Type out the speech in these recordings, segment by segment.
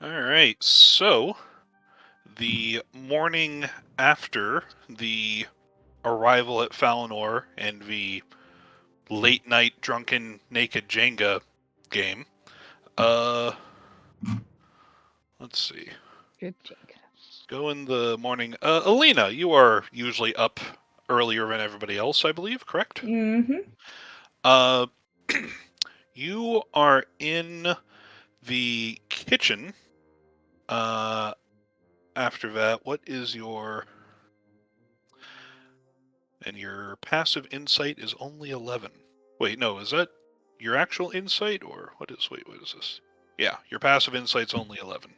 Alright, so the morning after the arrival at Falinor and the late night drunken naked Jenga game, let's see. Drip Jenga. Go in the morning. Alina, you are usually up earlier than everybody else, I believe, correct? Mm-hmm. You are in the kitchen. After that, what is your... And your passive insight is only 11. Wait, no, is that your actual insight, or what is this? Yeah, your passive insight's only 11.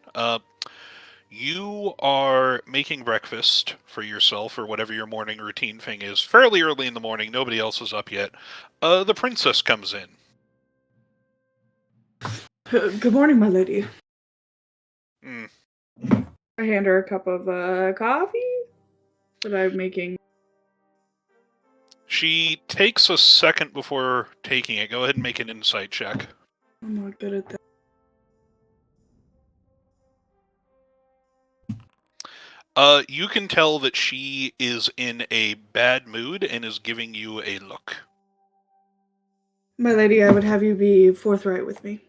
You are making breakfast for yourself, or whatever your morning routine thing is, fairly early in the morning. Nobody else is up yet. The princess comes in. Good morning, my lady. Mm. I hand her a cup of coffee that I'm making. She takes a second before taking it. Go ahead and make an insight check. I'm not good at that. You can tell that she is in a bad mood and is giving you a look. My lady, I would have you be forthright with me.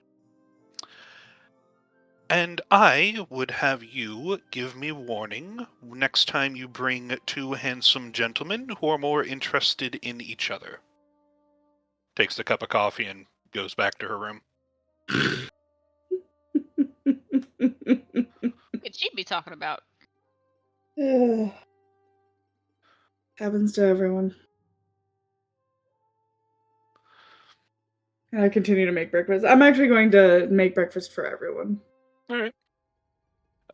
And I would have you give me warning next time you bring two handsome gentlemen who are more interested in each other. Takes the cup of coffee and goes back to her room. What she be talking about? Happens to everyone. And I continue to make breakfast. I'm actually going to make breakfast for everyone. All right.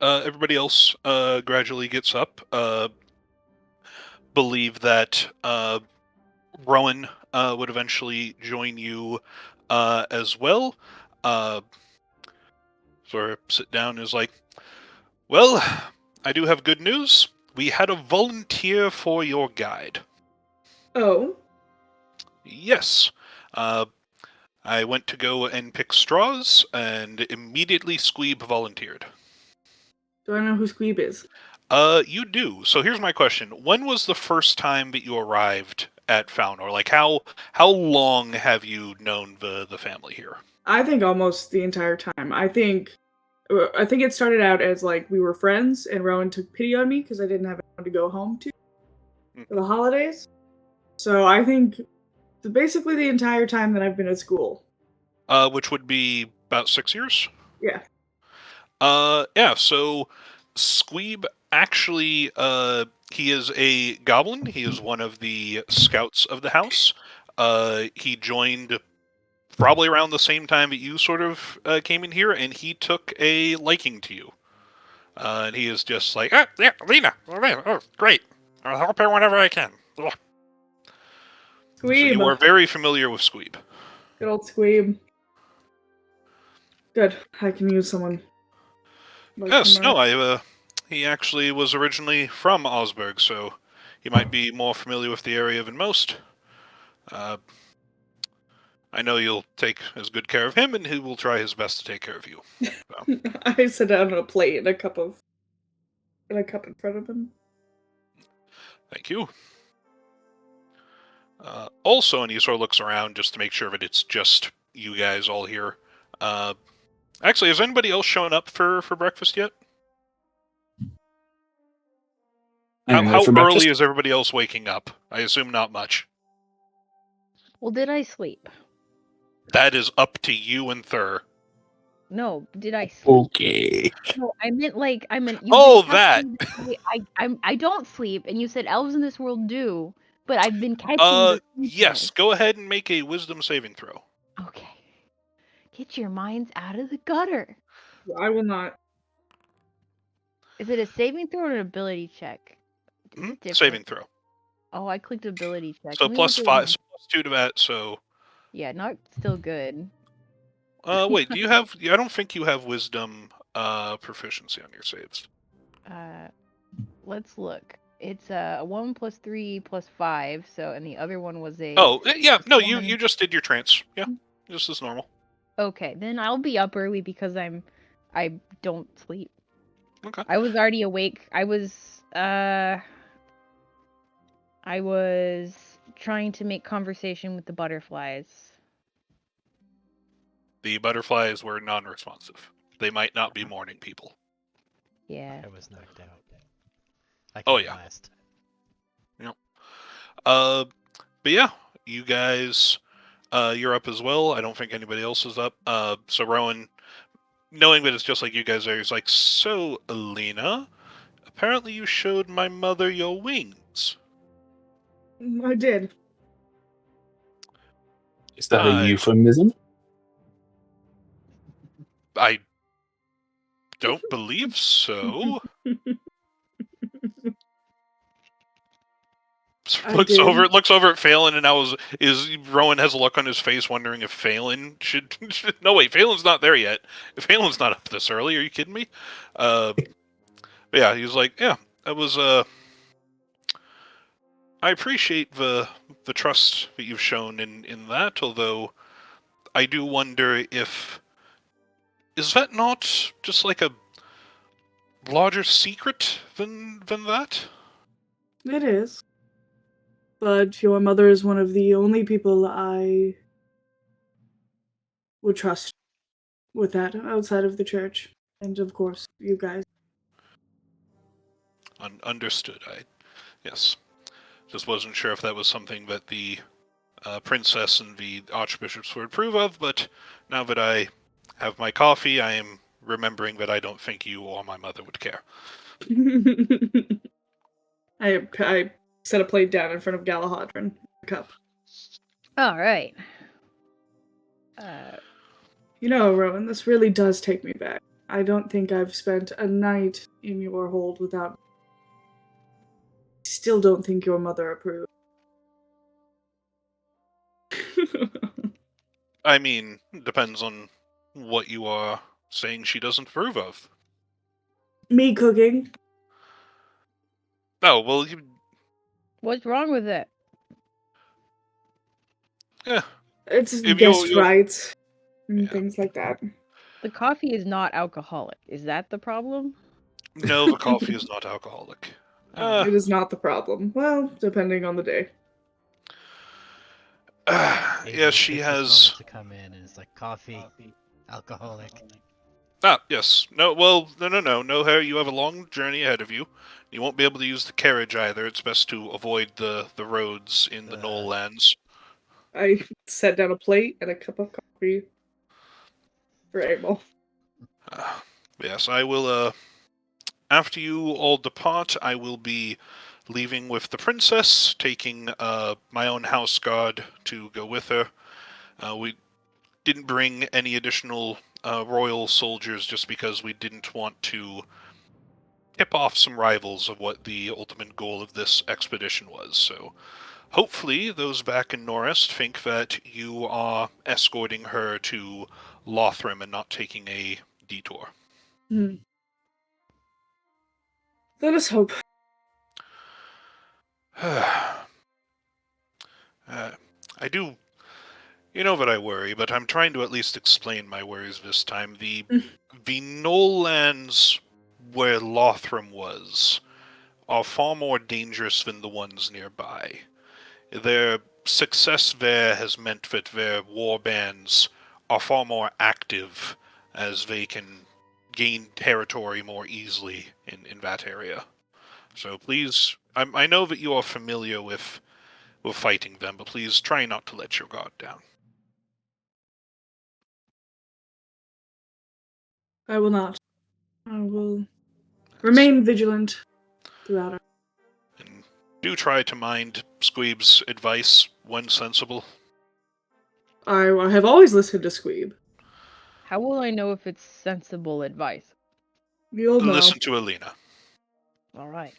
Everybody else gradually gets up. Believe that Rowan would eventually join you as well. Sort of sit down and is like, well, I do have good news. We had a volunteer for your guide. Oh? Yes. I went to go and pick straws, and immediately Squeeb volunteered. Do I know who Squeeb is? You do. So here's my question. When was the first time that you arrived at Faunor? Like, how long have you known the family here? I think almost the entire time. I think it started out as like we were friends, and Rowan took pity on me because I didn't have anyone to go home to for the holidays. So I think basically the entire time that I've been at school. Which would be about 6 years? Yeah. Yeah, so Squeeb actually, he is a goblin. He is one of the scouts of the house. He joined probably around the same time that you sort of came in here, and he took a liking to you. And he is just like, ah, yeah, Lena, oh, great. I'll help her whenever I can. Ugh. So Squeeb. you are very familiar with Squeeb. Good old Squeeb. Good. I can use someone. Like Yes, no, he actually was originally from Osberg, so he might be more familiar with the area than most. I know you'll take as good care of him, and he will try his best to take care of you. So. I sit down on a plate and a cup in front of him. Thank you. Also, and he sort of looks around just to make sure that it's just you guys all here. Actually, has anybody else shown up for breakfast yet? How early is everybody else waking up? I assume not much. Well, did I sleep? That is up to you and Thur. No, did I sleep? Okay. No, I meant. Oh, that! I don't sleep, and you said elves in this world do, but I've been catching yes, go ahead and make a wisdom saving throw. Okay. Get your minds out of the gutter. I will not. Is it a saving throw or an ability check? Saving throw. Oh, I clicked ability check. So plus 5, so plus 2 to that, so... Yeah, not still good. Wait, do you have... I don't think you have wisdom proficiency on your saves. Let's look. It's a 1 plus 3 plus 5, so, and the other one was a... Oh, yeah, no, you just did your trance. Yeah, just as normal. Okay, then I'll be up early because I'm I don't sleep. Okay. I was already awake. I was trying to make conversation with the butterflies. The butterflies were non-responsive. They might not be morning people. Yeah. I was knocked out. I Oh can't yeah. last. Yep. But yeah, you guys, you're up as well. I don't think anybody else is up. So Rowan, knowing that it's just like you guys are, he's like, so Alina, apparently you showed my mother your wings. I did. Is that a I euphemism? I don't believe so. I looks over did. looks over at Phelan, and now is Rowan has a look on his face, wondering if Phelan should. No, wait, Phelan's not there yet. Phelan's not up this early. Are you kidding me? But yeah, he was like, yeah, that was. I appreciate the trust that you've shown in that. Although I do wonder if is that not just like a larger secret than that? It is. But your mother is one of the only people I would trust with that outside of the church. And of course, you guys. Understood. Yes. Just wasn't sure if that was something that the princess and the archbishops would approve of, but now that I have my coffee, I am remembering that I don't think you or my mother would care. I set a plate down in front of Galahadron. A cup. All right. You know, Rowan, this really does take me back. I don't think I've spent a night in your hold without. Still don't think your mother approved. I mean, depends on what you are saying she doesn't approve of. Me cooking. Oh, well, you. What's wrong with it? Yeah. It's If guest you'll rights and yeah. things like that. The coffee is not alcoholic. Is that the problem? No, the coffee is not alcoholic. It is not the problem. Well, depending on the day. Yes, she takes has. this moment to come in and it's like coffee, alcoholic. Ah, yes. No, well, no. No, Harry, you have a long journey ahead of you. You won't be able to use the carriage either. It's best to avoid the roads in the Gnoll lands. I set down a plate and a cup of coffee for Abel. Yes, I will, after you all depart, I will be leaving with the princess, taking my own house guard to go with her. We didn't bring any additional royal soldiers just because we didn't want to tip off some rivals of what the ultimate goal of this expedition was. So hopefully those back in Norest think that you are escorting her to Lothram and not taking a detour. Let us hope. I do. You know that I worry, but I'm trying to at least explain my worries this time. The Gnoll lands where Lothram was are far more dangerous than the ones nearby. Their success there has meant that their war bands are far more active as they can gain territory more easily in that area. So please, I know that you are familiar with fighting them, but please try not to let your guard down. I will not. I will remain vigilant throughout our. And do try to mind Squeeb's advice when sensible. I have always listened to Squeeb. How will I know if it's sensible advice? You'll know. Listen to Alina. All right.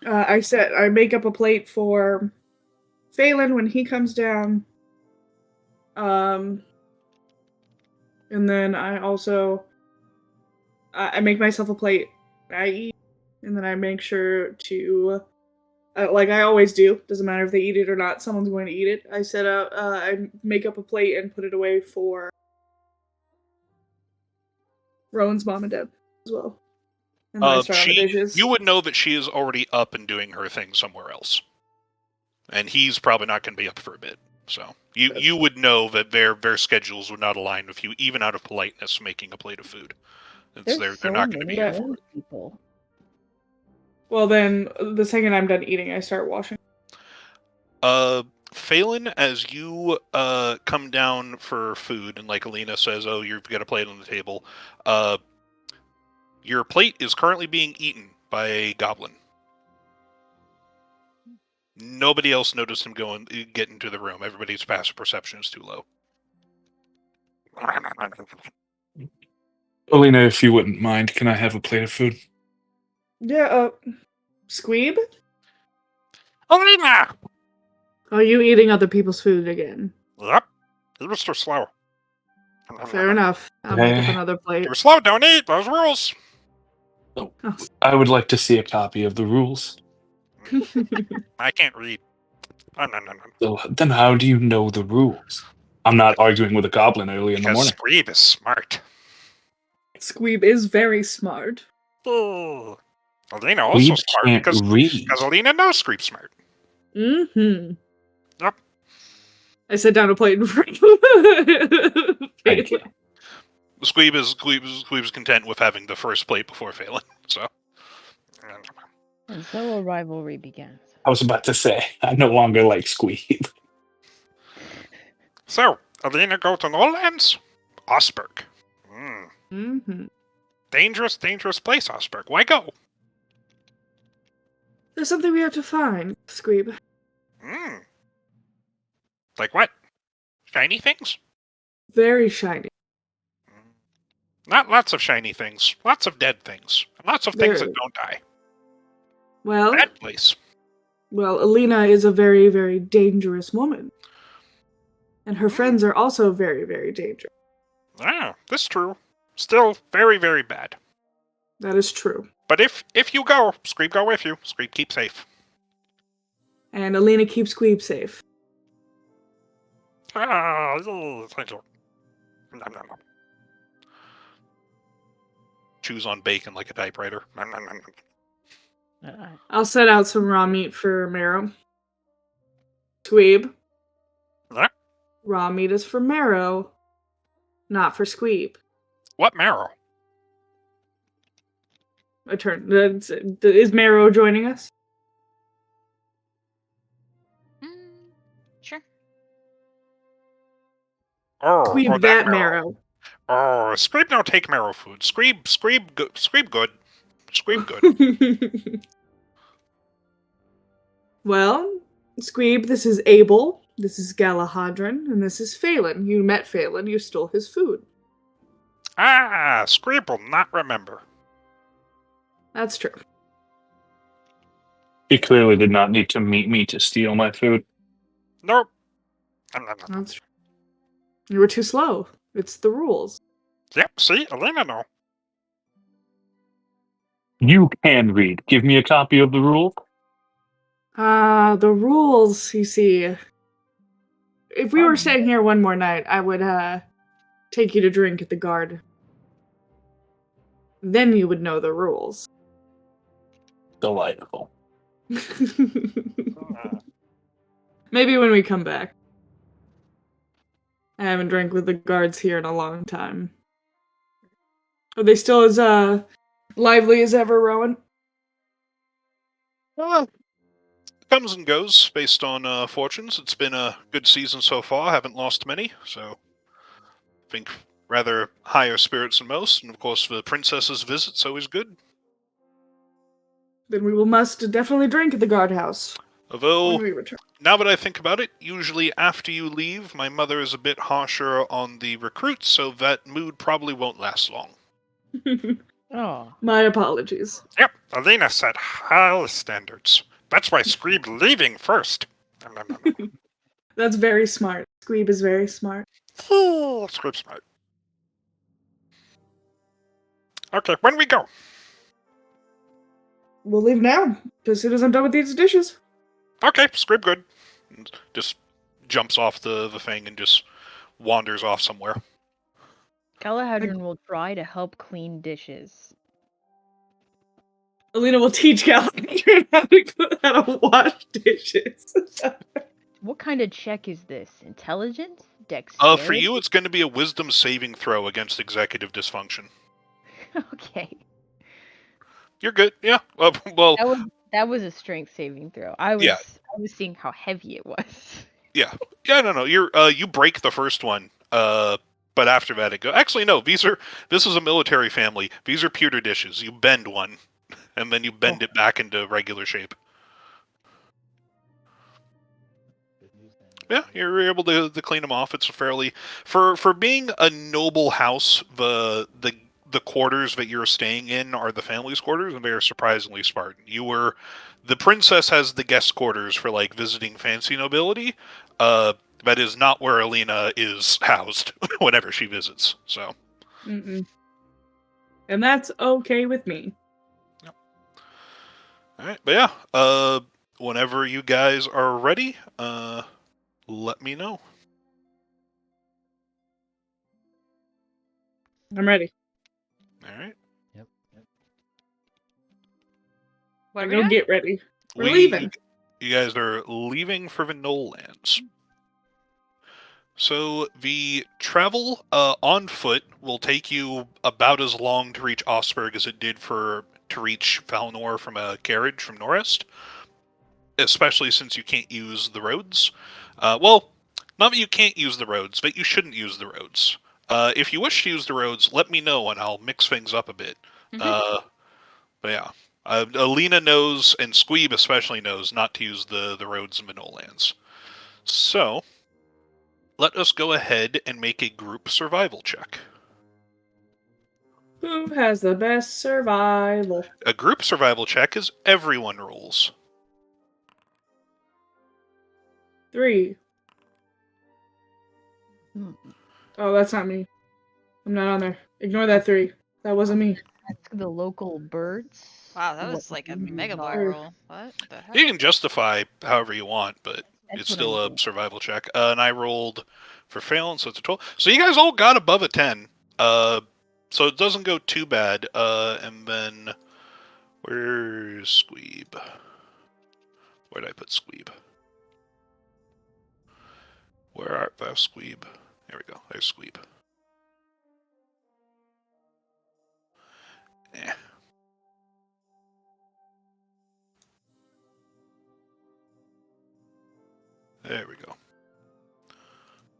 I make up a plate for Phelan when he comes down. And then I also I make myself a plate. I eat, and then I make sure to, like I always do. Doesn't matter if they eat it or not. Someone's going to eat it. I make up a plate and put it away for Rowan's mom and dad as well. And then I start on the dishes. You would know that she is already up and doing her thing somewhere else. And he's probably not going to be up for a bit. So you would know that their schedules would not align with you, even out of politeness, making a plate of food. They're not going to be here for it. People. Well, then the second I'm done eating, I start washing. Phelan, as you come down for food, and like Alina says, "Oh, you've got a plate on the table," your plate is currently being eaten by a goblin. Nobody else noticed him get into the room. Everybody's passive perception is too low. Alina, if you wouldn't mind, can I have a plate of food? Yeah, Squeeb? Alina! Are you eating other people's food again? Yep. You were so slow. Fair enough. I'll make up another plate. You're slow, don't eat. Those rules. Oh. I would like to see a copy of the rules. I can't read. No. So then how do you know the rules? I'm not arguing with a goblin early in the morning. Because Squeeb is smart. Squeeb is very smart. Oh. Alina also Squeeb smart can't read. because Alina knows Squeeb's smart. Mm-hmm. Yep. I set down a plate in front of Thank you. Squeeb is content with having the first plate before Phelan. So. And so a rivalry begins. I was about to say, I no longer like Squeeb. So, Alina go to Knowlands? Osberg. Mm-hmm. Dangerous place, Osberg. Why go? There's something we have to find, Squeeb. Like what? Shiny things? Very shiny. Not lots of shiny things. Lots of dead things. Lots of things that don't die. Well, Bad place. Well, Alina is a very, very dangerous woman. And her friends are also very, very dangerous. Ah, that's true. Still very, very bad. That is true. But if you go, Squeeb go with you. Squeeb keep safe. And Alina keeps Squeeb safe. Ah, thank you. Nom, nom, nom. Chews on bacon like a typewriter. Nom, nom, nom, nom. I'll set out some raw meat for Marrow. Squeeb. What? Raw meat is for Marrow, not for Squeeb. What marrow? My turn. Is Marrow joining us? Sure. Squeeb that marrow. Oh, Squeeb don't take marrow food. Squeeb good. Squeeb good. Well, Squeeb, this is Abel, this is Galahadran, and this is Phelan. You met Phelan, you stole his food. Ah, Squeeb will not remember. That's true. He clearly did not need to meet me to steal my food. Nope. That's true. You were too slow. It's the rules. Yep, see? Alina know. You can read. Give me a copy of the rule. The rules, you see. If we were staying here one more night, I would, take you to drink at the guard. Then you would know the rules. Delightful. Maybe when we come back. I haven't drank with the guards here in a long time. Are they still as, lively as ever, Rowan? Comes and goes based on fortunes. It's been a good season so far. Haven't lost many, so I think rather higher spirits than most. And of course, the princess's visit's always good. Then we must definitely drink at the guardhouse. Although, When we return. now that I think about it, usually after you leave, my mother is a bit harsher on the recruits, so that mood probably won't last long. Oh. My apologies. Yep, Alina set high standards. That's why Squeeb leaving first. That's very smart. Squeeb is very smart. Squeeb smart. Okay, when we go? We'll leave now, as soon as I'm done with these dishes. Okay, Squeeb good. And just jumps off the thing and just wanders off somewhere. Galahadron will try to help clean dishes. Alina will teach Galahadron how to wash dishes. What kind of check is this? Intelligence? For Dexterity? you, it's going to be a wisdom saving throw against executive dysfunction. Okay. You're good. Yeah. Well, That was a strength saving throw. I was seeing how heavy it was. yeah. No. You break the first one. But after that it goes. Actually, no. This is a military family. These are pewter dishes. You bend one, and then you bend it back into regular shape. Yeah, you're able to clean them off. It's fairly for being a noble house. The quarters that you're staying in are the family's quarters, and they are surprisingly Spartan. The princess has the guest quarters for like visiting fancy nobility. That is not where Alina is housed whenever she visits. So, And that's okay with me. Yep. All right, but yeah, whenever you guys are ready, let me know. I'm ready. All right. Yep. What are we Go doing? get ready. We're leaving. You guys are leaving for the Gnoll lands. So the travel on foot will take you about as long to reach Osberg as it did to reach Valnor from a carriage from Norest, especially since you can't use the roads. Well, not that you can't use the roads, but you shouldn't use the roads. If you wish to use the roads, let me know and I'll mix things up a bit. But yeah. Alina knows, and Squeeb especially knows, not to use the roads in the Gnoll lands. So, let us go ahead and make a group survival check. Who has the best survival? A group survival check is everyone rolls. 3. Hmm. Oh, that's not me. I'm not on there. Ignore that 3. That wasn't me. That's the local birds. Wow, that What was like a you mega ball are. roll. What the heck? You can justify however you want, but That's it's what still I'm a doing. survival check. And I rolled for failing, so it's a 12. So you guys all got above a 10. So it doesn't go too bad. And then, where's Squeeb? Where did I put Squeeb? Where art thou, Squeeb? There we go. There's Squeeb. Eh. There we go.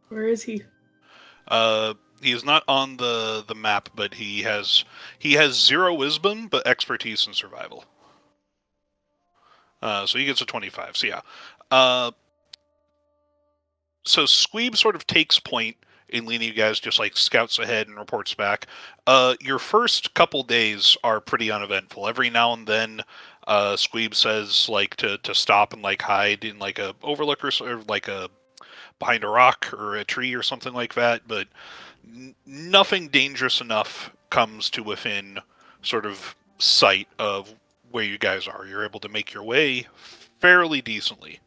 Where is he? He is not on the map, but he has 0 wisdom, but expertise in survival. So he gets a 25. So yeah. So Squeeb sort of takes point in leading you guys, just like scouts ahead and reports back. Your first couple days are pretty uneventful. Every now and then, Squeeb says like to stop and like hide in like a overlook or like a behind a rock or a tree or something like that, but nothing dangerous enough comes to within sort of sight of where you guys are. You're able to make your way fairly decently.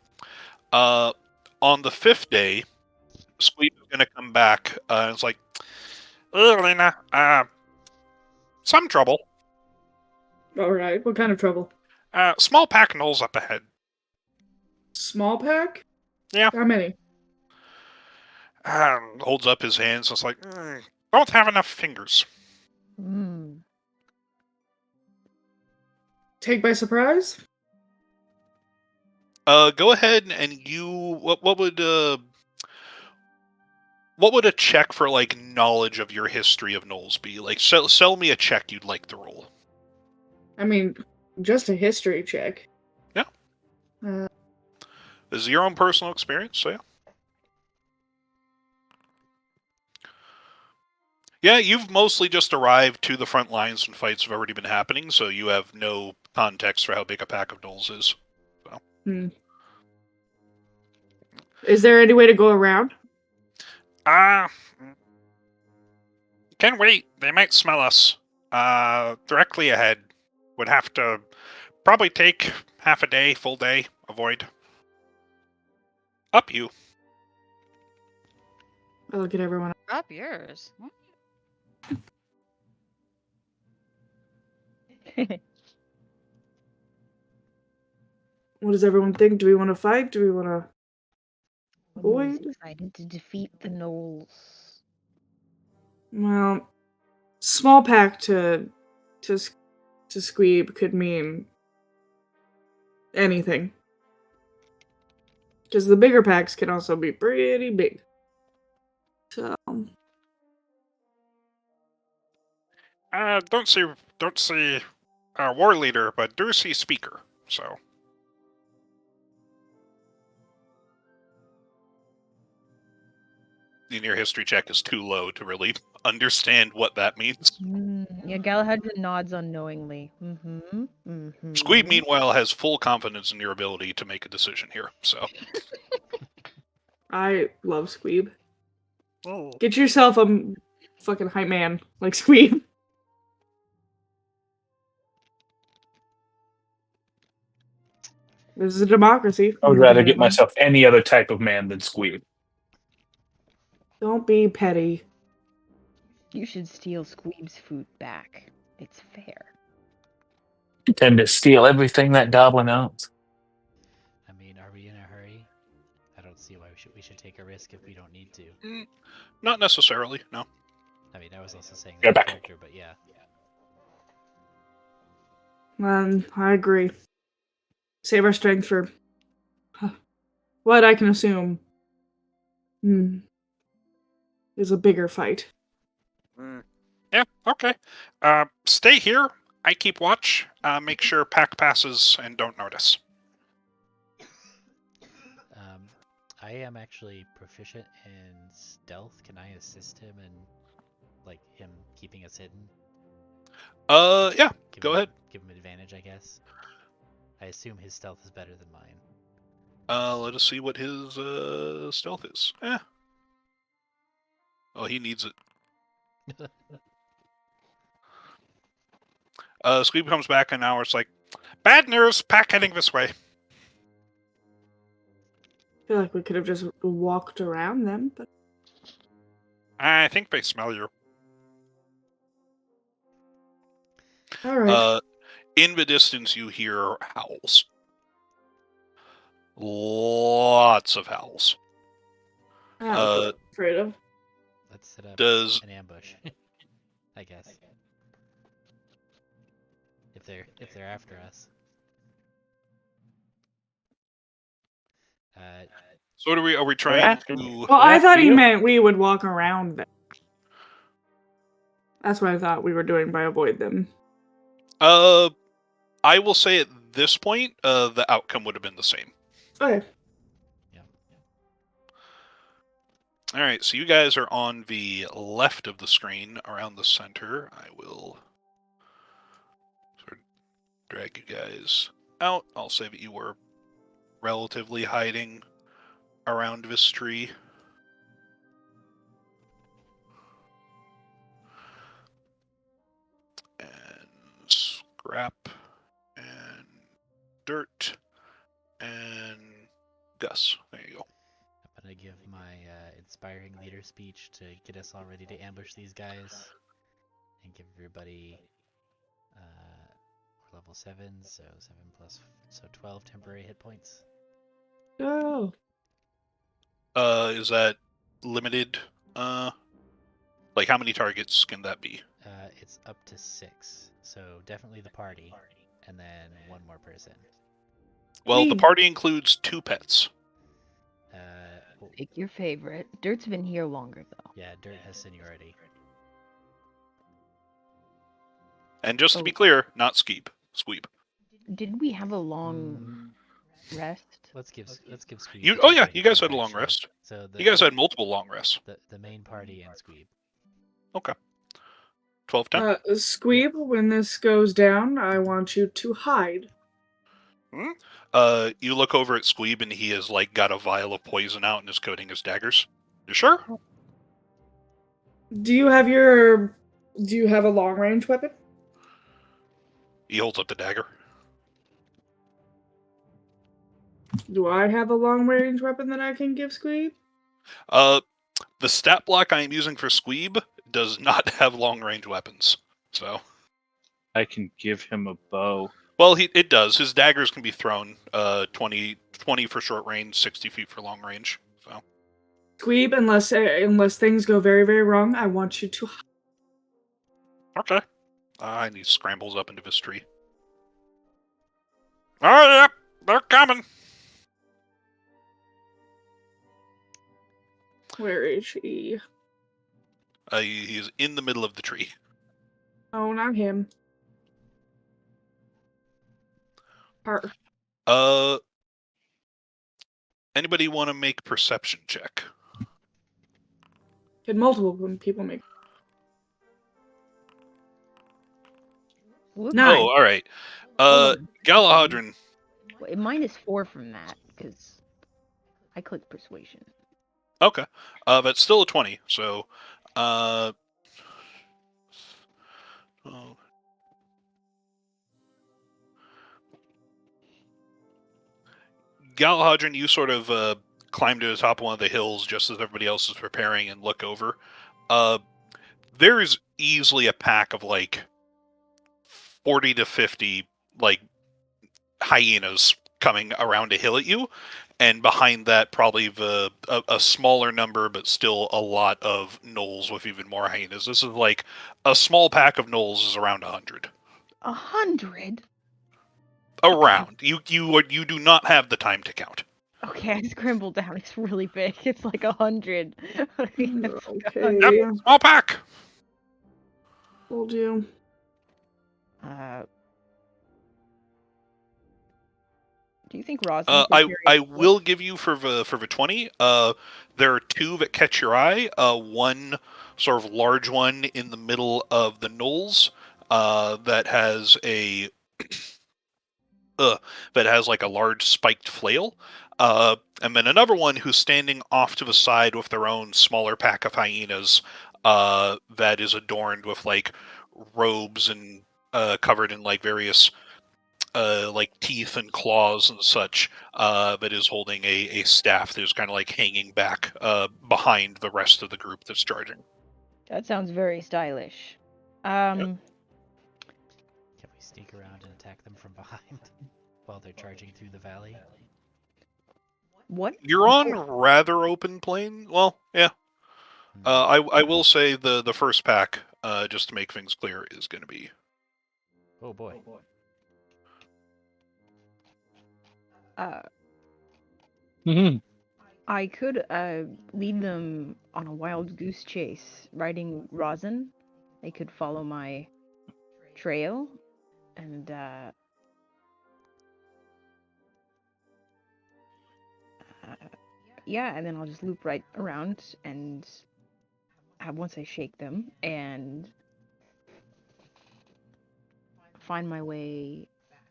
On the 5th day, Squeeb is going to come back, and it's like, Lena, some trouble. Alright, what kind of trouble? Small pack gnolls up ahead. Small pack? Yeah. How many? Holds up his hands, and it's like, don't have enough fingers. Mm. Take by surprise? Go ahead and what would a check for like knowledge of your history of gnolls be? Like, sell me a check you'd like to roll. I mean, just a history check. Yeah. This is your own personal experience, so yeah. Yeah, you've mostly just arrived to the front lines and fights have already been happening, so you have no context for how big a pack of gnolls is. So. Is there any way to go around? Can't wait. They might smell us. Directly ahead. Would have to probably take half a day, full day. Avoid. Up you. I'll look at everyone. Up yours. What does everyone think? Do we want to fight? Do we want to Everyone's avoid? excited to defeat the Gnolls. Well, small pack to Squeeb could mean anything. Because the bigger packs can also be pretty big. So Don't see war leader, but do see speaker. So the near history check is too low to really understand what that means. Yeah, Galahadra nods unknowingly. Squeeb, meanwhile, has full confidence in your ability to make a decision here. So I love Squeeb. oh. Get yourself a fucking hype man like Squeeb. This is a democracy. I would rather get myself any other type of man than Squeeb. Don't be petty. You should steal Squeeb's food back. It's fair. I tend to steal everything that goblin owns. I mean, are we in a hurry? I don't see why we should take a risk if we don't need to. Not necessarily, no. I mean, I was also saying Go that back. character, but yeah. I agree. Save our strength for what I can assume is a bigger fight. Yeah, okay. Stay here. I keep watch. Make sure pack passes and don't notice. I am actually proficient in stealth. Can I assist him in, like, him keeping us hidden? Yeah, go ahead. Give him advantage, I guess. I assume his stealth is better than mine. Let us see what his stealth is. Oh, he needs it. Squeeb comes back and now it's like, bad news, pack heading this way. I feel like we could have just walked around them, but I think they smell you. alright. In the distance, you hear howls. Lots of howls. I'm afraid of. Let's set up Does an ambush, I guess. If they're after us. so? What are we trying to? Well, I thought he meant we would walk around them. That's what I thought we were doing by avoid them. I will say at this point, the outcome would have been the same. Okay. Yeah. All right, so you guys are on the left of the screen, around the center. I will sort of drag you guys out. I'll say that you were relatively hiding around this tree. And scrap and dirt and Gus. There you go. I'm gonna give my inspiring leader speech to get us all ready to ambush these guys, and give everybody we're level 7, so 7 plus 12 temporary hit points. Oh. Is that limited? Like how many targets can that be? It's up to 6, so definitely the party, and then one more person. Well, the Sweet. party includes 2 pets. Pick your favorite. Dirt's been here longer, though. Yeah, Dirt has seniority. And just to be clear, not Squeeb. Did we have a long rest? Let's give Squeeb. You, the oh yeah, chance you to guys come, had a long actually. rest. So You guys had multiple long rests. the main party and Squeeb. Okay. 12, 10. Squeeb, when this goes down, I want you to hide. You look over at Squeeb and he has like got a vial of poison out and is coating his daggers. You sure? Do you have a long range weapon? He holds up the dagger. Do I have a long range weapon that I can give Squeeb? The stat block I am using for Squeeb does not have long range weapons. So I can give him a bow. Well, it does. His daggers can be thrown 20 for short range, 60 feet for long range. So Squeeb, unless things go very, very wrong, I want you to. okay. And he scrambles up into his tree. Oh, yep, they're coming. Where is he? He is in the middle of the tree. Oh, not him. Her. Anybody want to make perception check? Can multiple people make? Whoop. Nine. Oh, all right. Hold on. Galahadron. Well, -4 from that because I clicked persuasion. Okay. But still a 20. So, oh, Galahadron, you sort of climb to the top of one of the hills just as everybody else is preparing and look over. There is easily a pack of like 40 to 50 like hyenas coming around a hill at you, and behind that probably a smaller number, but still a lot of gnolls with even more hyenas. This is like a small pack of gnolls is around 100. 100? Around. You do not have the time to count. Okay, I scrambled down. It's really big. It's like 100. Okay. Yep, small pack. Told you. Do you think Rosin could carry I a will give you for the 20. There are two that catch your eye. One sort of large one in the middle of the knolls that has a that has like a large spiked flail. And then another one who's standing off to the side with their own smaller pack of hyenas that is adorned with like robes and covered in like various like teeth and claws and such, that is holding a staff that is kind of like hanging back behind the rest of the group that's charging. That sounds very stylish. Can we sneak around and attack them from behind while they're charging through the valley? What? You're on rather open plain. Well, yeah. I will say the first pack, just to make things clear, is going to be. Oh boy. I could lead them on a wild goose chase, riding Rosin. They could follow my trail, and yeah, and then I'll just loop right around and once I shake them and find my way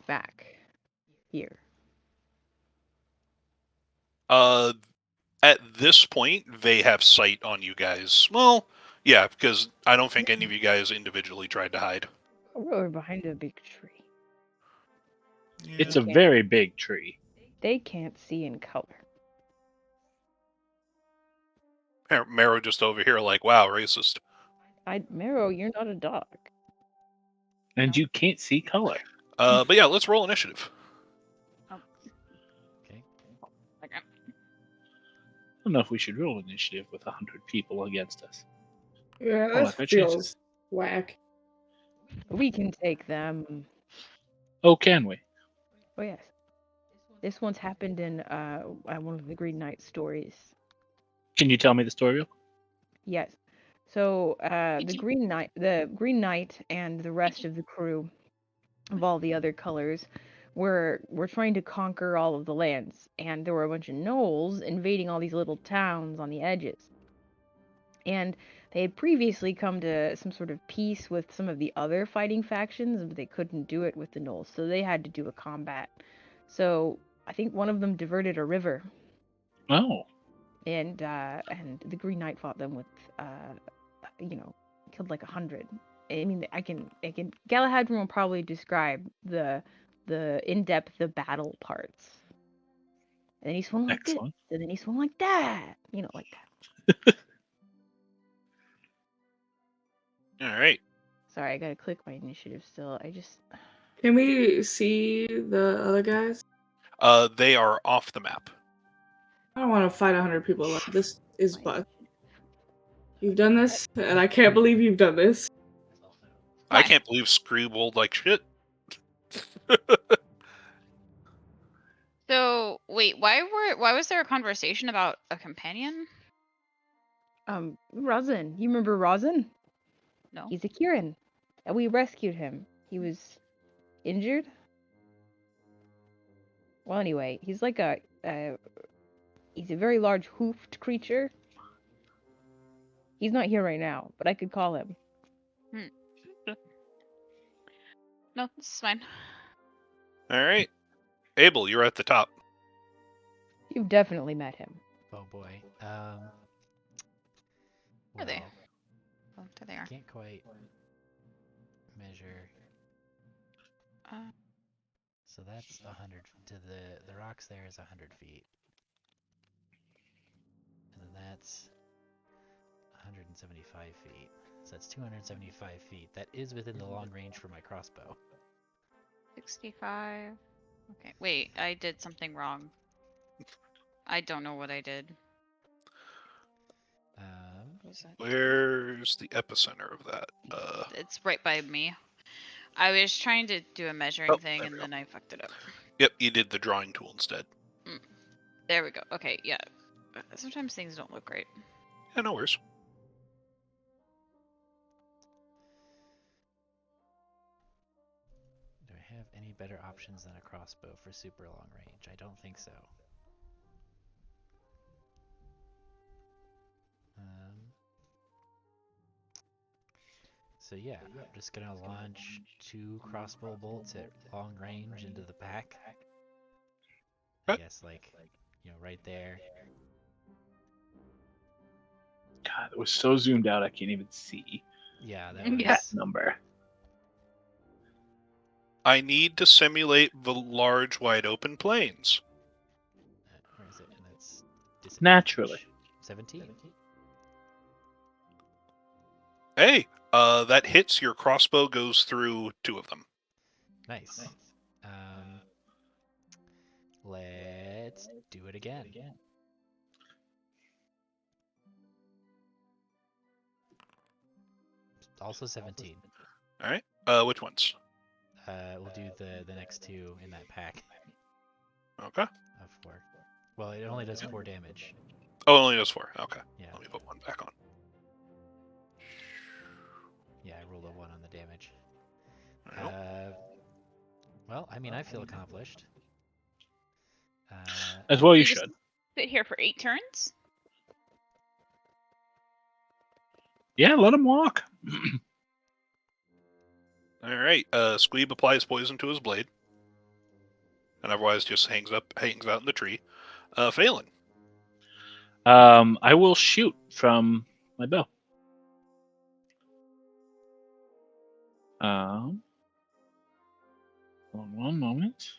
back here. At this point, they have sight on you guys. Well, yeah, because I don't think any of you guys individually tried to hide. We're behind a big tree. Yeah. It's a very big tree. They can't see in color. Marrow just over here, like, wow, racist. Marrow, you're not a dog. And you can't see color. But yeah, let's roll initiative. Okay. I don't know if we should roll initiative with 100 people against us. Yeah, Oh, that my feels chances. whack. We can take them. Oh, can we? Oh yes. This one's happened in one of the Green Knight stories. Can you tell me the story real? Yes. So the Green Knight and the rest of the crew of all the other colors were trying to conquer all of the lands, and there were a bunch of gnolls invading all these little towns on the edges. And they had previously come to some sort of peace with some of the other fighting factions, but they couldn't do it with the gnolls, so they had to do a combat. So I think one of them diverted a river, Oh. and the Green Knight fought them with, killed like 100. I mean, I can. Galahad will probably describe the in-depth the battle parts. And then he swung like Excellent. this, and then he swung like that, like that. All right. Sorry, I gotta click my initiative still. I just. Can we see the other guys? They are off the map. I don't want to fight 100 people alone. This is but. You've done this, and I can't believe you've done this. I Why? can't believe Scree rolled like shit. So wait, why was there a conversation about a companion? Rosin. You remember Rosin? No. He's a Kieran. And we rescued him. He was injured. Well, anyway, he's like he's a very large hoofed creature. He's not here right now, but I could call him. No, this is fine. All right, Abel, you're at the top. You've definitely met him. Oh boy. Are they? Well, Oh, there they are. can't quite measure. Uh, So that's 100 to the rocks there is 100 feet. And then that's 175 feet. So that's 275 feet. That is within the long range for my crossbow. 65. Okay, wait, I did something wrong. I don't know what I did. What was that? Where's the epicenter of that? It's right by me. I was trying to do a measuring Oh, thing there and we then I fucked it up. Yep, you did the drawing tool instead. There we go. Okay, yeah. Sometimes things don't look right. Yeah, no worries. Do I have any better options than a crossbow for super long range? I don't think so. So yeah, I'm just gonna launch 2 crossbow bolts at long range into the pack. I Okay. guess like, right there. God, it was so zoomed out I can't even see Yeah, that Yeah. was. that number. I need to simulate the large, wide open plains. Where is it? And that's disadvantage. Naturally. 17. Hey, that hits. Your crossbow goes through 2 of them. Nice. Let's do it again. Also 17. All right. Which ones? We'll do the next 2 in that pack Okay. of 4. Well, it only does 4 damage. Oh, it only does 4. Okay. Yeah. Let me put 1 back on. Yeah, I rolled a 1 on the damage. Nope. Well, I mean, I feel accomplished. As well, you just should. sit here for 8 turns? Yeah, let him walk. All right. Squeeb applies poison to his blade, and otherwise just hangs out in the tree. Phelan. I will shoot from my bow. Hold on one moment.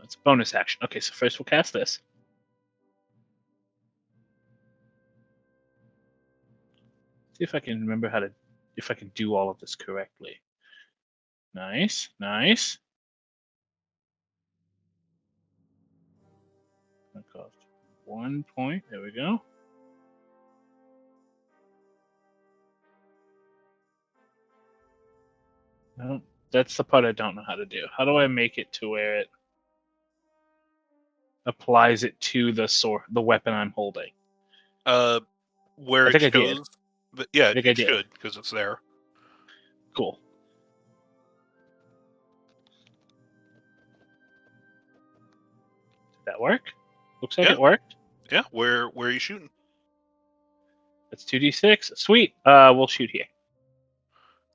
It's a bonus action. Okay, so first we'll cast this. See if I can remember if I can do all of this correctly. Nice, nice. That cost 1 point. There we go. No, that's the part I don't know how to do. How do I make it to where it applies it to the sword, the weapon I'm holding? Where I it think I did. shows. Yeah, I think I it did. should because it's there. Cool. Did that work? Looks like Yeah. it worked. Yeah. Where are you shooting? That's 2d6. Sweet. We'll shoot here.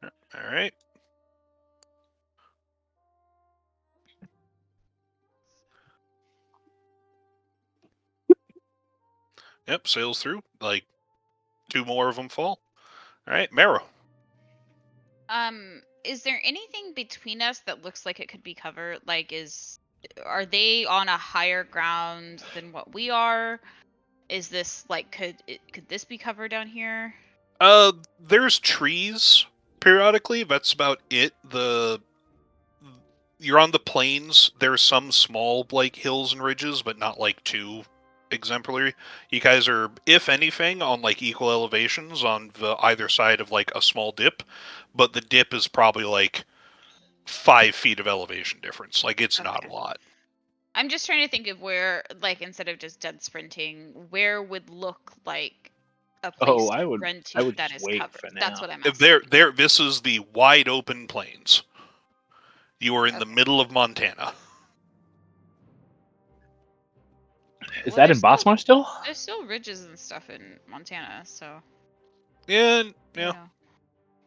All right. Yep. Sails through. Like 2 more of them fall. All right, Marrow. Is there anything between us that looks like it could be covered? Like, are they on a higher ground than what we are? Is this like could this be covered down here? There's trees periodically. That's about it. You're on the plains. There's some small like hills and ridges, but not like too exemplary. You guys are, if anything, on like equal elevations on the either side of like a small dip, but the dip is probably like 5 feet of elevation difference. Like it's not a Okay. lot. I'm just trying to think of where, like, instead of just dead sprinting, where would look like a place Oh, to I would run to I would that just is wait covered. for That's now. what I'm If asking. this is the wide open plains. You are in the Okay. middle of Montana. Is Well, that in Bossmore still? there's still ridges and stuff in Montana, so Yeah, you yeah. know.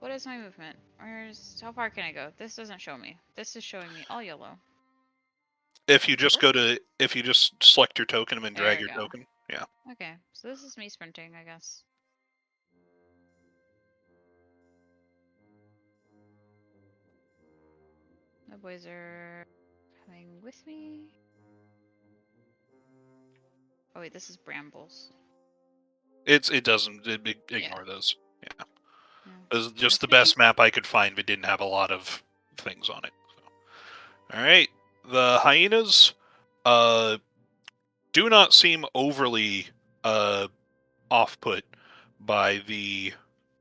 What is my movement? How far can I go? This doesn't show me. This is showing me all yellow. If you just select your token and then There drag we your go. token. Yeah. Okay, so this is me sprinting, I guess. The boys are coming with me. Oh wait, this is brambles. It doesn't ignore those. Yeah. It was just the best map I could find that didn't have a lot of things on it. So. Alright. The hyenas do not seem overly off put by the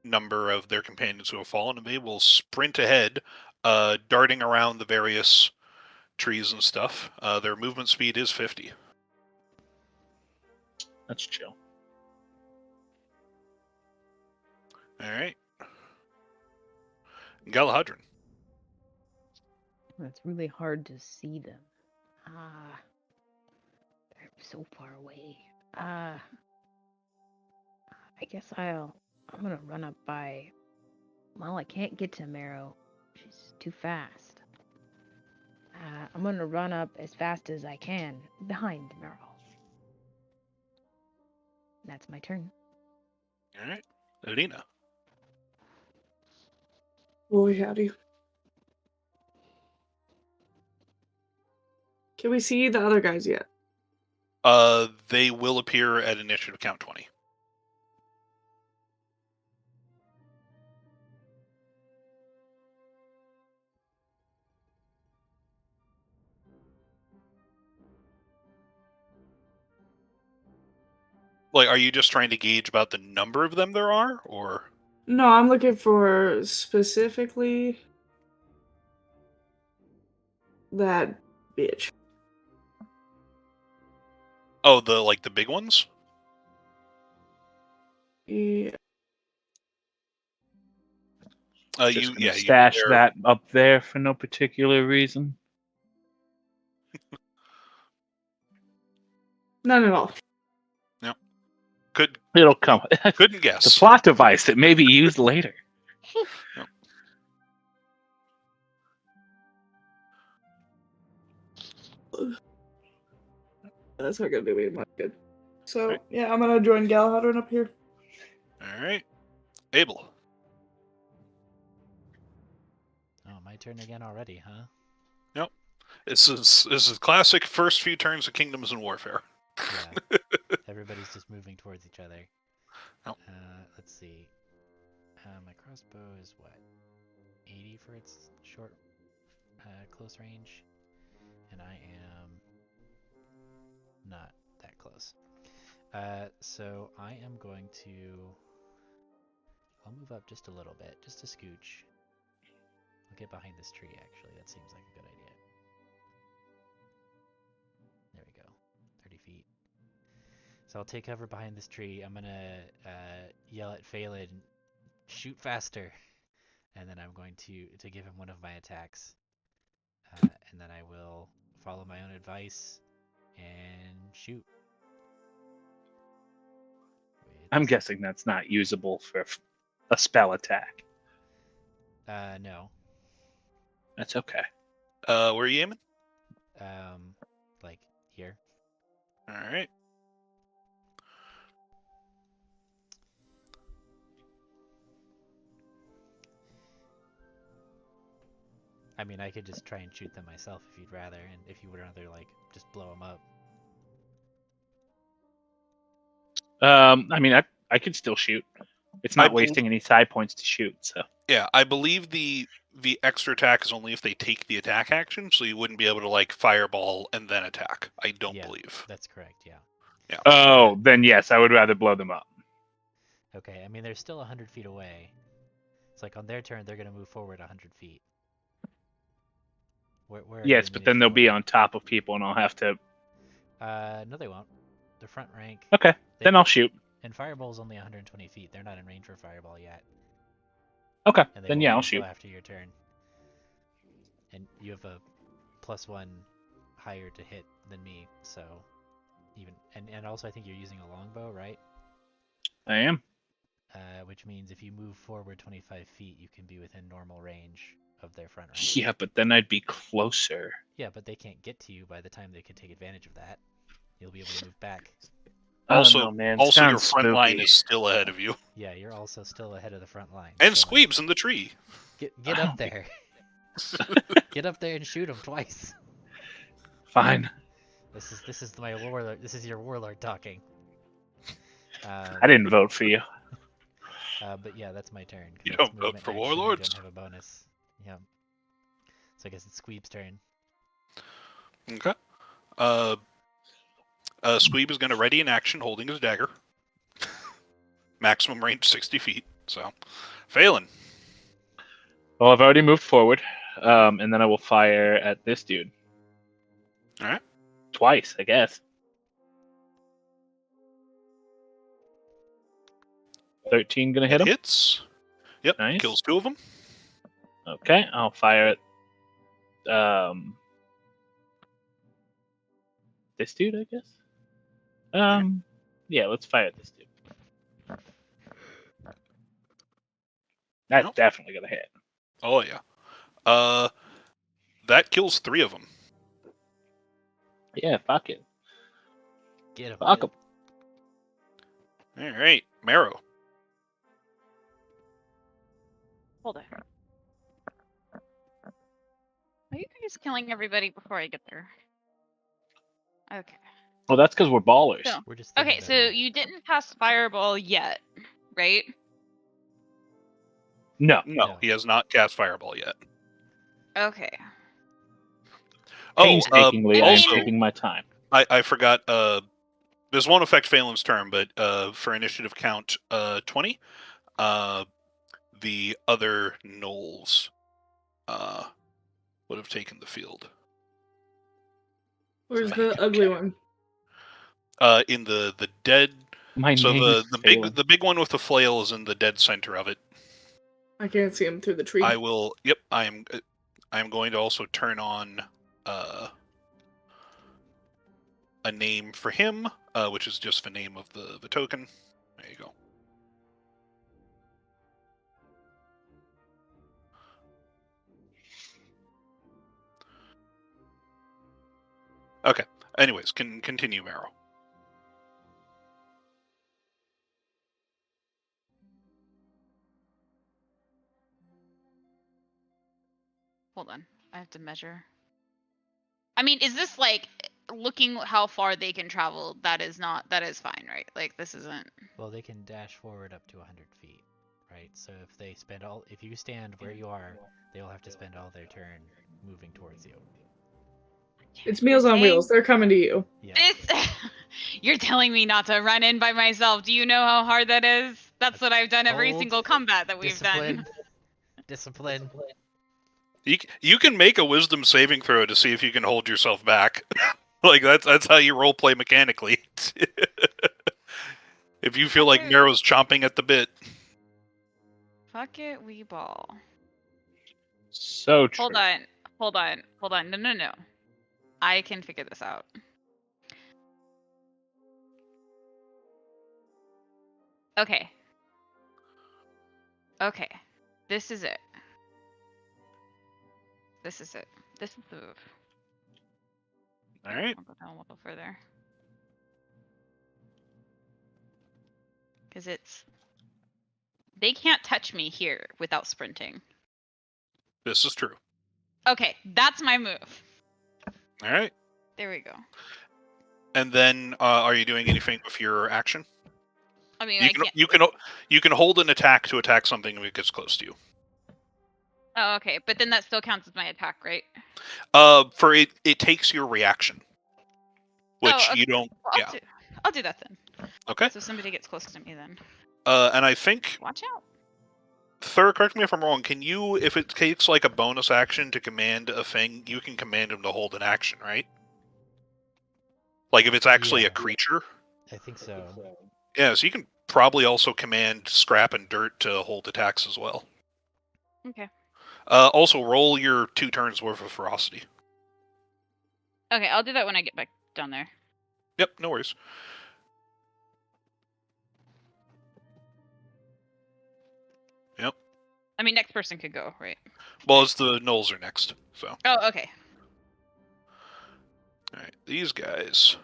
number of their companions who have fallen, and they will sprint ahead, darting around the various trees and stuff. Their movement speed is 50. That's chill. Alright. Galahadran. It's really hard to see them. They're so far away. I guess I'm gonna run up by. Well, I can't get to Marrow. She's too fast. I'm gonna run up as fast as I can behind Marrow. That's my turn. Alright. Alina. Boy, howdy. Can we see the other guys yet? They will appear at initiative count 20. Like, are you just trying to gauge about the number of them there are, or? No, I'm looking for specifically that bitch. Oh, the big ones? Yeah. Just gonna stash that up there for no particular reason. None at all. No. It'll come. Couldn't guess. The plot device that may be used later. No. That's not gonna do me much good. So, yeah, I'm gonna join Galahadran up here. Alright. Abel. Oh, my turn again already, huh? Nope. This is classic first few turns of Kingdoms and Warfare. Yeah. Everybody's just moving towards each other. Nope. Let's see. My crossbow is what? 80 for its short, close range. And I am not that close. So I am going to... I'll move up just a little bit, just a scooch. I'll get behind this tree, actually. That seems like a good idea. There we go. 30 feet. So I'll take cover behind this tree. I'm going to yell at Phelan, shoot faster. And then I'm going to give him one of my attacks. And then I will follow my own advice and shoot. I'm guessing that's not usable for a spell attack. No. That's okay. Where are you aiming? Like here. Alright. I mean, I could just try and shoot them myself if you'd rather, and if you would rather, like, just blow them up. I mean, I could still shoot. It's not I believe- wasting any side points to shoot. So Yeah, I believe the extra attack is only if they take the attack action, so you wouldn't be able to like fireball and then attack. I don't Yeah. believe. That's correct. Yeah. oh, then yes, I would rather blow them up. Okay. I mean, they're still 100 feet away. It's like on their turn, they're gonna move forward 100 feet. Where are Yes, they but moving then they'll be forward? on top of people, and I'll have to. No, they won't. The front rank. Okay, They- then I'll shoot. And fireball's only 120 feet. They're not in range for fireball yet. Okay, And they then won't yeah, be I'll until shoot. after your turn. And you have a +1 higher to hit than me, so even and also I think you're using a longbow, right? I am. Which means if you move forward 25 feet, you can be within normal range of their front rank. Yeah, but then I'd be closer. Yeah, but they can't get to you by the time they can take advantage of that. You'll be able to move back. Also, oh, no, man. also your Sounds front line spooky. is still ahead of you, Yeah, you're also still ahead of the front line. and so Squeeb's in the tree. get up there. Get up there and shoot him twice. Fine. This is my warlord. This is your warlord talking. I didn't vote for you. But yeah, that's my turn. 'cause You that's don't vote movement for action, I warlords. don't have a bonus. Yeah. So I guess it's Squeeb's turn. Okay. Squeeb is going to ready in action, holding his dagger. Maximum range 60 feet. So, Phelan. Well, I've already moved forward, and then I will fire at this dude. All right. Twice, I guess. 13 gonna hit him. Hits. Yep. Nice. Kills 2 of them. Okay, I'll fire at this dude, I guess. Yeah, let's fire at this dude. That's Nope. definitely gonna hit. Oh yeah. That kills 3 of them. Yeah, fuck it. Get him. Fuck him. All right, Marrow. Hold on. Are you guys killing everybody before I get there? Okay. Well, that's because we're ballers. So- We're just Okay, thinking so about it. you didn't cast Fireball yet, right? No. No, No. he has not cast Fireball yet. Okay. Oh, Painstakingly, I am also, taking my time. I forgot. This won't affect Phelan's turn, but for initiative count 20, the other Gnolls would have taken the field. Where's Thank the you, ugly Kat. one? In the dead. My So name is the Phelan. big one with the flail is in the dead center of it. I can't see him through the tree. I will. Yep, I am going to also turn on a name for him, which is just the name of the token. There you go. Okay. Anyways, can continue, Marrow. Hold on. I have to measure. I mean, is this like looking how far they can travel? That is fine, right? Like this isn't. Well, they can dash forward up to 100 feet, right? So if you stand where you are, they will have to spend all their turn moving towards you. It's Meals on saying- Wheels. They're coming to you. Yeah. This. You're telling me not to run in by myself. Do you know how hard that is? That's what I've done every Hold. single combat that we've done. Discipline. You can make a wisdom saving throw to see if you can hold yourself back. Like that's how you role play mechanically. If you feel like Okay. Marrow's chomping at the bit. Fuck it, we ball. So true. Hold on. No. I can figure this out. Okay. This is it. This is the move. All right. I'll go down a little further. Because they can't touch me here without sprinting. This is true. Okay, that's my move. All right. There we go. And then, are you doing anything with your action? I mean, You I can can't. you can hold an attack to attack something if it gets close to you. Oh, okay, but then that still counts as my attack, right? For it takes your reaction, which Oh, okay. you don't. Well, Yeah. I'll do that then. Okay. So somebody gets close to me then. And I think Watch out. Thur, correct me if I'm wrong. Can you, if it takes like a bonus action to command a thing, you can command him to hold an action, right? Like if it's actually a creature. I think so. Yeah, so you can probably also command Scrap and Dirt to hold attacks as well. Okay. Also, roll your 2 turns worth of ferocity. Okay, I'll do that when I get back down there. Yep, no worries. Yep. I mean, next person could go, right? Well, it's the Gnolls are next, so. Oh, okay. Alright, these guys.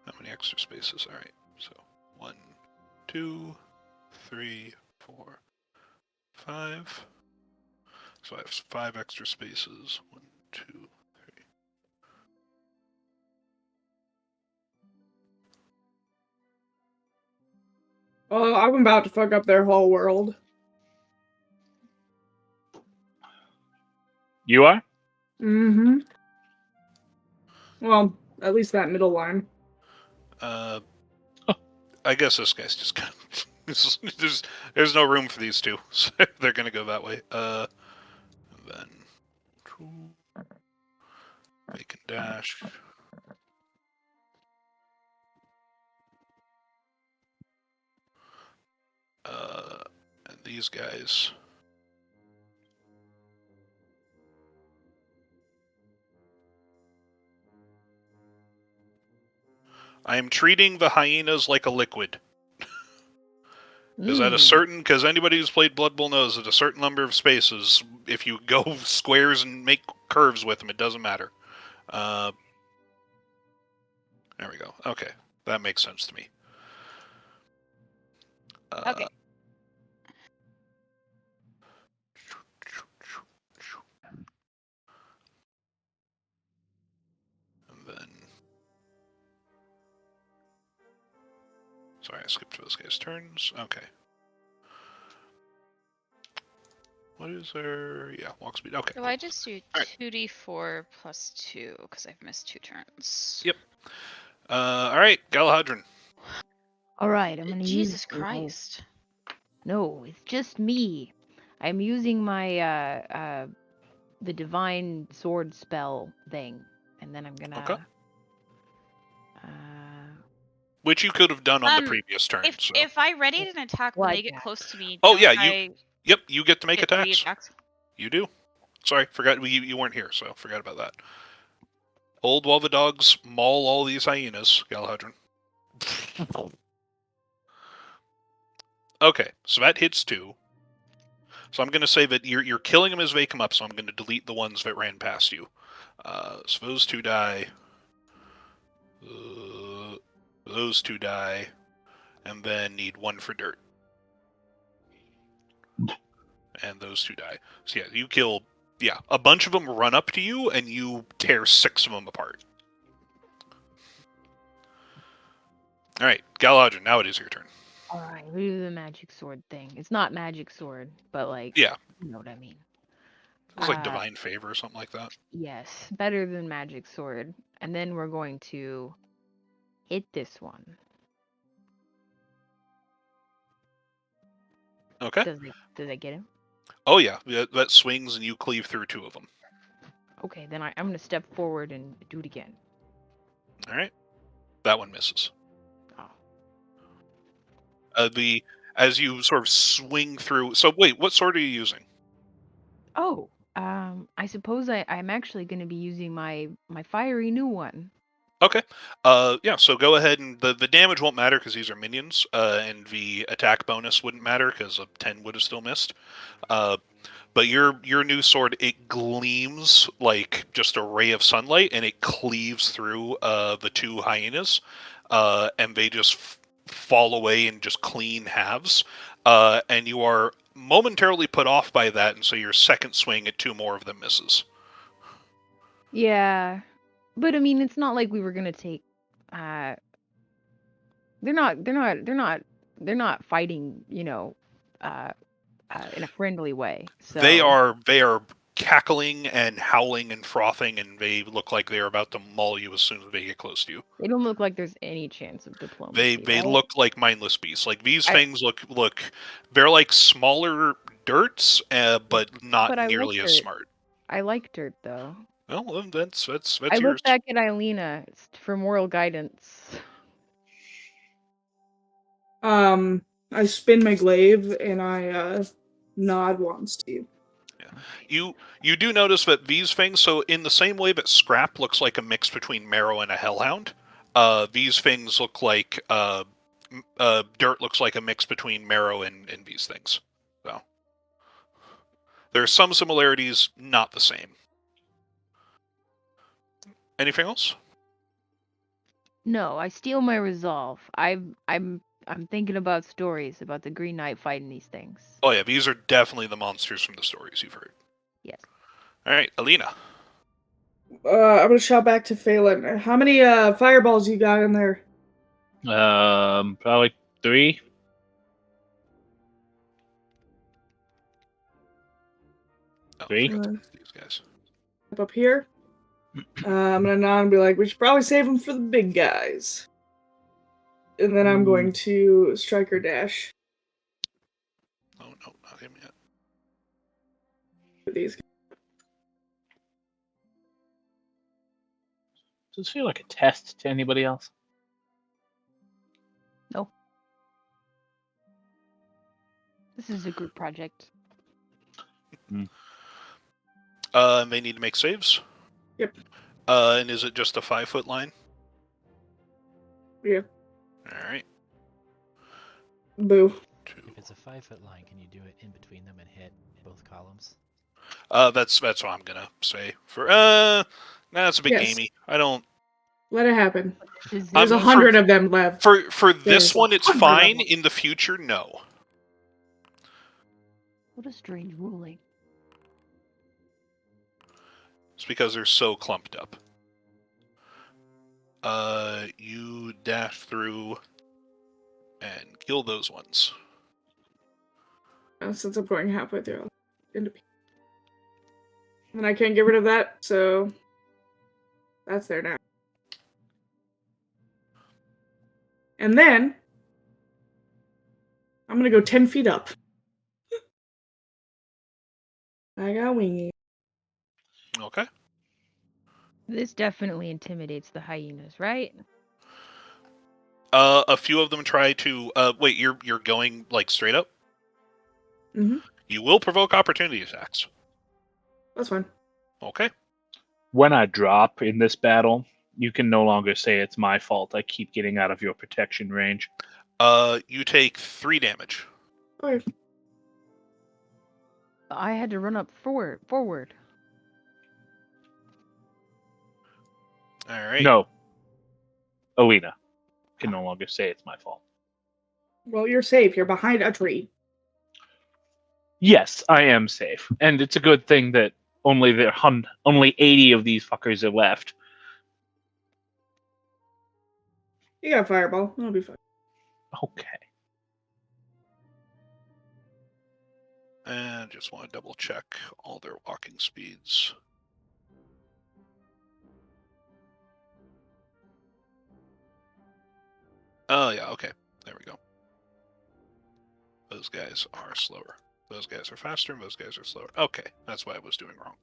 How many extra spaces? Alright, so 1, 2, 3, 4, 5. So I have 5 extra spaces. 1, 2, 3. Oh, I'm about to fuck up their whole world. You are? Mm-hmm. Well, at least that middle line. I guess this guy's just kind of... there's no room for these two, so they're gonna go that way. Then... Make a dash. And these guys... I am treating the hyenas like a liquid. Because anybody who's played Blood Bowl knows that a certain number of spaces, if you go squares and make curves with them, it doesn't matter. There we go. Okay, that makes sense to me. Okay. And then... Sorry, I skipped those guys' turns. Okay. What is there? Yeah, walk speed. Okay. So Cool. I just do Alright. 2d4 plus 2 because I've missed 2 turns. Yep. Alright, Galahadron. Alright, I'm gonna use... Jesus Christ. No, it's just me. I'm using my, the divine sword spell thing. And then I'm gonna... Okay. Which you could have done on the previous turn. If I readied an attack when Like they get that. close to me, Oh, don't yeah, I Yep, you get to make get 3 attacks. attacks? You do. Sorry, forgot you weren't here, so forgot about that. Hold while the dogs maul all these hyenas, Galahadron. Okay, so that hits 2. So I'm going to say that you're killing them as they come up, so I'm going to delete the ones that ran past you. So those 2 die. Those 2 die. And then need 1 for Dirt. And those 2 die. So yeah, you kill... Yeah, a bunch of them run up to you, and you tear 6 of them apart. Alright, Galahadron, now it is your turn. Alright, we do the magic sword thing. It's not magic sword, but like... Yeah. You know what I mean. It was like Divine Favor or something like that. Yes, better than magic sword. And then we're going to hit this one. Okay. Does I get him? Oh yeah, that swings and you cleave through 2 of them. Okay, then I'm gonna step forward and do it again. Alright. That one misses. Oh. As you sort of swing through... So wait, what sword are you using? Oh, I suppose I'm actually gonna be using my fiery new one. Okay. Yeah, so go ahead and the damage won't matter because these are minions, and the attack bonus wouldn't matter because a 10 would have still missed. But your new sword, it gleams like just a ray of sunlight, and it cleaves through the 2 hyenas, and they just fall away in just clean halves. And you are momentarily put off by that, and so your second swing at 2 more of them misses. Yeah, but I mean, it's not like we were gonna take. They're not fighting. In a friendly way. So They are cackling and howling and frothing, and they look like they're about to maul you as soon as they get close to you. They don't look like there's any chance of diplomacy. They right? look like mindless beasts. Like these I- things look they're like smaller dirts, but not But I like nearly as dirt. smart. I like dirt though. Well, that's I yours. look back at Eilena for moral guidance. I spin my glaive and I nod once to you. You do notice that these things, so in the same way that Scrap looks like a mix between Marrow and a Hellhound, these things look like Dirt looks like a mix between Marrow and these things. So there are some similarities, not the same. Anything else? No, I steal my resolve. I'm thinking about stories about the Green Knight fighting these things. Oh yeah, these are definitely the monsters from the stories you've heard. Yes. All right, Alina. I'm gonna shout back to Phelan. How many fireballs you got in there? Probably 3. Oh, 3? these guys. Up here. I'm gonna nod and be like, we should probably save them for the big guys. And then I'm going to striker dash Oh no, not him yet. for these guys. Does this feel like a test to anybody else? No. This is a group project. They need to make saves. Yep. And is it just a 5-foot line? Yeah. All right. Boo. If it's a 5-foot line, can you do it in between them and hit both columns? That's what I'm gonna say. For nah, that's a bit Yes. gamey. I don't. Let it happen. Does There's Um, 100 of them left. For this There's one, it's 100 of fine. them. In the future, no. What a strange ruling. It's because they're so clumped up. You dash through and kill those ones. Since I'm going halfway through, I'll end up. And I can't get rid of that, so that's there now. And then I'm gonna go 10 feet up. I got wingy. Okay. This definitely intimidates the hyenas, right? A few of them try to. Wait, you're going like straight up. Mm-hmm. You will provoke opportunity attacks. That's fine. Okay. When I drop in this battle, you can no longer say it's my fault. I keep getting out of your protection range. You take 3 damage. Okay. I had to run up forward. All right. No. Alina can no longer say it's my fault. Well, you're safe. You're behind a tree. Yes, I am safe. And it's a good thing that only 80 of these fuckers are left. You got a fireball. It'll be fine. Okay. And just want to double check all their walking speeds. Oh yeah, okay. There we go. Those guys are slower. Those guys are faster, and those guys are slower. Okay, that's why I was doing wrong.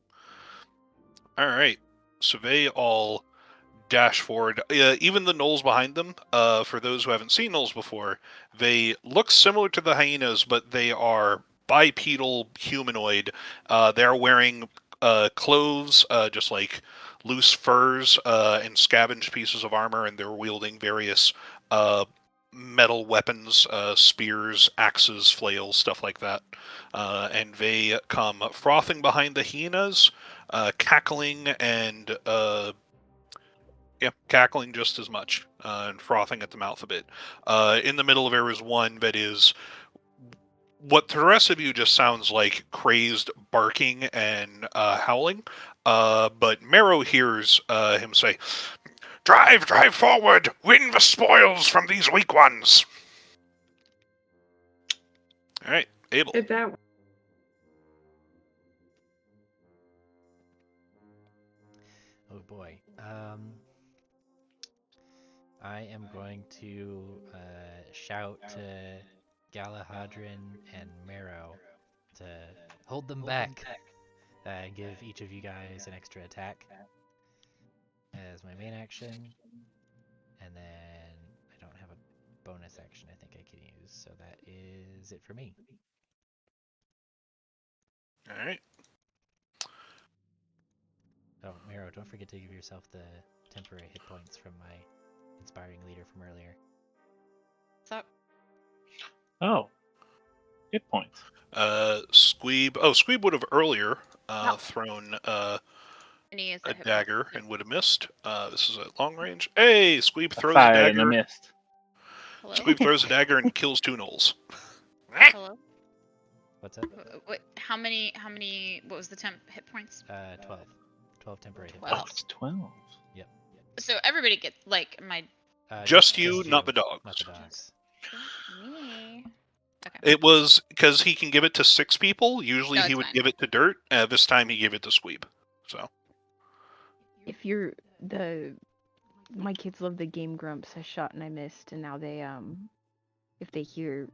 All right, so they all dash forward. Even the gnolls behind them, for those who haven't seen gnolls before, they look similar to the hyenas, but they are bipedal humanoid. They're wearing clothes, just like loose furs and scavenged pieces of armor, and they're wielding various metal weapons, spears, axes, flails, stuff like that. And they come frothing behind the hyenas, cackling and cackling just as much, and frothing at the mouth a bit. In the middle of there is one that is what the rest of you just sounds like crazed barking and howling. But Marrow hears him say, "Drive, drive forward! Win the spoils from these weak ones!" All right, Abel. Did that. Oh boy. I am going to shout to Galahadrin and Marrow to hold them back. Give each of you guys an extra attack as my main action. And then I don't have a bonus action I think I can use, so that is it for me. All right. Oh, Marrow, don't forget to give yourself the temporary hit points from my inspiring leader from earlier. What's up? Oh. Hit points. Squeeb. Oh, Squeeb would have earlier No. thrown And he is a hit point. dagger and would have missed. This is at long range. Hey, Squeeb I throws a fired and I dagger. missed. Hello? Squeeb throws a dagger and kills 2 gnolls. Hello? What's up? What, how many, what was the temp hit points? 12. 12 temporary hit 12. Oh, points. it's 12. So everybody gets, like, my... Just you, not the dogs. Not the dogs. Me. Okay. It was because he can give it to 6 people. Usually No, he it's would fine. give it to Dirt. This time he gave it to Squeeb. So If you're my kids love the Game Grumps. I shot and I missed, and now they if they hear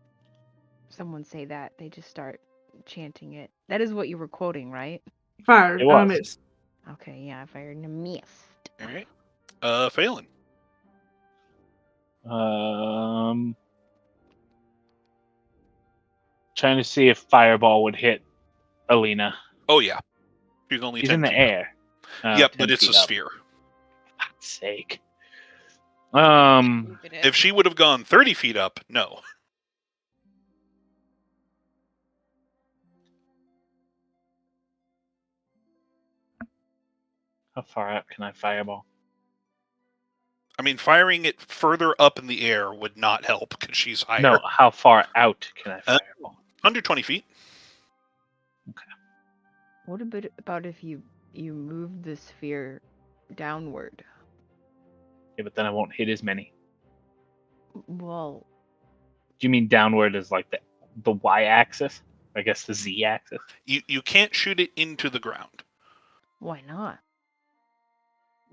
someone say that, they just start chanting it. That is what you were quoting, right? Fired. It was. I missed. Okay, yeah, I fired and missed. all right. Phelan. Trying to see if Fireball would hit Alina. Oh yeah, she's only She's 10 in the feet air. Yep, 10 but it's a feet up. sphere. For fuck's sake. If she would have gone 30 feet up, no. How far up can I Fireball? I mean, firing it further up in the air would not help because she's higher. No, how far out can I Fireball? Under 20 feet. What about if you move the sphere downward? Yeah, but then I won't hit as many. Well, Do you mean downward as like the y-axis? I guess the z-axis? You can't shoot it into the ground. why not?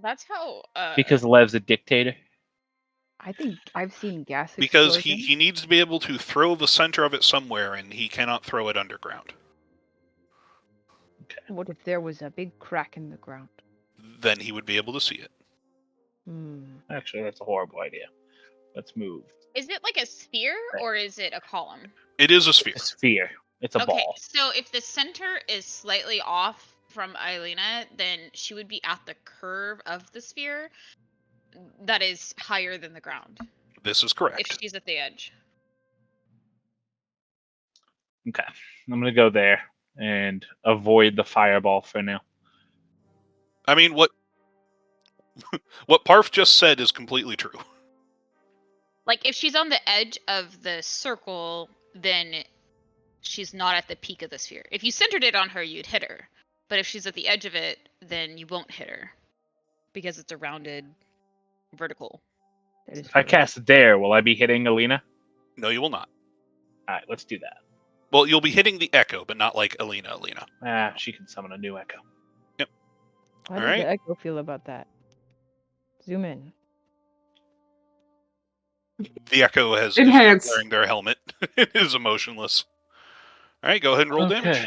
That's how... Because Lev's a dictator? I think I've seen gas Because explosions. he needs to be able to throw the center of it somewhere, and he cannot throw it underground. What if there was a big crack in the ground? Then he would be able to see it. Actually, that's a horrible idea. Let's move. Is it like a sphere, or is it a column? It is a sphere. A sphere. It's a Okay, ball. so if the center is slightly off from Eilina, then she would be at the curve of the sphere that is higher than the ground. This is correct. If she's at the edge. Okay. I'm going to go there and avoid the Fireball for now. I mean, what Parf just said is completely true. Like, if she's on the edge of the circle, then she's not at the peak of the sphere. If you centered it on her, you'd hit her. But if she's at the edge of it, then you won't hit her. Because it's a rounded vertical. That is If I true. cast it there, will I be hitting Alina? No, you will not. All right, let's do that. Well, you'll be hitting the echo, but not like Alina. She can summon a new Echo. How does Alright. the Echo feel about that? Zoom in. The echo is Enhance. wearing their helmet. It is emotionless. All right, go ahead and roll damage.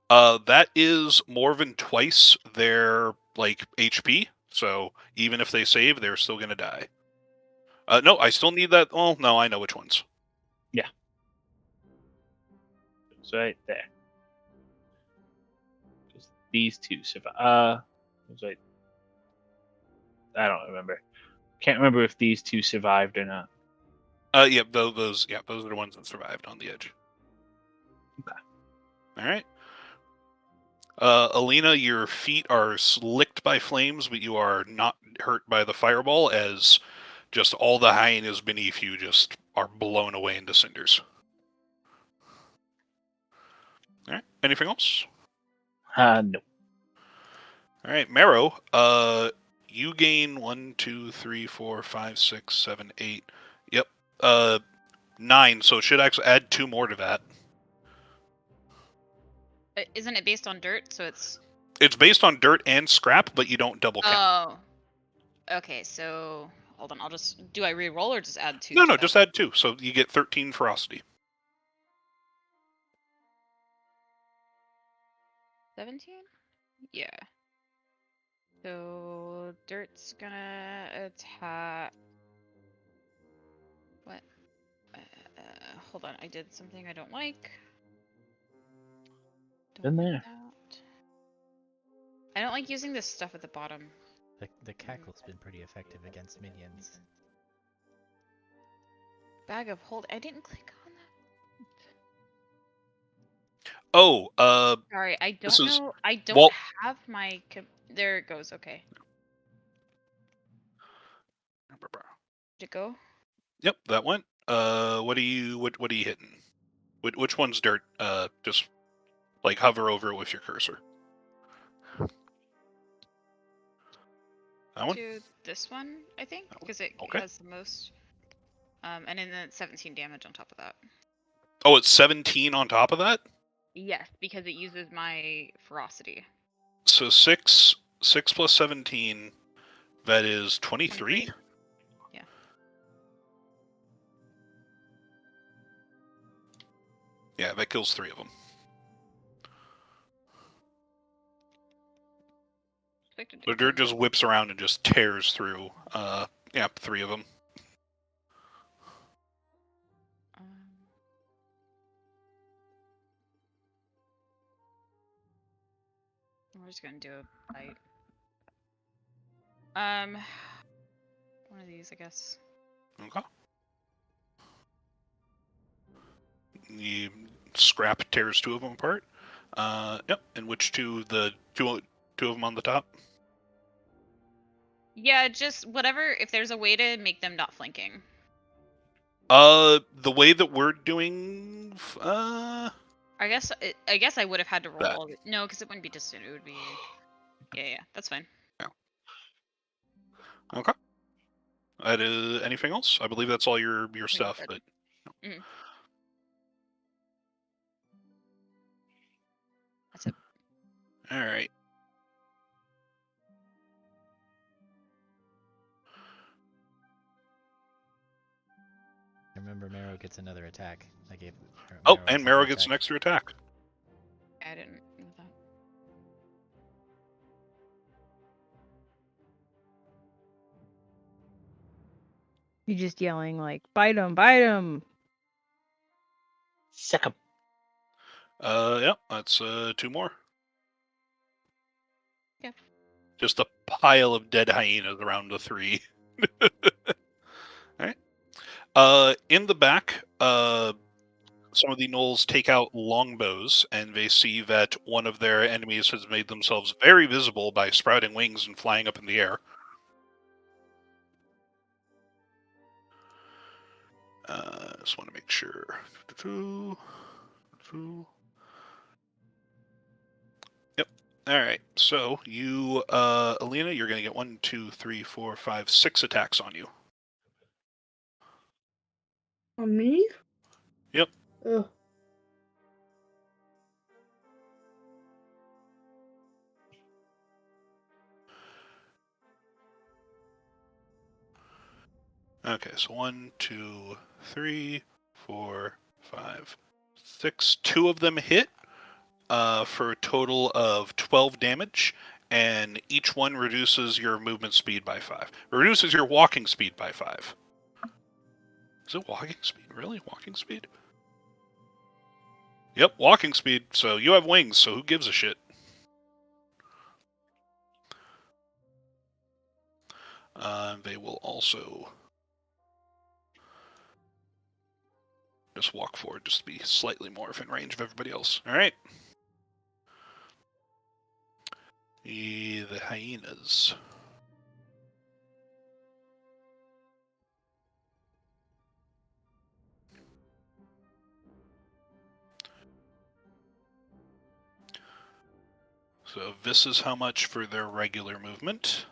That is more than twice their HP. So even if they save, they're still gonna die. No, I still need that. Well, no, I know which ones. Yeah. It's right there. Just these two survive. Right. I don't remember. Can't remember if these two survived or not. Yeah, those are the ones that survived on the edge. Okay. All right. Alina, your feet are licked by flames, but you are not hurt by the fireball as Just all the hyenas beneath you just are blown away into cinders. All right. Anything else? No. All right, Marrow. You gain 1, 2, 3, 4, 5, 6, 7, 8. Yep. 9. So it should actually add 2 more to that. Isn't it based on dirt? So it's. It's based on dirt and scrap, but you don't double count. Oh. Okay, so hold on. I'll just. Do I re-roll or just add 2? No, to that? just add 2. So you get 13 ferocity. 17? Yeah. So dirt's gonna attack. What? Hold on. I did something I don't like. In there. I don't like using this stuff at the bottom. The cackle's been pretty effective against minions. Bag of hold. I didn't click on that. Oh, Sorry, I don't this is- know. I don't well- have my. There it goes. Okay. Did it go? Yep, that went. What are you hitting? Which one's dirt? Just like hover over it with your cursor. That one? To this one, I think, because it Okay. has the most. And then 17 damage on top of that. Oh, it's 17 on top of that? Yes, because it uses my ferocity. So 6 plus 17, that is 23? 23? Yeah. Yeah, that kills 3 of them. The dirt just whips around and just tears through, 3 of them. We're just gonna do a bite. One of these, I guess. Okay. The scrap tears 2 of them apart. Yep, and which 2? The two of them on the top? Yeah, just whatever. If there's a way to make them not flanking. The way that we're doing, I guess I would have had to roll That. all of it. No, because it wouldn't be distant. It would be. Yeah, that's fine. Yeah. Okay. That is anything else? I believe that's all your stuff. But That's it. all right. Remember, Marrow gets another attack. I gave. And Marrow gets an extra attack. I didn't know that. You're just yelling like, "Bite him! Bite him!" Sick 'em. Yeah, that's 2 more. Yeah. Just a pile of dead hyenas around the 3. All right. In the back, some of the gnolls take out longbows, and they see that one of their enemies has made themselves very visible by sprouting wings and flying up in the air. Just want to make sure. Yep. All right. So you, Alina, you're going to get 1, 2, 3, 4, 5, 6 attacks on you. On me? Yep. Ugh. Okay, so 1, 2, 3, 4, 5, 6. 2 of them hit for a total of 12 damage, and each one reduces your movement speed by 5. Reduces your walking speed by 5. Is it walking speed? Really? Walking speed? Yep, walking speed. So you have wings, so who gives a shit? They will also just walk forward just to be slightly more within range of everybody else. All right. The hyenas. So this is how much for their regular movement.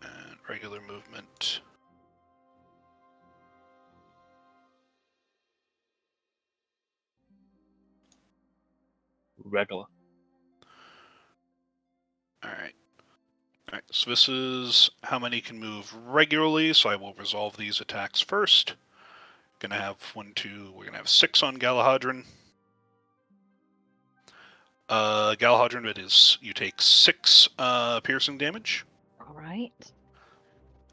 And regular movement. Regular. Alright. Alright, so this is how many can move regularly, so I will resolve these attacks first. Gonna have we're gonna have 6 on Galahadron. Galahadron, you take 6 piercing damage. All right.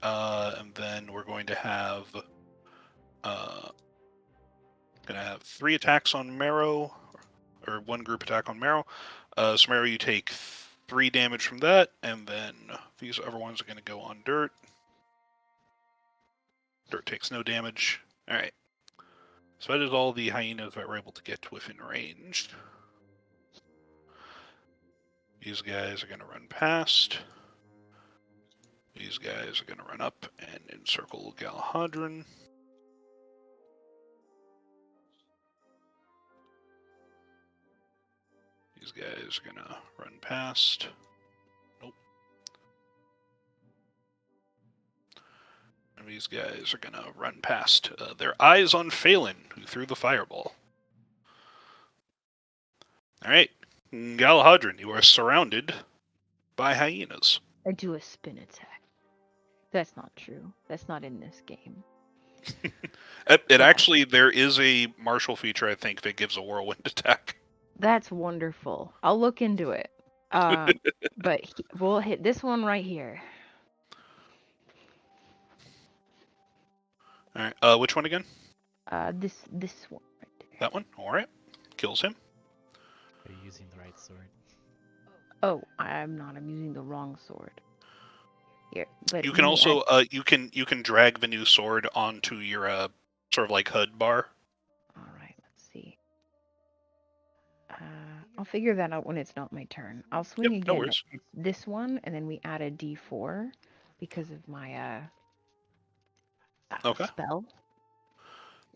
And then we're going to have 3 attacks on Marrow, or 1 group attack on Marrow. So Marrow, you take 3 damage from that, and then these other ones are going to go on Dirt. Dirt takes no damage. Alright. So that is all the hyenas that we're able to get within range. These guys are going to run past. These guys are going to run up and encircle Galahadron. These guys are going to run past. Nope. And these guys are going to run past. Their eyes on Phelan, who threw the fireball. Alright. Galahadron, you are surrounded by hyenas. I do a spin attack. That's not true. That's not in this game. Actually, there is a martial feature, I think, that gives a whirlwind attack. That's wonderful. I'll look into it. But we'll hit this one right here. Alright, which one again? This one right there. That one? Alright. Kills him. Are you using the right sword? Oh, I'm not. I'm using the wrong sword. Here, but You can also you can drag the new sword onto your sort of like HUD bar. All right, let's see. I'll figure that out when it's not my turn. I'll swing Yep, again. no worries. It's this one, and then we add a D4 because of my Okay. spell.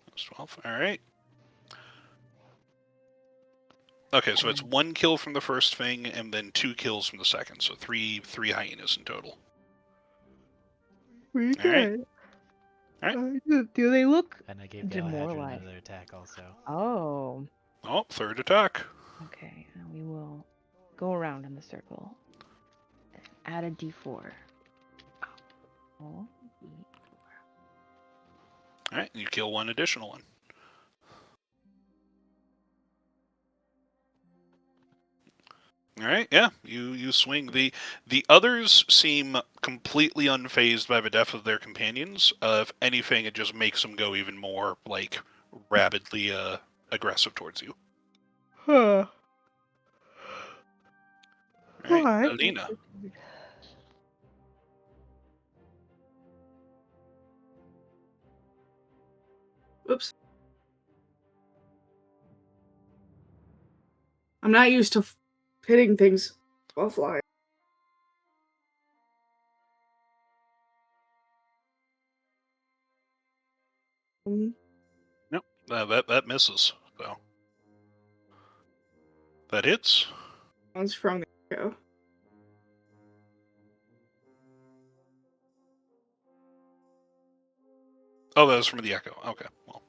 That's 12. Alright. Okay, so it's 1 kill from the first thing, and then 2 kills from the second. So three hyenas in total. Pretty good. Do they look And I gave Galahadron demoralized? another attack also. Oh. Oh, third attack. Okay, now we will go around in the circle. Add a D4. Oh, Alright, you kill 1 additional one. Alright, yeah, you swing. The others seem completely unfazed by the death of their companions. If anything, it just makes them go even more, like, rabidly aggressive towards you. Huh. Alright, Alina. Oops. I'm not used to hitting things while flying. Nope, that misses. So that hits. One's from the echo. Oh, that was from the echo. Okay, well.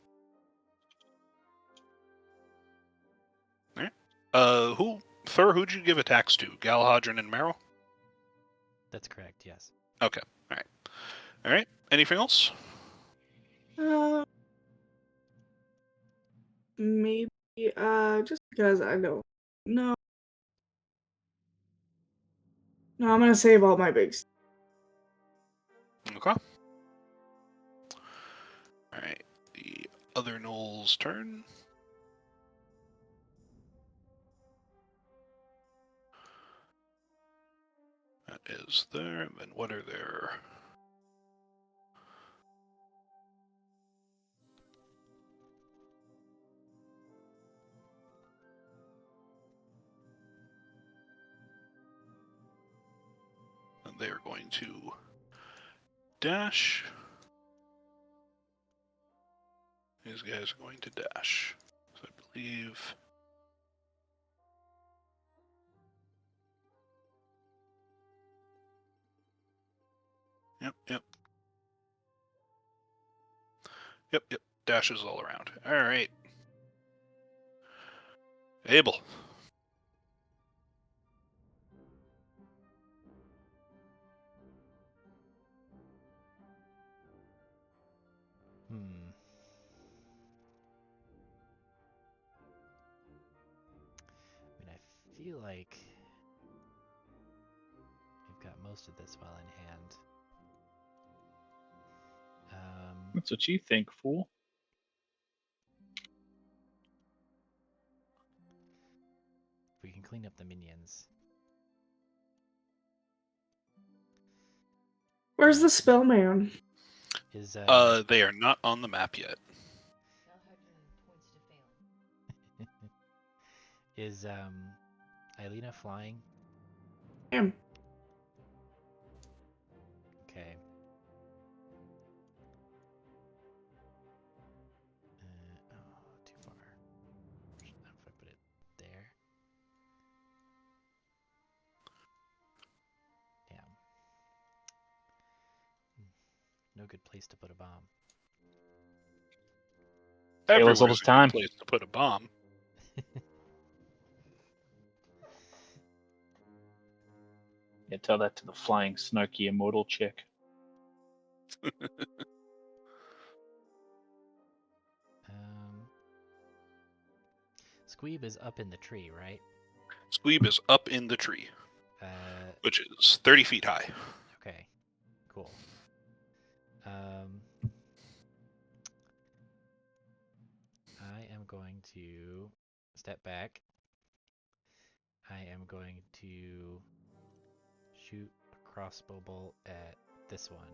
Alright. Who'd you give attacks to? Galahadron and Marrow? That's correct, yes. Okay, alright. Alright, anything else? Maybe, just because I don't know. No, I'm gonna save all my bigs. Okay. Alright, the other Gnoll's turn. That is there, and then what are their... And they are going to dash. These guys are going to dash. So I believe. Yep. Dashes all around. All right. Abel. I mean, I feel like we've got most of this well in hand. That's what you think, fool. If we can clean up the minions. Where's the spell man? Is They are not on the map yet. is Eilina flying? Damn. Okay. Oh, too far. If I put it there. Damn. No good place to put a bomb. Halo's all Everywhere's this a time. good place to put a bomb. Yeah, tell that to the flying, snarky, immortal chick. Squeeb is up in the tree, right? Squeeb is up in the tree, which is 30 feet high. Okay, cool. I am going to step back. I am going to shoot a crossbow bolt at this one.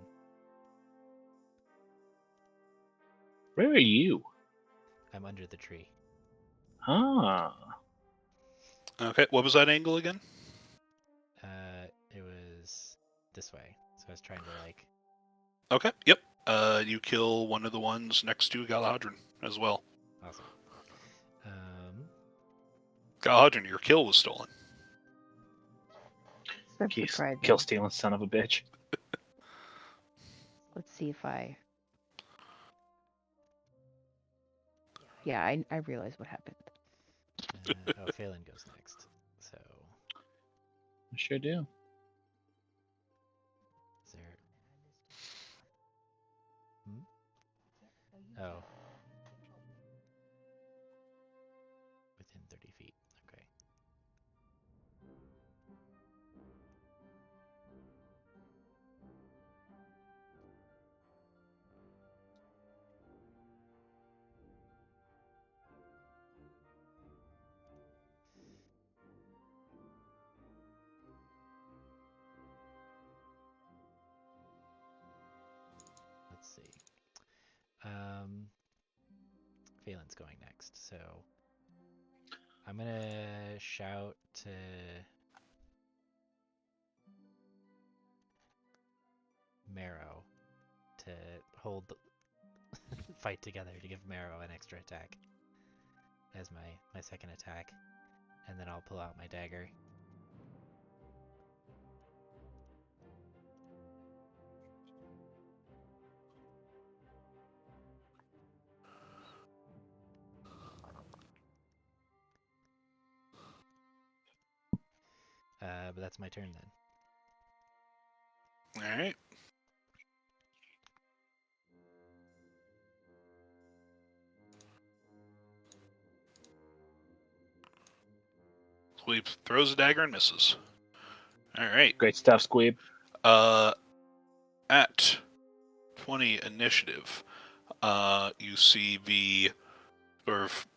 Where are you? I'm under the tree. Ah. Okay, what was that angle again? It was this way, so I was trying to like. Okay, yep. You kill one of the ones next to Galahadron as well. Awesome. Galahadron, your kill was stolen. That's surprising. Kill stealing son of a bitch. Let's see if I. Yeah, I realize what happened. Phelan goes next. So. I sure do. Is there? Oh. Within 30 feet. Okay. Let's see. Phelan's going next, so I'm gonna shout to Marrow to hold the fight together to give Marrow an extra attack as my second attack, and then I'll pull out my dagger. But that's my turn then. All right. Squeeb throws a dagger and misses. All right. Great stuff, Squeeb. At 20 initiative, you see the sort of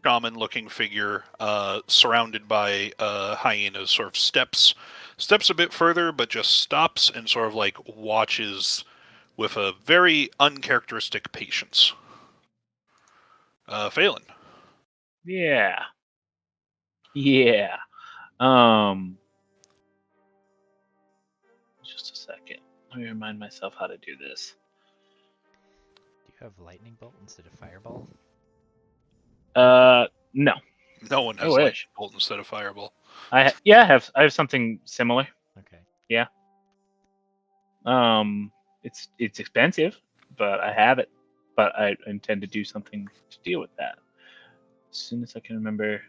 shaman-looking figure surrounded by hyenas sort of steps a bit further, but just stops and sort of like watches with a very uncharacteristic patience. Phelan. Yeah. Just a second. Let me remind myself how to do this. Do have lightning bolt instead of fireball? No. No one I has lightning wish. bolt instead of fireball. I have something similar. Okay. It's expensive, but I have it. But I intend to do something to deal with that as soon as I can remember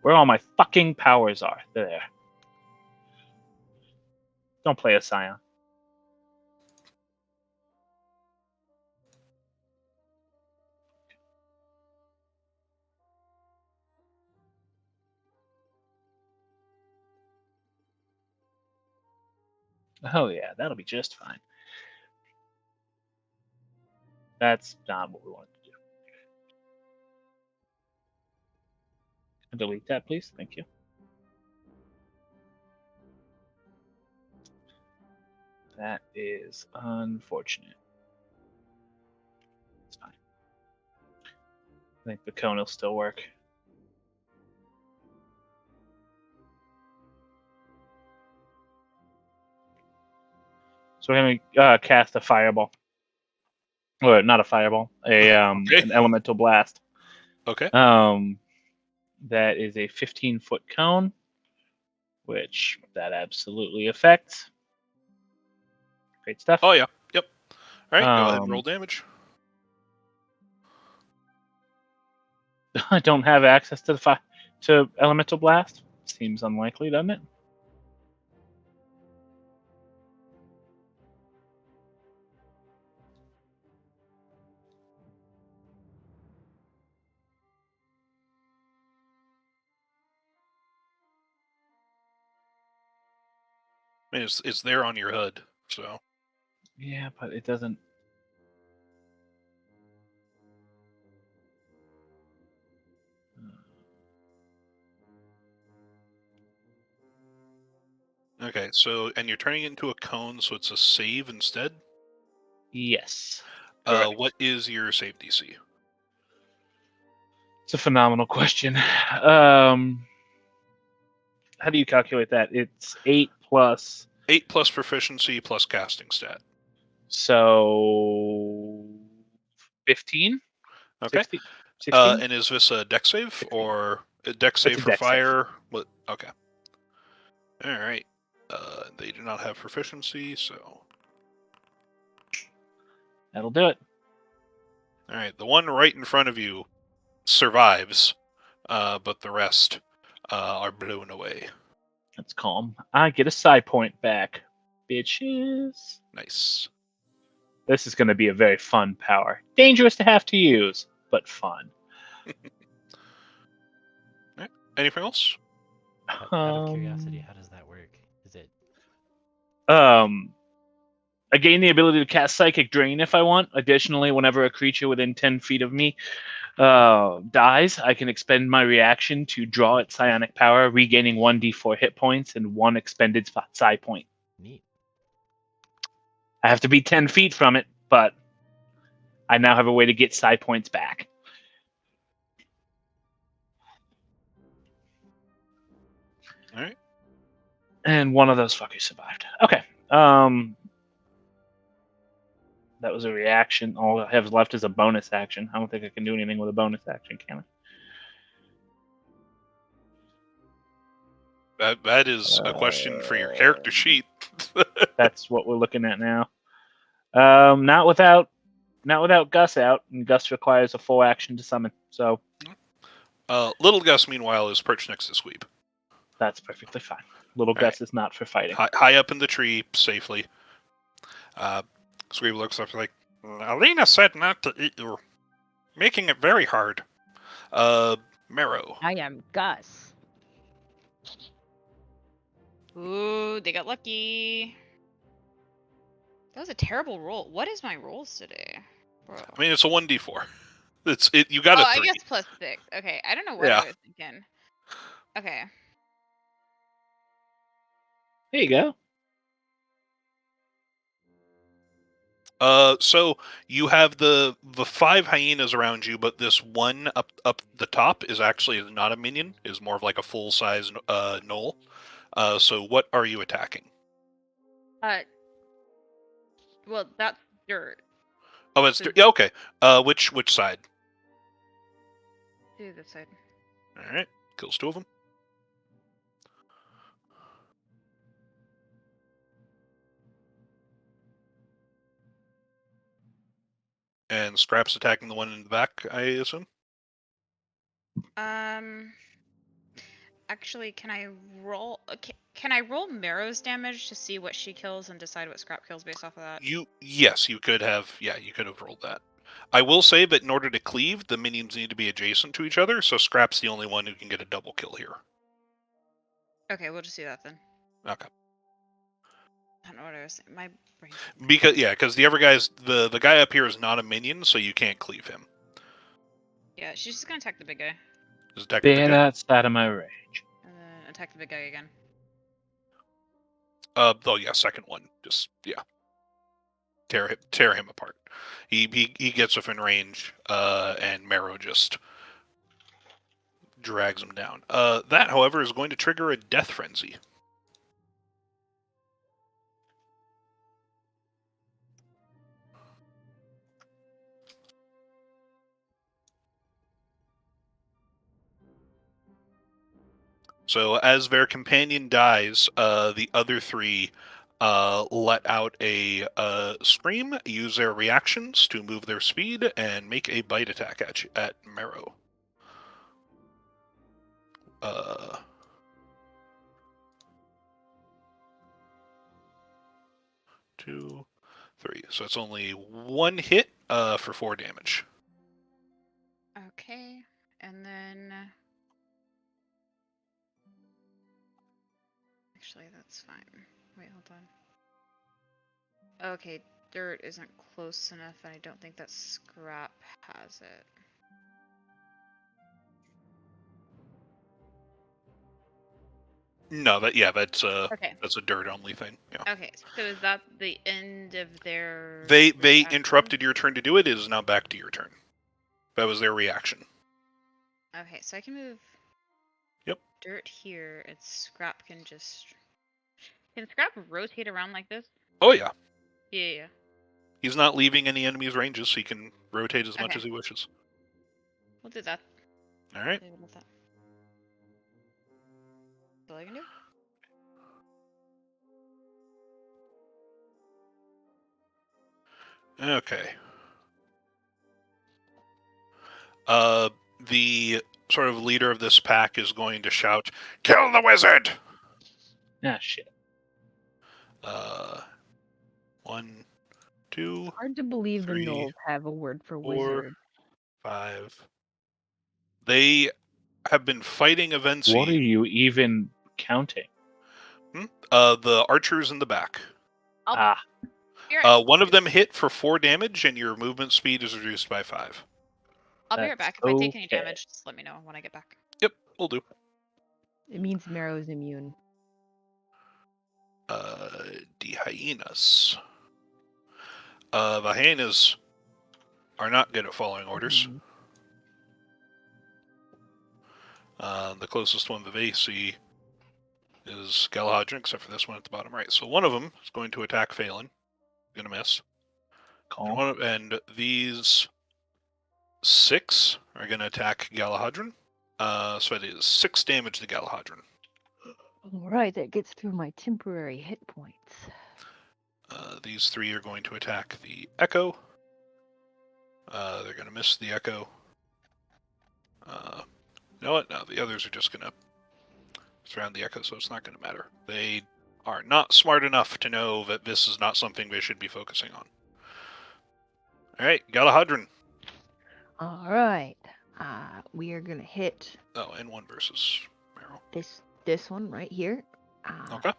where all my fucking powers are. They're there. Don't play a Scion. Oh yeah, that'll be just fine. That's not what we wanted to do. Delete that, please. Thank you. That is unfortunate. It's fine. I think the cone will still work. So we're gonna cast a fireball, or not a fireball, Okay. an elemental blast. Okay. That is a 15-foot cone, which that absolutely affects. Great stuff. Oh yeah. Yep. All right. Go ahead and roll Um, damage. I don't have access to to elemental blast. Seems unlikely, doesn't it? I mean, it's there on your HUD, so. Yeah, but it doesn't. Okay. So, and you're turning it into a cone, so it's a save instead. Yes. Correct. What is your save DC? It's a phenomenal question. How do you calculate that? It's 8 plus. 8 plus proficiency plus casting stat. So 15? Okay. 16? And is this a dex save 16. or a dex It's save a for dex save. fire? What? Okay. All right. They do not have proficiency, so. That'll do it. All right. The one right in front of you survives, but the rest are blown away. That's calm. I get a side point back. Bitches. Nice. This is going to be a very fun power. Dangerous to have to use, but fun. Right. Anything else? Out of curiosity, how does that work? Is it I gain the ability to cast Psychic Drain if I want. Additionally, whenever a creature within 10 feet of me dies, I can expend my reaction to draw its psionic power, regaining 1d4 hit points and 1 expended psi point. neat? I have to be 10 feet from it, but I now have a way to get psi points back. All right. And one of those fuckers survived. Okay. That was a reaction. All I have left is a bonus action. I don't think I can do anything with a bonus action, can I? That is a question for your character sheet. That's what we're looking at now. Not without Gus out, and Gus requires a full action to summon. So Little Gus, meanwhile, is perched next to Squeeb. that's perfectly fine. Little All Gus right. is not for fighting. High up in the tree, safely. Squeeb looks up like, Alina said not to eat you. Making it very hard. Marrow. I am Gus. Ooh, they got lucky. That was a terrible roll. What is my rolls today? Bro. I mean, it's a 1d4. You got a 3. I guess plus 6. Okay, I don't know what Yeah. I was thinking. Okay. There you go. So you have the 5 hyenas around you, but this one up the top is actually not a minion, is more of like a full size gnoll. So what are you attacking? Well, that's dirt. Oh, it's yeah. Okay. Which side? Do this side. All right. Kills 2 of them. And Scrap's attacking the one in the back, I assume. Actually, can I roll? Can I roll Marrow's damage to see what she kills and decide what Scrap kills based off of that? Yes, you could have. Yeah, you could have rolled that. I will say that in order to cleave, the minions need to be adjacent to each other, so Scrap's the only one who can get a double kill here. Okay, we'll just do that then. Okay. I don't know what I was saying. My brain's... Because the other guy's the guy up here is not a minion, so you can't cleave him. Yeah, she's just gonna attack the big guy. Just attack the big guy. That's out of my range. And then attack the big guy again. Oh yeah, second one. Just tear him apart. He gets within range, and Marrow just drags him down. That, however, is going to trigger a death frenzy. So as their companion dies, the other 3 let out a scream, use their reactions to move their speed, and make a bite attack at Marrow. 2, 3. So it's only 1 hit for 4 damage. Okay, and then... Actually, that's fine. Wait, hold on. Okay, dirt isn't close enough, and I don't think that Scrap has it. No, that's Okay. that's a dirt only thing. Yeah. Okay, so is that the end of their... They reaction? interrupted your turn to do it. It is now back to your turn. That was their reaction. Okay, so I can move... Yep. Dirt here, and Scrap can just... Can Scrap rotate around like this? Oh yeah. Yeah. He's not leaving any enemy's ranges, so he can rotate as much Okay. as he wishes. We'll do that. All right. Leave it with that. That's all I can do. Okay. The sort of leader of this pack is going to shout, "Kill the wizard!" Ah, shit. 1, 2, Hard to believe 3, the Gnolls have a word for 4, wizard. 5. They have been fighting events. What are you even counting? The archers in the back. One of them hit for 4 damage, and your movement speed is reduced by 5. I'll be right back. If I take any damage, just let me know when I get back. Yep, we'll do. It means Marrow's immune. The hyenas. The hyenas are not good at following orders. The closest one that they see is Galahadrin, except for this one at the bottom right. So one of them is going to attack Phelan. Gonna miss. Cool. And these 6 are going to attack Galahadrin. So it is 6 damage to Galahadrin. Alright, that gets through my temporary hit points. These 3 are going to attack the Echo. They're going to miss the Echo. You know what? No, the others are just going to surround the Echo, so it's not going to matter. They are not smart enough to know that this is not something they should be focusing on. Alright, Galahadrin. Alright. We are gonna hit... Oh, and 1 versus Marrow. This one right here. Okay.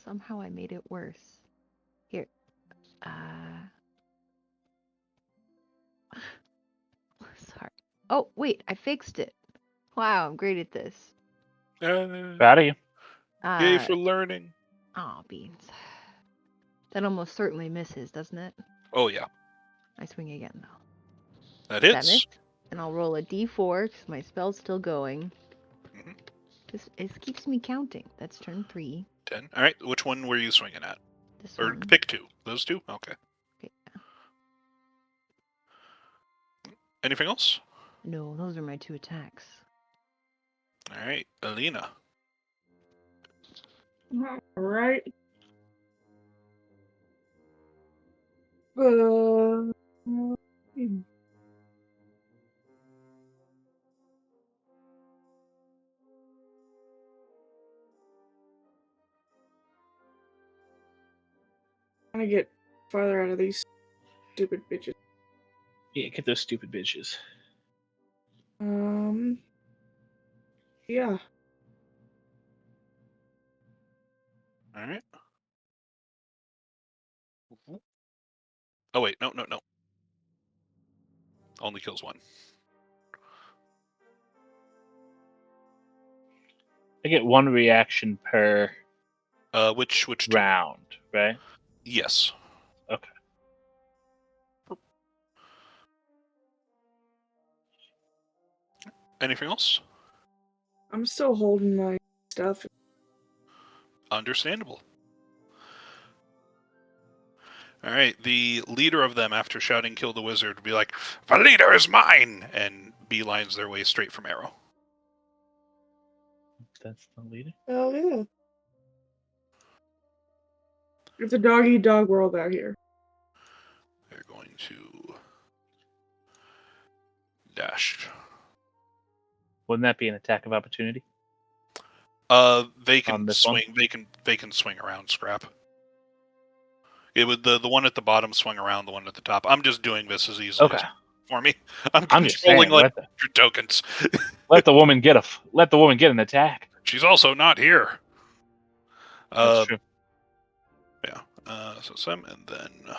Somehow I made it worse. Here. Sorry. Oh, wait, I fixed it. Wow, I'm great at this. Proud of you. Yay for learning. Aw, beans. That almost certainly misses, doesn't it? Oh, yeah. I swing again, though. That hits. That missed. And I'll roll a d4, because my spell's still going. It keeps me counting. That's turn 3. 10. Alright, which one were you swinging at? This Or one. pick two. Those two? Okay. Okay. Anything else? No, those are my 2 attacks. All right, Alina. All right. Trying to get farther out of these stupid bitches. Yeah, get those stupid bitches. Yeah. All right. Oh wait, no. Only kills one. I get 1 reaction per Which two? round, right? Yes. Okay. Anything else? I'm still holding my stuff. Understandable. All right, the leader of them, after shouting "Kill the wizard," would be like, "The leader is mine!" and beelines their way straight from Arrow. That's the leader. Oh yeah. It's a dog-eat-dog world out here. They're going to dash. Wouldn't that be an attack of opportunity? They On can this swing. one? They can swing around. Scrap. It would the one at the bottom swing around the one at the top. I'm just doing this as easily as for me. I'm just controlling saying, like 100 tokens. let the woman get an attack. She's also not here. That's true. Yeah. So some, and then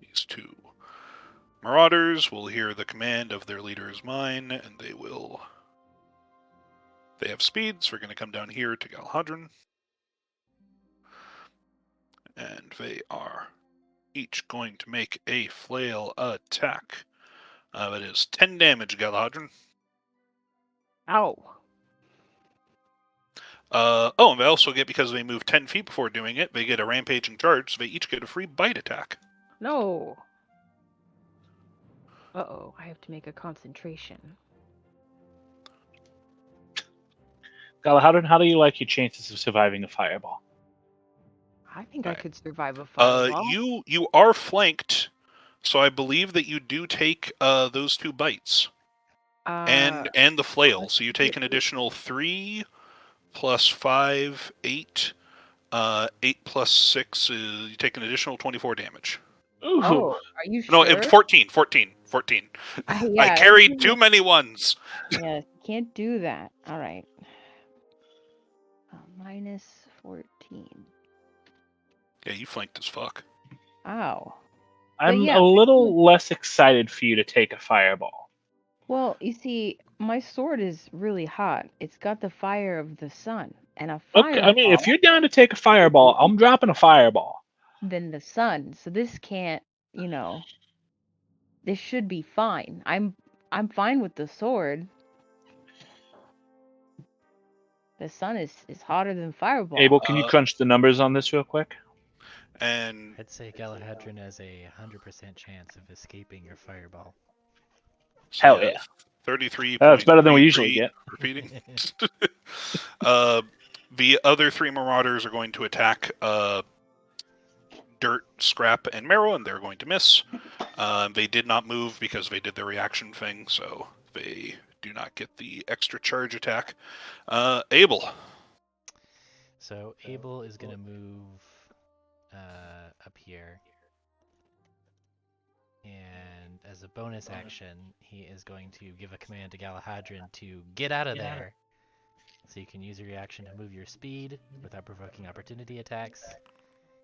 these 2 marauders will hear the command of their leader is mine, and they will. They have speed, so we're going to come down here to Galhadron. And they are each going to make a flail attack. It is 10 damage, Galhadron. Ow. And they also get, because they move 10 feet before doing it, they get a rampaging charge, so they each get a free bite attack. No. Uh-oh, I have to make a concentration. Galahadron, how do you like your chances of surviving a fireball? I think I could survive a fireball. You are flanked, so I believe that you do take those 2 bites. And the flail, so you take an additional 3 plus 5, 8. 8 plus 6 is, you take an additional 24 damage. Ooh. Oh, are you No, sure? 14. Yeah, I carried too many ones. Yes, can't do that. All right. Minus 14. Yeah, you flanked as fuck. Ow. I'm a little less excited for you to take a fireball. Well, you see, my sword is really hot. It's got the fire of the sun, and a fireball. Okay, I mean, if you're down to take a fireball, I'm dropping a fireball. Then the sun, so this can't, this should be fine. I'm fine with the sword. The sun is hotter than fireball. Abel, can you crunch the numbers on this real quick? And I'd say Galahadron has a 100% chance of escaping your fireball. Hell yeah. 33. It's better than we usually get. Repeating. The other 3 marauders are going to attack Dirt, Scrap, and Marrow, and they're going to miss. They did not move because they did their reaction thing, so they do not get the extra charge attack. Abel. So Abel is going to move up here. And as a bonus action, he is going to give a command to Galahadron to get out of there. So you can use your reaction to move your speed without provoking opportunity attacks.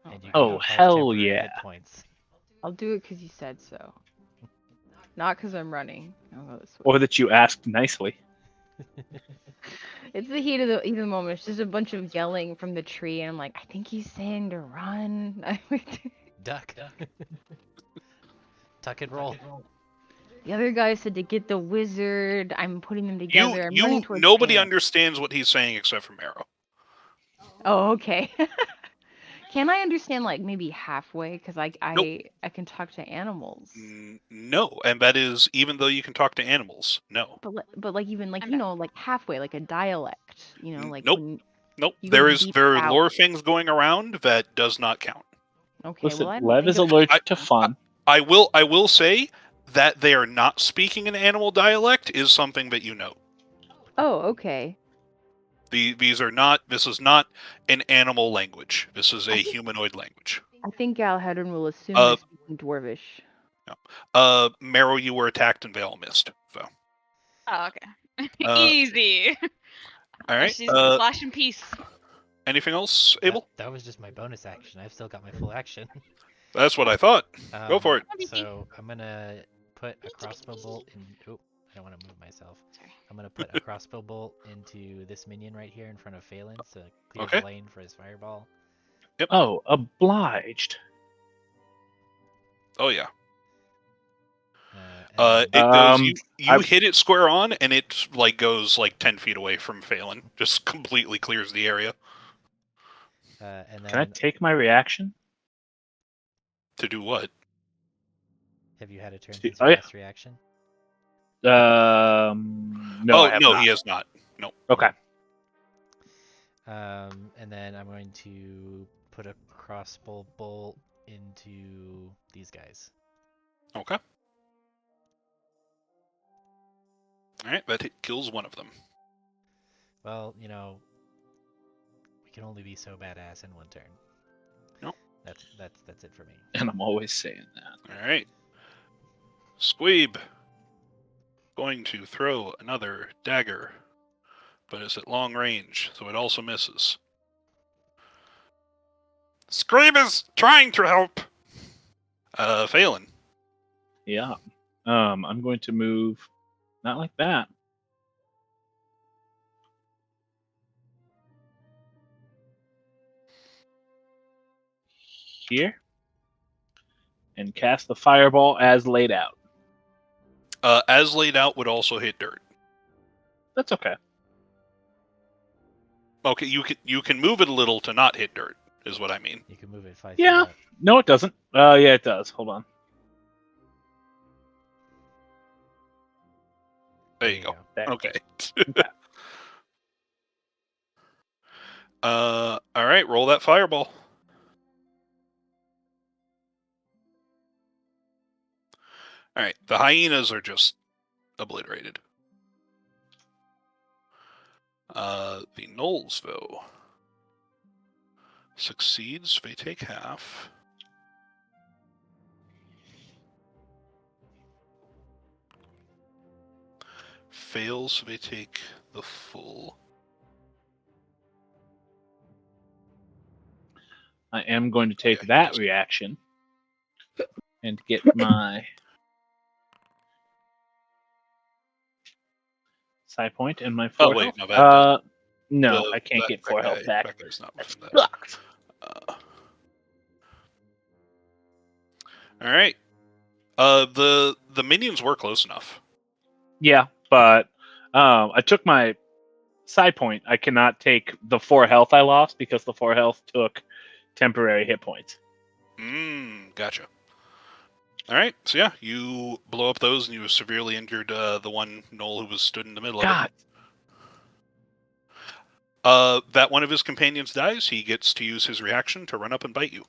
And you can have 5 temporary hit points. I'll do it because you said so. Not because I'm running. I'll go this way. Or that you asked nicely. It's the heat of the moment. It's just a bunch of yelling from the tree, and I'm like, I think he's saying to run. Duck. Tuck and roll. The other guy said to get the wizard. I'm putting them together. I'm running towards nobody camp. understands what he's saying except for Marrow. Oh, okay. Can I understand like maybe halfway? Because Nope. I can talk to animals. No, and that is even though you can talk to animals. No. But like even like I'm you not- know like halfway like a dialect. You know like Nope. when Nope. you go deep There are south. lore things going around that does not count. Okay, Listen, well I don't Lev think is of allergic to fun. I will say that they are not speaking an animal dialect is something that you know. Oh, okay. These are not. This is not an animal language. This is I a think- humanoid language. I think Galhadron will assume Uh, they're speaking Dwarvish. Marrow, you were attacked and they all missed. So, Oh, okay. Uh, Easy. all right. She's flash in peace. Anything else, Abel? That was just my bonus action. I've still got my full action. That's what I thought. Go for it. So I'm gonna put a crossbow bolt in. Oh, I don't want to move myself. Sorry. I'm gonna put a crossbow bolt into this minion right here in front of Phelan to clear Okay. the lane for his fireball. Oh, obliged. Oh yeah. And then, It goes. You I- hit it square on, and it like goes like 10 feet away from Phelan. Just completely clears the area. and Can I then take my reaction? To do what? have you had a turn Oh, since your yeah. last reaction? No, I have no, not. he has not. No. Okay. And then I'm going to put a crossbow bolt into these guys. Okay. All right, that hit kills one of them. Well, you know, we can only be so badass in one turn. Nope. That's it for me. And I'm always saying that. All right. Squeeb. Going to throw another dagger, but it's at long range, so it also misses. Squeeb is trying to help. Phelan. Yeah. I'm going to move. Not like that. Here. And cast the fireball as laid out. As laid out would also hit dirt. That's okay. Okay, you can move it a little to not hit dirt, is what I mean. You can move it 5 Yeah. feet up. No, it doesn't. Yeah, it does. Hold on. There you go. There. Okay. Okay. All right, roll that fireball. All right, the hyenas are just obliterated. The gnolls, though, succeeds. They take half. Fails. They take the full. I am going to take Yeah, that just- reaction and get my side point and my 4 Oh wait, health. no, No, I can't get 4 health back. That guy's not That within that. sucks. All right. The minions were close enough. Yeah, but I took my side point. I cannot take the 4 health I lost because the 4 health took temporary hit points. Gotcha. All right, so yeah, you blow up those, and you severely injured the one Gnoll who was stood in the middle God. of it. That one of his companions dies. He gets to use his reaction to run up and bite you.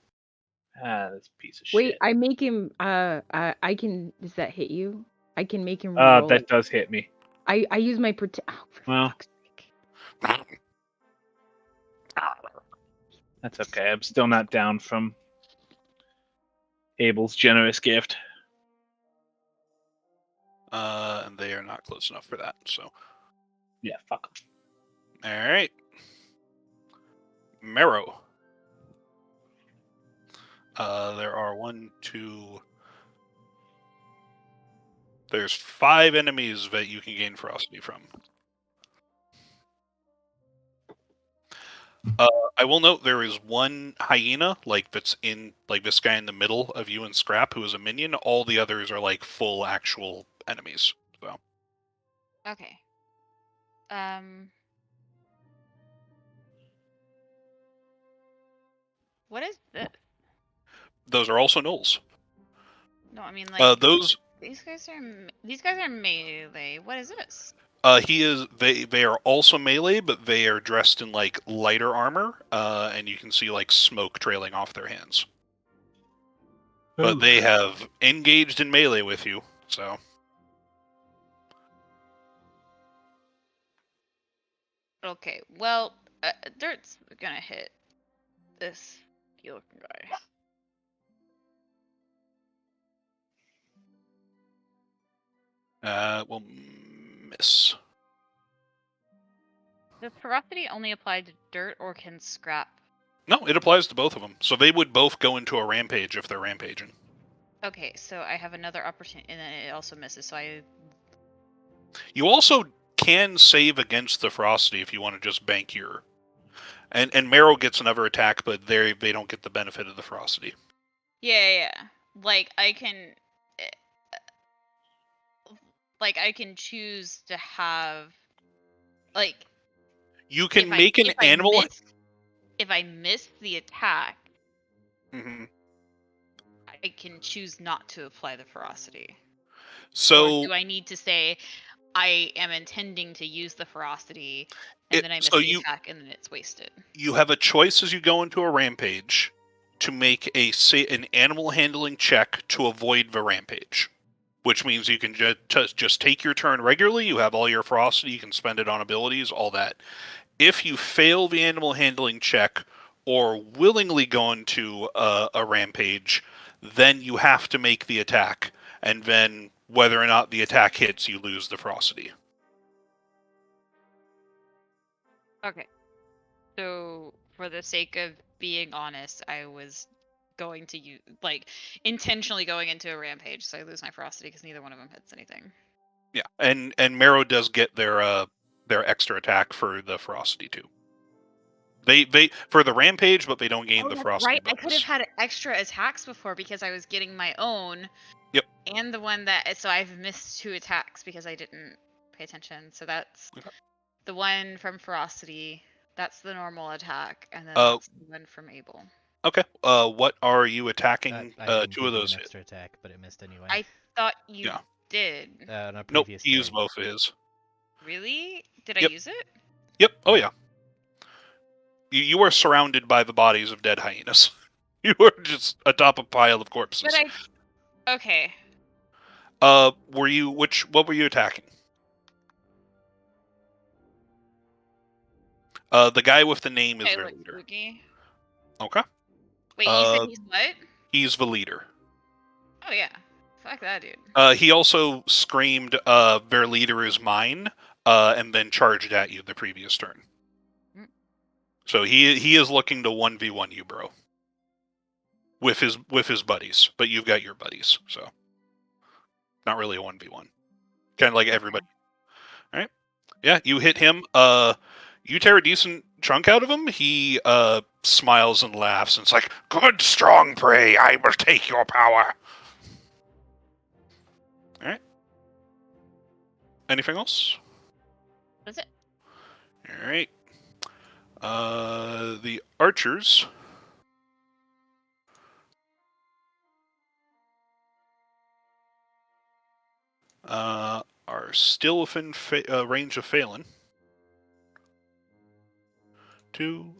This piece of Wait, shit. I make him. I can. Does that hit you? I can make him reroll. That does hit me. I use my Oh, for Well. fuck's sake. That's okay. I'm still not down from Abel's generous gift. And they are not close enough for that. So, Yeah, fuck 'em. all right, Marrow. There are 1, 2. There's 5 enemies that you can gain ferocity from. I will note there is one hyena, like that's in like this guy in the middle of you and Scrap, who is a minion. All the others are like full actual enemies. So Okay. What is this? Those are also gnolls. No, I mean like Those these guys are melee. What is this? they are also melee, but they are dressed in like lighter armor, and you can see like smoke trailing off their hands. But they have engaged in melee with you, so. Okay, well, Dirt's gonna hit this looking guy. Will miss. Does ferocity only apply to dirt or can scrap? No, it applies to both of them. So they would both go into a rampage if they're rampaging. Okay, so I have another opportunity, and then it also misses. So You also can save against the ferocity if you want to just bank your. And Marrow gets another attack, but they don't get the benefit of the ferocity. yeah. Like I can choose to have like You can make an animal. If I miss the attack, Mm-hmm. I can choose not to apply the ferocity. So or do I need to say I am intending to use the ferocity, and then I miss the attack, and then it's wasted? You have a choice as you go into a rampage to make an animal handling check to avoid the rampage, which means you can just take your turn regularly. You have all your ferocity. You can spend it on abilities, all that. If you fail the animal handling check or willingly go into a rampage, then you have to make the attack. And then whether or not the attack hits, you lose the ferocity. Okay. So, for the sake of being honest, I was going to use, intentionally going into a rampage, so I lose my ferocity because neither one of them hits anything. Yeah, and Marrow does get their extra attack for the ferocity too. They for the rampage, but they don't gain the ferocity. Right, bonus. I could have had extra attacks before because I was getting my own. Yep. And the one that I've missed 2 attacks because I didn't pay attention. So that's the one from ferocity. That's the normal attack, and then that's the one from Abel. Okay. What are you attacking? I didn't 2 of those an extra attack, but it missed anyway. I thought you did. On a nope. previous He used both of his. Really? Did I use it? Yep. Oh yeah. You were surrounded by the bodies of dead hyenas. You were just atop a pile of corpses. But okay. What were you attacking? The guy with the name is their leader. Okay. Wait, you said he's what? He's the leader. Oh yeah. Fuck that dude. He also screamed, their leader is mine, and then charged at you the previous turn. So he is looking to 1v1 you, bro. With his buddies, but you've got your buddies, so not really a 1v1. Kind of like everybody. All right. Yeah, you hit him. You tear a decent chunk out of him. He smiles and laughs, and it's like, "Good, strong prey. I will take your power." All right. Anything else? That's it. All right. The archers are still within range of Phelan. 2,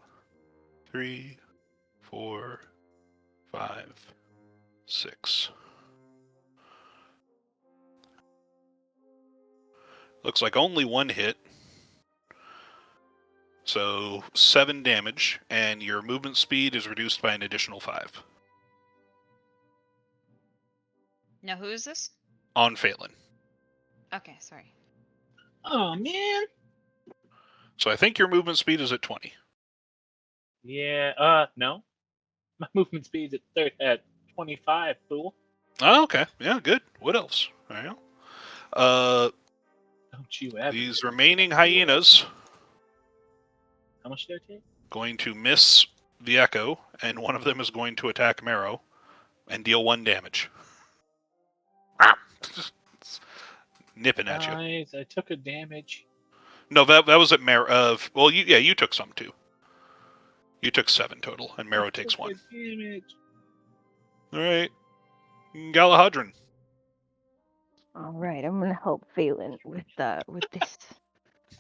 3, 4, 5, 6. Looks like only one hit. So 7 damage, and your movement speed is reduced by an additional 5. Now who is this? On Phelan. Okay, sorry. Oh man. So I think your movement speed is at 20. Yeah. No. My movement speed's at 25. Fool. Oh, okay. Yeah, good. What else? All right. Don't you ever. These remaining hyenas. How much did I take? Going to miss the Echo, and one of them is going to attack Marrow and deal 1 damage. Nipping at you. Guys, I took a damage. No, that was at Marrow. Well, you took some too. You took 7 total, and Marrow takes 1. All right, Galahadran. All right, I'm gonna help Phelan with this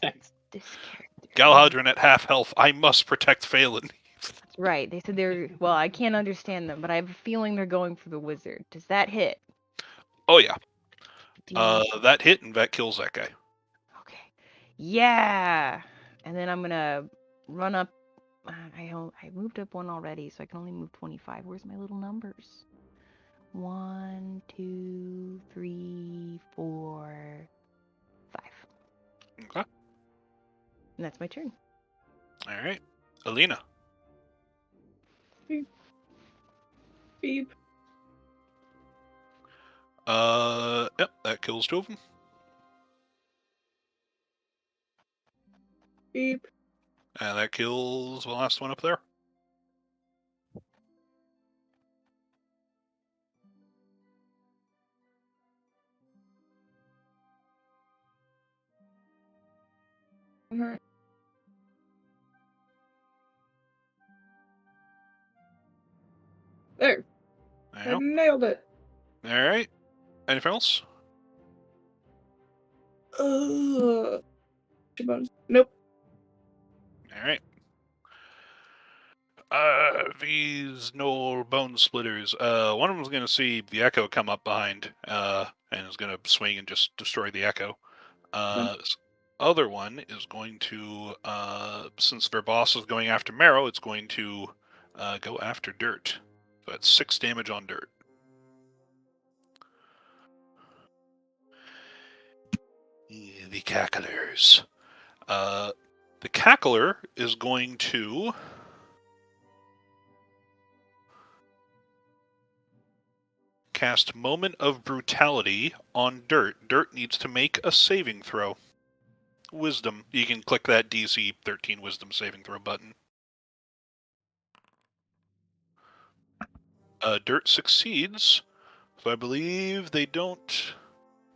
Thanks. character. Galahadran at half health. I must protect Phelan. That's right. They said they're well. I can't understand them, but I have a feeling they're going for the wizard. Does that hit? Oh yeah. D- That hit, and that kills that guy. Okay. Yeah. And then I'm gonna run up. I moved up one already, so I can only move 25. Where's my little numbers? 1, 2, 3, 4, 5. Okay. And that's my turn. All right, Alina. Beep. Yep, that kills 2 of them. Beep. And that kills the last one up there. Alright. There. I Now. nailed it. All right. Anything else? Nope. All right. These Gnoll bone splitters. One of them's gonna see the echo come up behind, and is gonna swing and just destroy the echo. This other one is going to, since their boss is going after Marrow, it's going to go after Dirt. So that's 6 damage on Dirt. Yeah, the cacklers. The cackler is going to cast Moment of Brutality on Dirt. Dirt needs to make a saving throw. Wisdom. You can click that DC 13 Wisdom saving throw button. Dirt succeeds, so I believe they don't.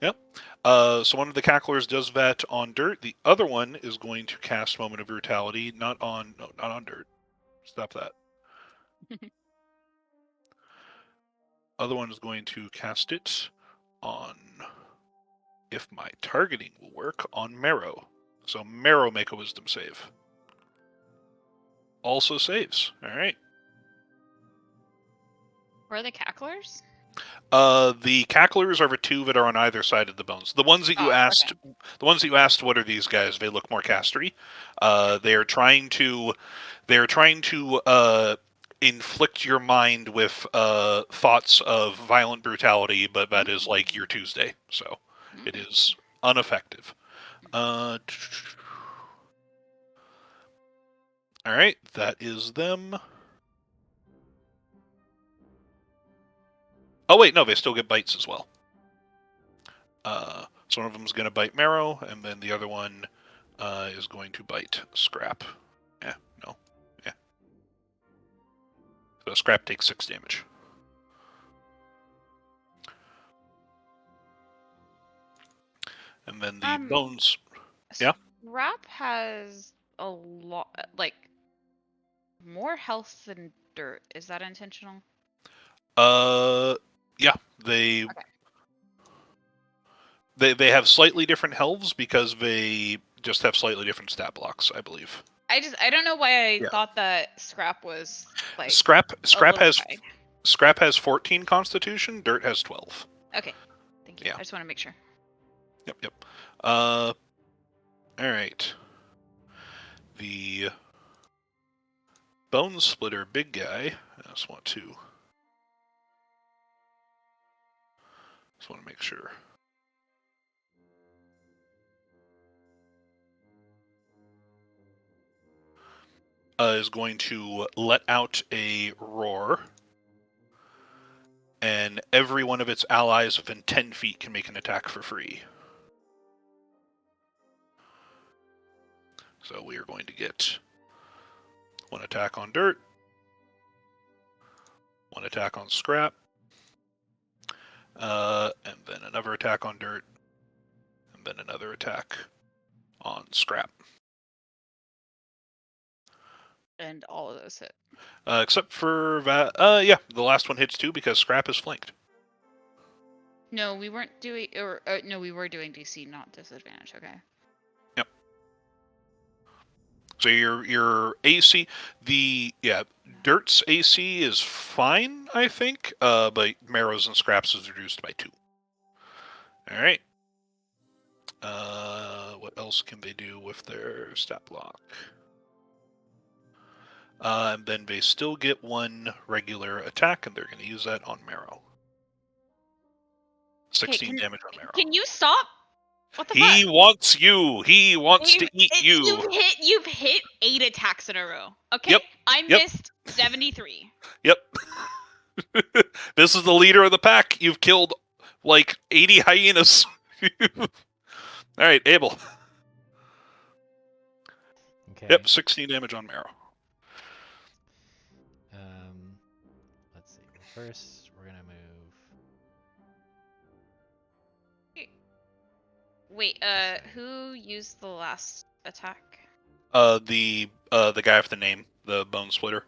Yep. So one of the cacklers does that on Dirt. The other one is going to cast Moment of Brutality, not on Dirt. Stop that. Other one is going to cast it on, if my targeting will work, on Marrow. So Marrow make a Wisdom save. Also saves. All right. Where are the cacklers? The cacklers are the 2 that are on either side of the bones. The ones that you asked, Okay. the ones that you asked, what are these guys? They look more castery. They are trying to inflict your mind with thoughts of violent brutality, but that is like your Tuesday, so it is ineffective. All right, that is them. Oh wait, no, they still get bites as well. So one of them is going to bite Marrow, and then the other one is going to bite Scrap. Yeah, no, yeah. So Scrap takes 6 damage. And then the bones. Yeah. Scrap has a lot, like more health than Dirt. Is that intentional? Yeah, they have slightly different healths because they just have slightly different stat blocks, I believe. I don't know why I thought that Scrap was like Scrap has high. Scrap has 14 Constitution. Dirt has 12. Okay, thank you. Yeah. I just want to make sure. Yep. All right. The Bone Splitter big guy. I just want to make sure. Is going to let out a roar, and every one of its allies within 10 feet can make an attack for free. So we are going to get 1 attack on Dirt, 1 attack on Scrap, and then another attack on Dirt, and then another attack on Scrap. And all of those hit. Except for yeah, the last one hits too because Scrap is flanked. No, we weren't doing, or no, we were doing DC, not disadvantage. Okay. Yep. So your AC, Dirt's AC is fine, I think. But Marrow's and Scraps is reduced by 2. All right. What else can they do with their stat block? And then they still get 1 regular attack, and they're going to use that on Marrow. 16 damage on Marrow. Can you stop? What the He fuck? wants you. He wants to eat you. You've hit 8 attacks in a row. Okay. Yep. I Yep. missed 73. Yep. This is the leader of the pack. You've killed like 80 hyenas. All right, Abel. Okay. Yep, 16 damage on Marrow. Let's see. First, we're gonna move. Wait, who used the last attack? The guy with the name, the Bone Splitter.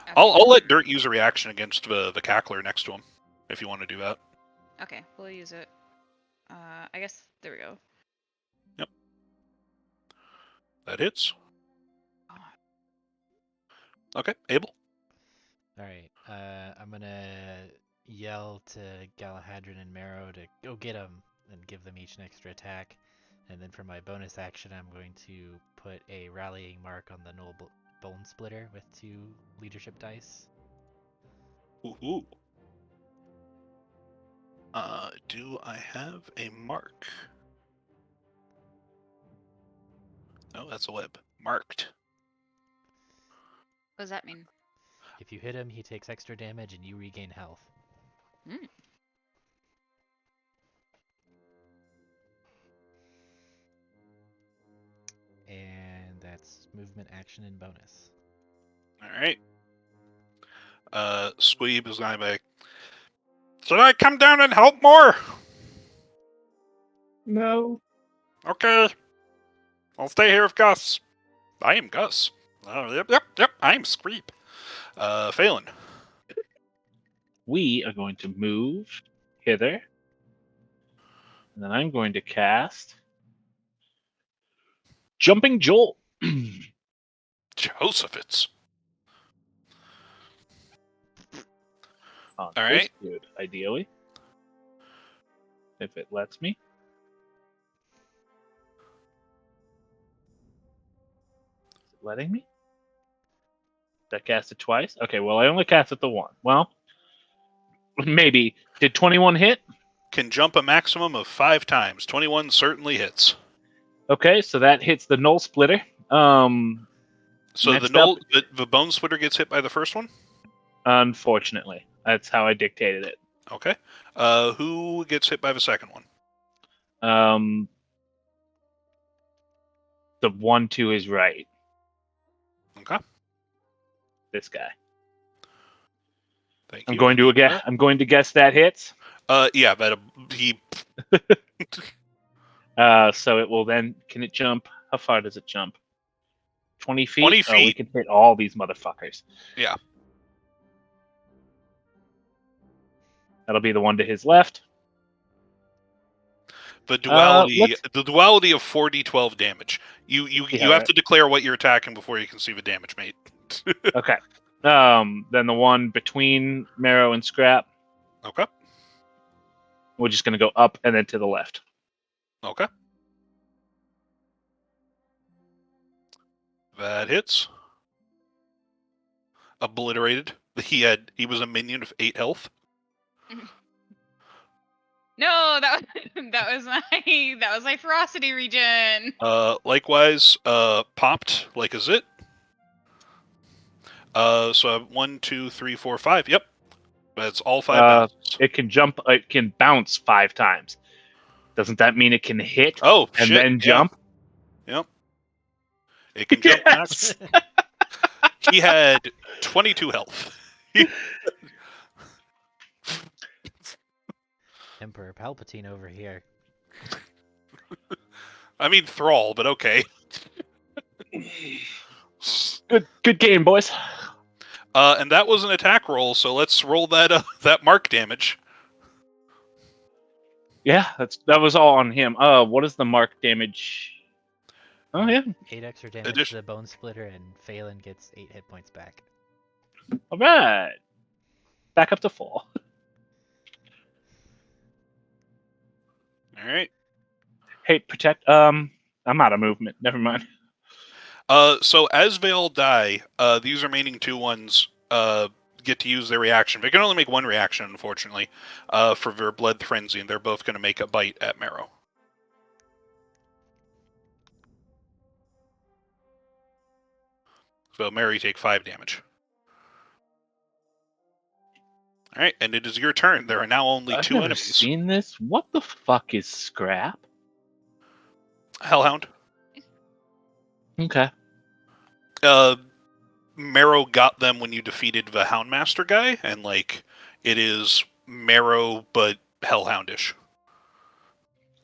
Okay. I'll let Dirt use a reaction against the cackler next to him, if you want to do that. Okay, we'll use it. I guess there we go. Yep. That hits. Okay, Abel. All right. I'm gonna yell to Galahadrin and Marrow to go get him and give them each an extra attack. And then for my bonus action, I'm going to put a rallying mark on the Gnoll Bone Splitter with 2 leadership dice. Ooh. Do I have a mark? No, that's a web. Marked. What does that mean? If you hit him, he takes extra damage and you regain health. Hmm. And that's movement, action, and bonus. All right. Squeeb is going to be. Should I come down and help more? No. Okay. I'll stay here with Gus. I am Gus. Yep. I'm Squeeb. Phelan. We are going to move hither. And then I'm going to cast Jumping Jolt. Josephits. On All this right. dude, ideally. If it lets me. Is it letting me? Did I cast it twice? Okay, well, I only cast it the one. Well, maybe. Did 21 hit? Can jump a maximum of 5 times. 21 certainly hits. Okay, so that hits the Gnoll Splitter. So next up- the Bone Splitter gets hit by the first one? Unfortunately. That's how I dictated it. Okay. Who gets hit by the second one? The 1 to his right. Okay. This guy. Thank I'm you. going to guess that hits. Yeah, but he. So it will then. Can it jump? How far does it jump? 20 feet? 20 Oh, we feet. can hit all these motherfuckers. Yeah. That'll be the one to his left. The duality, let's- the duality of 4d12 damage. You Yeah, have right. to declare what you're attacking before you can see the damage made. Okay. Then the one between Marrow and Scrap. Okay. We're just going to go up and then to the left. Okay. That hits. Obliterated. He was a minion of 8 health. No, that was my ferocity regen. Likewise, popped like a zit. So I have 1, 2, 3, 4, 5. Yep. That's all 5 bounces. It can jump. It can bounce 5 times. Doesn't that mean it can hit Oh, and shit, then yeah. jump? Yep. It can jump max. He had 22 health. Emperor Palpatine over here. I mean Thrall, but okay. Good game, boys. And that was an attack roll, so let's roll that that mark damage. Yeah, that was all on him. What is the mark damage? Oh yeah. 8 extra damage to Addition. the bone splitter, and Phelan gets 8 hit points back. All right. Back up to full. All right. Hey, protect. I'm out of movement. Never mind. So as they all die, these remaining two ones get to use their reaction. They can only make one reaction, unfortunately, for their blood frenzy, and they're both going to make a bite at Marrow. So Mary, take 5 damage. All right, and it is your turn. There are now only I've 2 never enemies. seen this. What the fuck is scrap? Hellhound. Okay. Marrow got them when you defeated the Houndmaster guy, and like it is Marrow but Hellhoundish.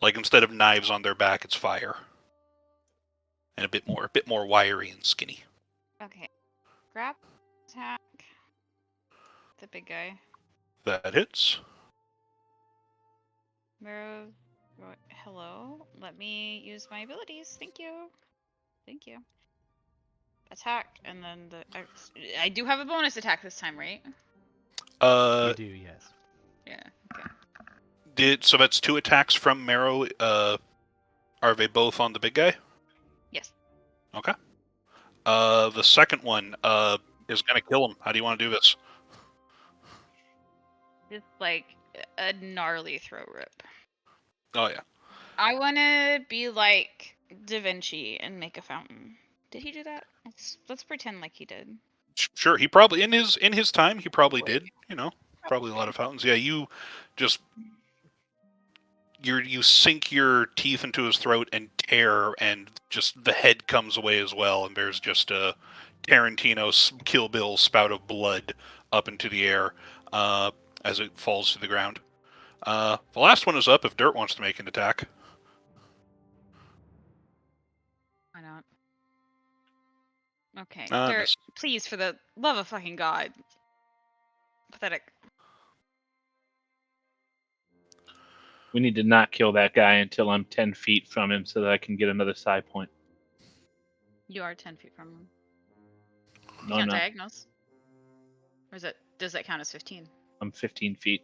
Like instead of knives on their back, it's fire, and a bit more wiry and skinny. Okay. Grab, attack. The big guy. That hits. Marrow. Hello. Let me use my abilities. Thank you. Thank you. Attack, and then I do have a bonus attack this time, right? You do, yes. Yeah. Okay. So that's 2 attacks from Marrow. Are they both on the big guy? Yes. Okay. The second one is gonna kill him. How do you want to do this? Just like a gnarly throw rip. Oh yeah. I want to be like Da Vinci and make a fountain. Did he do that? Let's pretend like he did. Sure. He probably in his time he probably did. You know, probably a lot of fountains. Yeah. You just you sink your teeth into his throat and tear, and just the head comes away as well, and there's just a Tarantino Kill Bill spout of blood up into the air as it falls to the ground. The last one is up if Dirt wants to make an attack. Why not? Okay, Miss. Dirt, please, for the love of fucking God. Pathetic. We need to not kill that guy until I'm 10 feet from him so that I can get another side point. You are 10 feet from him. You No, can't no. diagnose. Or does that count as 15? I'm 15 feet.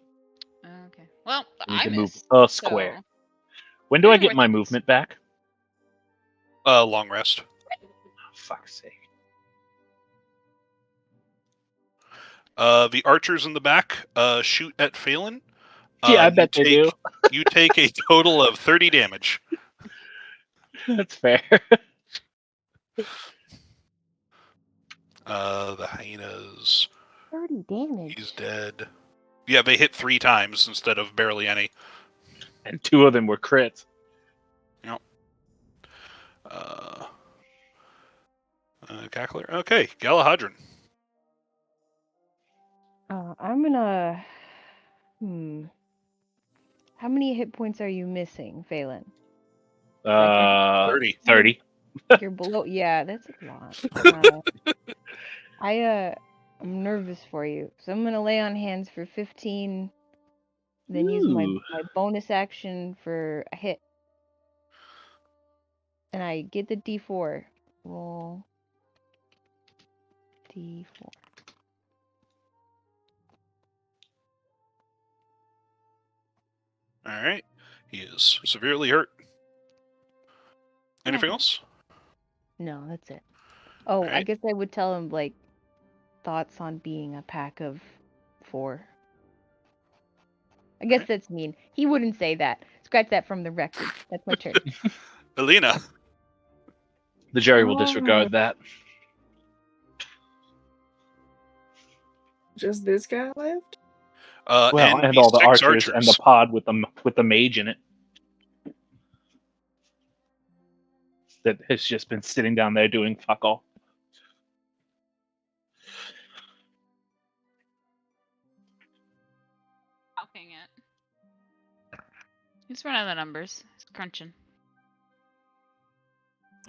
Okay. Well, I need I to move missed. a square. So When do I Maybe get worth my it. movement back? Long rest. Oh, fuck's sake. The archers in the back shoot at Phelan. Yeah, I bet they do. You take a total of 30 damage. That's fair. The hyenas. 30 damage. He's dead. Yeah, they hit 3 times instead of barely any. And 2 of them were crits. Yep. Cackler. Okay, Galahadron. I'm gonna. How many hit points are you missing, Phelan? 30. 30. You're below. Yeah, that's a lot. I'm nervous for you, so I'm gonna lay on hands for 15. Then use my Ooh. bonus action for a hit, and I get the D4. Roll D4. All right. He is severely hurt. Anything else? No, that's it. Oh, I Alright. guess I would tell him, like, thoughts on being a pack of 4. I guess Alright. that's mean. He wouldn't say that. Scratch that from the record. That's my turn. Alina. The jury will disregard that. Just this guy left? Well, and the all the 6 archers and the pod with the mage in it. That has just been sitting down there doing fuck all. Calculating it. He's running the numbers. He's crunching.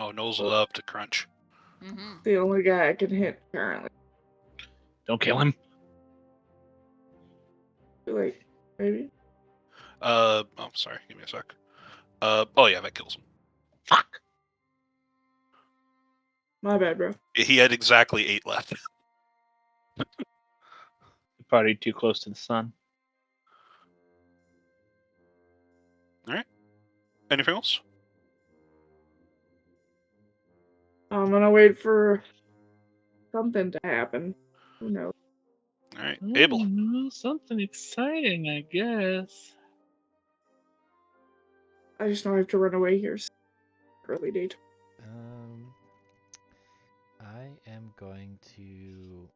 Oh, Gnoll's up to crunch. Mm-hmm. The only guy I can hit currently. Don't kill him. Like, maybe. Oh, sorry. Give me a sec. Oh yeah, that kills him. Fuck. My bad, bro. He had exactly 8 left. You partied too close to the sun. All right. Anything else? I'm gonna wait for something to happen. Who knows? All right, Abel. Something exciting, I guess. I just know I have to run away here. Early date. I am going to move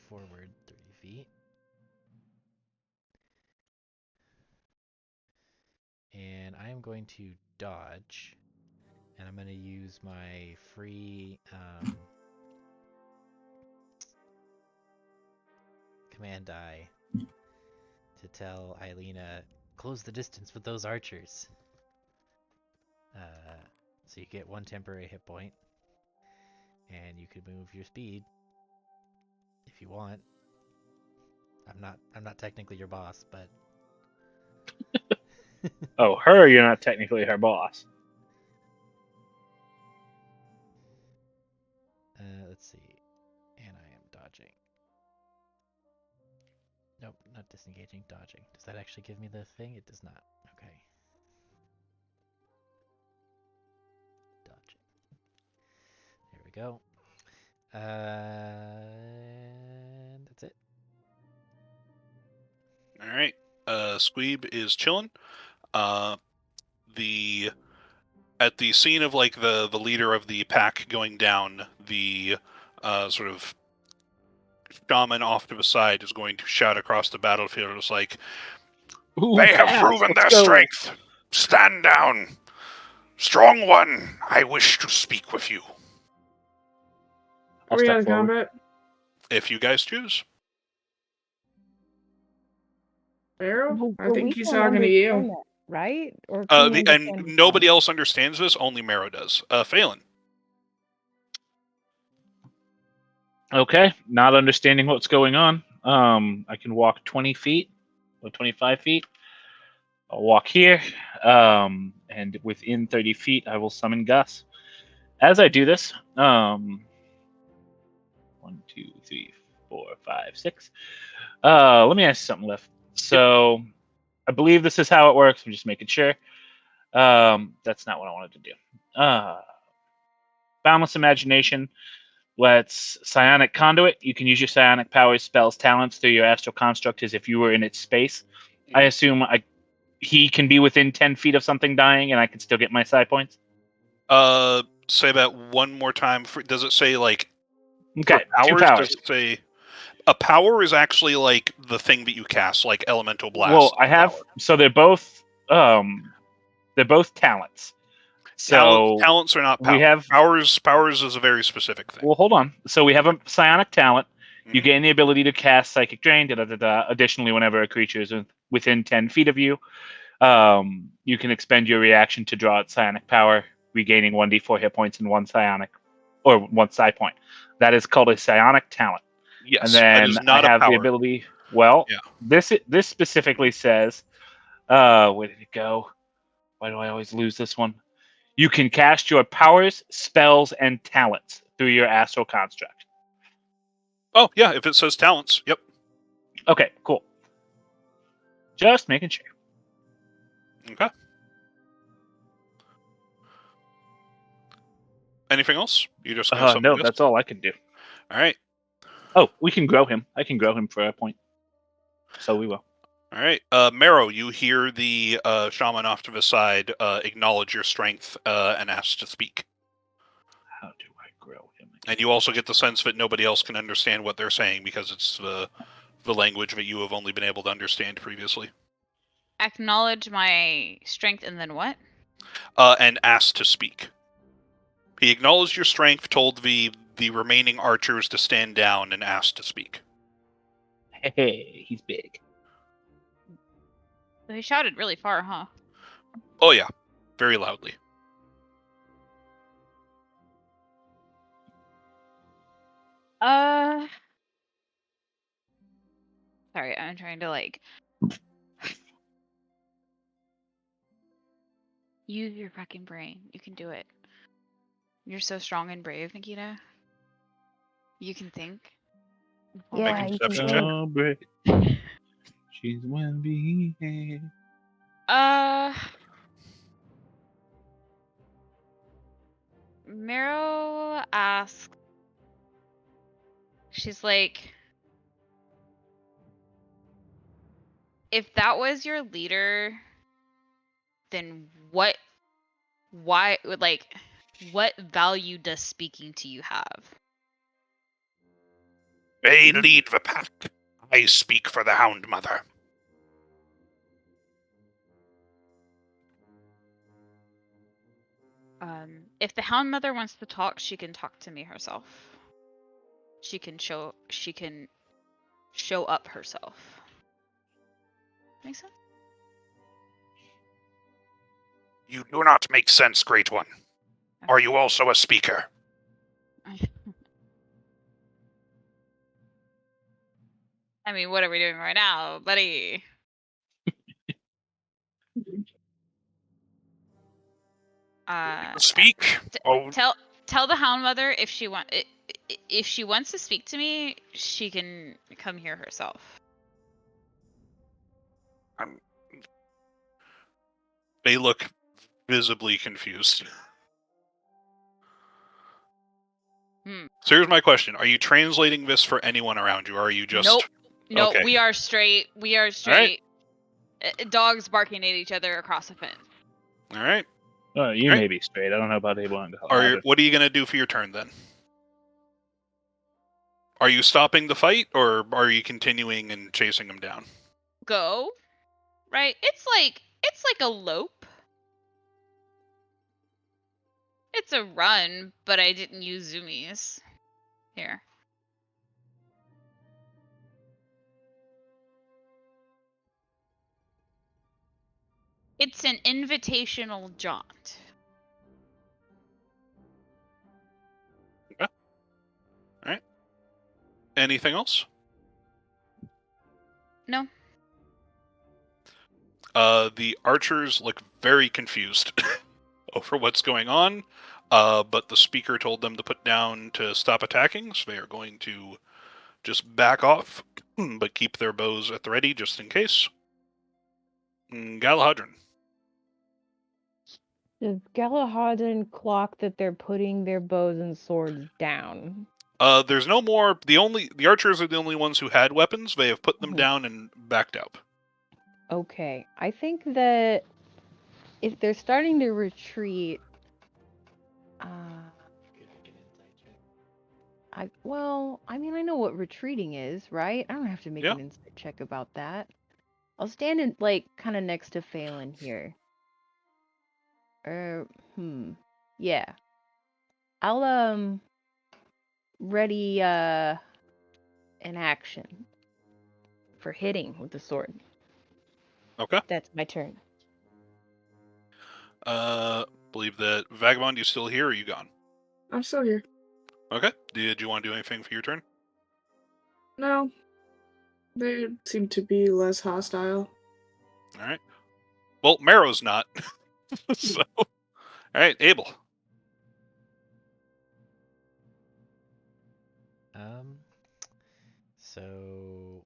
forward 30 feet. And I am going to dodge. And I'm going to use my free command die to tell Eilina, close the distance with those archers. So you get 1 temporary hit point, and you can move your speed if you want. I'm not technically your boss, but Oh, her, you're not technically her boss. let's see. And I am dodging. Nope, not disengaging, dodging. Does that actually give me the thing? It does not. Okay. Dodging. There we go. And that's it. All right. Squeeb is chilling. At the scene of like the leader of the pack going down, the sort of shaman off to the side is going to shout across the battlefield. It's like, Ooh, they have fast, proven let's their go. strength. Stand down. Strong one, I wish to speak with you. I'll Are we step out of forward. combat? If you guys choose. Arrow? I But think we he's don't talking to you. understand that, right? Or can we And understand nobody some? else understands this, only Marrow does. Phelan. Okay, not understanding what's going on. I can walk 20 feet or 25 feet. I'll walk here, and within 30 feet, I will summon Gus. As I do this, 1, 2, 3, 4, 5, 6. Let me ask you something, Liv. So, I believe this is how it works. I'm just making sure. That's not what I wanted to do. Boundless imagination. Let's psionic conduit. You can use your psionic powers, spells, talents through your astral construct as if you were in its space. I assume he can be within 10 feet of something dying, and I can still get my psi points. Say that one more time. Does it say like Okay, for 2 powers? powers. Does it say a power is actually like the thing that you cast, like elemental blast? Well, I have so they're both talents. So talents are not powers. we have powers is a very specific thing. Well, hold on. So we have a psionic talent. You gain the ability to cast psychic drain. Additionally, whenever a creature is within 10 feet of you, you can expend your reaction to draw its psionic power, regaining 1d4 hit points and 1 psionic or 1 psi point. That is called a psionic talent. Yes, and then that is not I have a power. the ability. Well, Yeah. This specifically says, where did it go? Why do I always lose this one? You can cast your powers, spells, and talents through your astral construct. Oh, yeah, if it says talents, yep. Okay, cool. Just making sure. Okay. Anything else? You just gonna summon No, this? that's all I can do. All right. Oh, we can grow him. I can grow him for a point. So we will. All right. Marrow, you hear the shaman off to the side acknowledge your strength and ask to speak. How do I grow him? And you also get the sense that nobody else can understand what they're saying because it's the language that you have only been able to understand previously. Acknowledge my strength and then what? And ask to speak. He acknowledged your strength, told the remaining archers to stand down, and asked to speak. Hey, he's big. So he shouted really far, huh? Oh yeah, very loudly. Sorry, I'm trying to use your fucking brain. You can do it. You're so strong and brave, Nikita. You can think. Make Yeah, a you can deception do check. it. Oh, Brick. She's one be here. Meryl asks. She's like, if that was your leader, then what value does speaking to you have? They lead the pack. I speak for the Hound Mother. If the Hound Mother wants to talk, she can talk to me herself. She can show up herself. Make sense? You do not make sense, Great One. Are you also a speaker? I mean, what are we doing right now, buddy? Speak? Tell the Hound Mother if she wants to speak to me, she can come here herself. They look visibly confused. So here's my question. Are you translating this for anyone around you, or are you just... Nope, Okay. we are straight. Right. Dogs barking at each other across the fence. All right. Oh, you Right. may be straight. I don't know about Abel and either. What are you going to do for your turn, then? Are you stopping the fight, or are you continuing and chasing them down? Go. Right? It's like a lope. It's a run, but I didn't use zoomies. Here. It's an invitational jaunt. Okay. All right. Anything else? No. The archers look very confused over what's going on, but the speaker told them to put down to stop attacking, so they are going to just back off, but keep their bows at the ready just in case. Galahadran. Does Galahadran clock that they're putting their bows and swords down? There's no more. The archers are the only ones who had weapons. They have put them down and backed up. Okay, I think that if they're starting to retreat, I know what retreating is, right? I don't have to make an insight check about that. I'll stand in, kind of next to Phelan here. Yeah. I'll, ready, an action for hitting with the sword. Okay. That's my turn. Believe that Vagabond, you still here, or are you gone? I'm still here. Okay. Did you want to do anything for your turn? No. They seem to be less hostile. All right. Well, Marrow's not. So, all right, Abel. So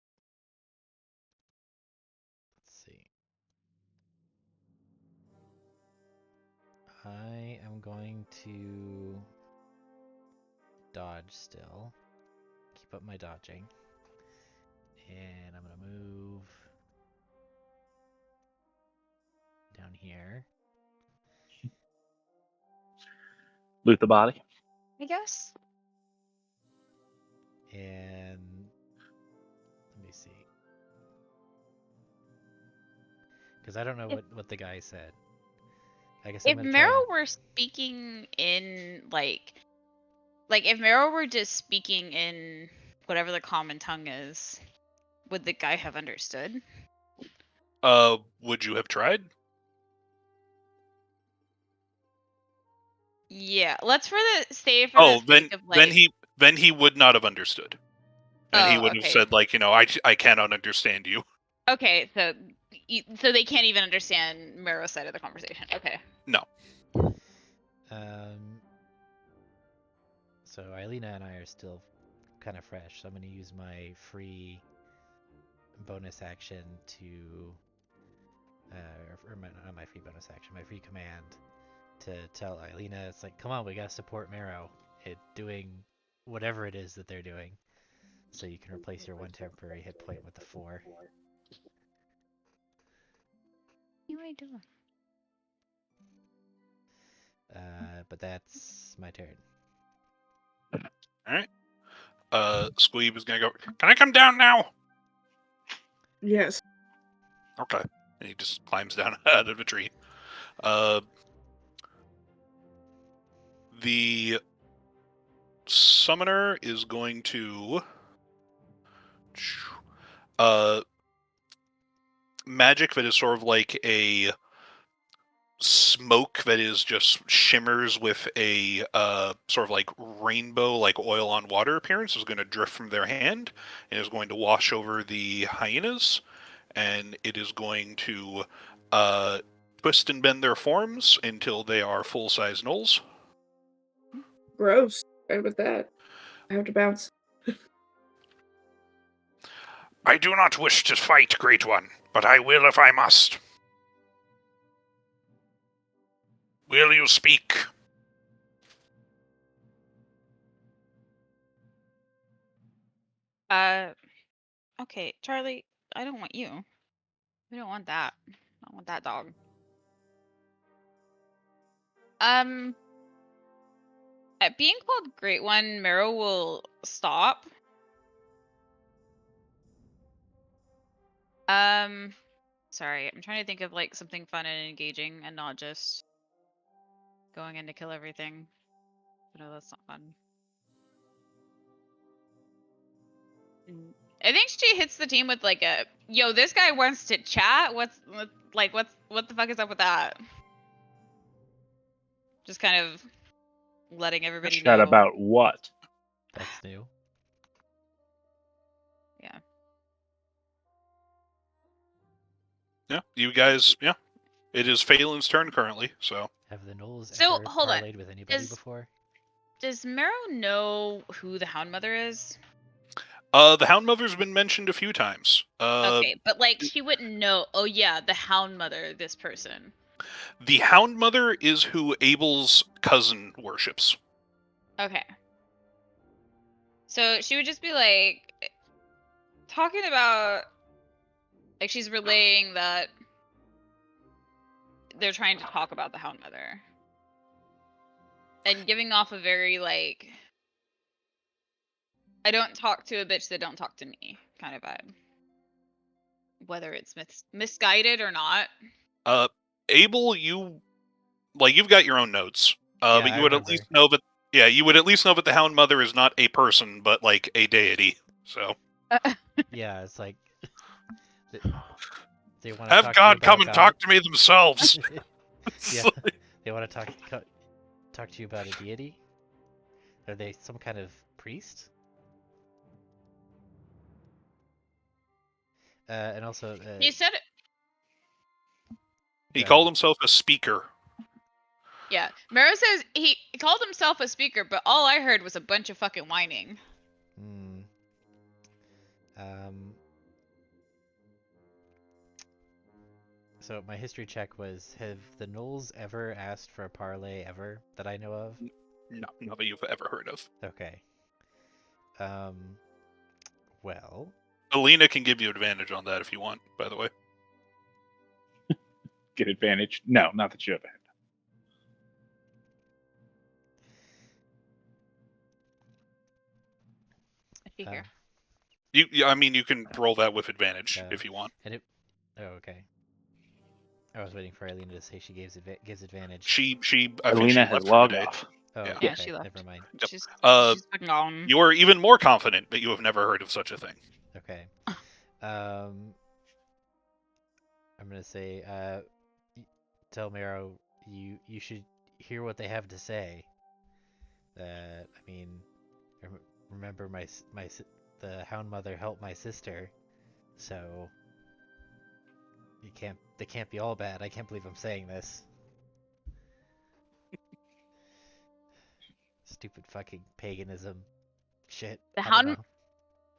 let's see. I am going to dodge still. Keep up my dodging. And I'm going to move down here. Loot the body. I guess. And let me see. Because I don't know what the guy said. I guess If Meryl were speaking in if Meryl were just speaking in whatever the common tongue is, would the guy have understood? Would you have tried? Yeah, let's save for the sake of then then he would not have understood. And he Oh, would have okay. said, like, I cannot understand you. Okay, so they can't even understand Mero's side of the conversation. Okay. No. So Eilina and I are still kind of fresh, so I'm going to use my free bonus action to, not my free bonus action, my free command to tell Eilina, it's like, come on, we got to support Mero at doing whatever it is that they're doing. So you can replace your 1 temporary hit point with the 4. What are you doing? But that's my turn. All right. Squeeb is gonna go. Can I come down now? Yes. Okay. And he just climbs down out of a tree. The summoner is going to magic that is sort of like a smoke that is just shimmers with a sort of like rainbow, like oil on water appearance, is going to drift from their hand and is going to wash over the hyenas, and it is going to twist and bend their forms until they are full-size gnolls. Gross. Right with that. I have to bounce. I do not wish to fight, Great One, but I will if I must. Will you speak? Okay, Charlie, I don't want you. We don't want that. I don't want that dog. At being called Great One, Mero will stop. Sorry, I'm trying to think of like something fun and engaging and not just going in to kill everything. No, that's not fun. I think she hits the team with like a, yo, this guy wants to chat. What the fuck is up with that? Just kind of letting everybody Chat know. about what? That's new. Yeah. Yeah, you guys, yeah. It is Phelan's turn currently, so. Have the Gnolls So, ever hold on. parlayed with anybody before? Does Mero know who the Hound Mother is? The Hound Mother's been mentioned a few times. Okay, but like she wouldn't know, oh yeah, the Hound Mother, this person. The Hound Mother is who Abel's cousin worships. Okay. So she would just be like talking about, like, she's relaying that they're trying to talk about the Hound Mother. And giving off a very like, I don't talk to a bitch that don't talk to me kind of vibe. Whether it's misguided or not. Abel, you've got your own notes. Yeah, But I you would remember. at least know that. Yeah, you would at least know that the Hound Mother is not a person, but like a deity. So. Yeah, it's like they want to Have talk to you God about come and talk to me themselves. Yeah, they want to talk to you about a deity. Are they some kind of priest? And also, He said it. He called himself a speaker. Yeah, Mero says he called himself a speaker, but all I heard was a bunch of fucking whining. So my history check was, have the Gnolls ever asked for a parlay ever that I know of? No, not that you've ever heard of. Okay. Well. Alina can give you advantage on that if you want, by the way. Get advantage? No, not that you have. A speaker. You can roll that with advantage if you want. And it. Oh, okay. I was waiting for Alina to say she gives advantage. I think she Alina has left for the logged day. off. Oh, Yeah. okay. Yeah, she left. Never mind. Yep. She's fucking gone. You are even more confident that you have never heard of such a thing. Okay. I'm gonna say, tell Mero you should hear what they have to say. I mean, remember the Hound Mother helped my sister, so they can't be all bad. I can't believe I'm saying this. Stupid fucking paganism shit. The I don't hound, know.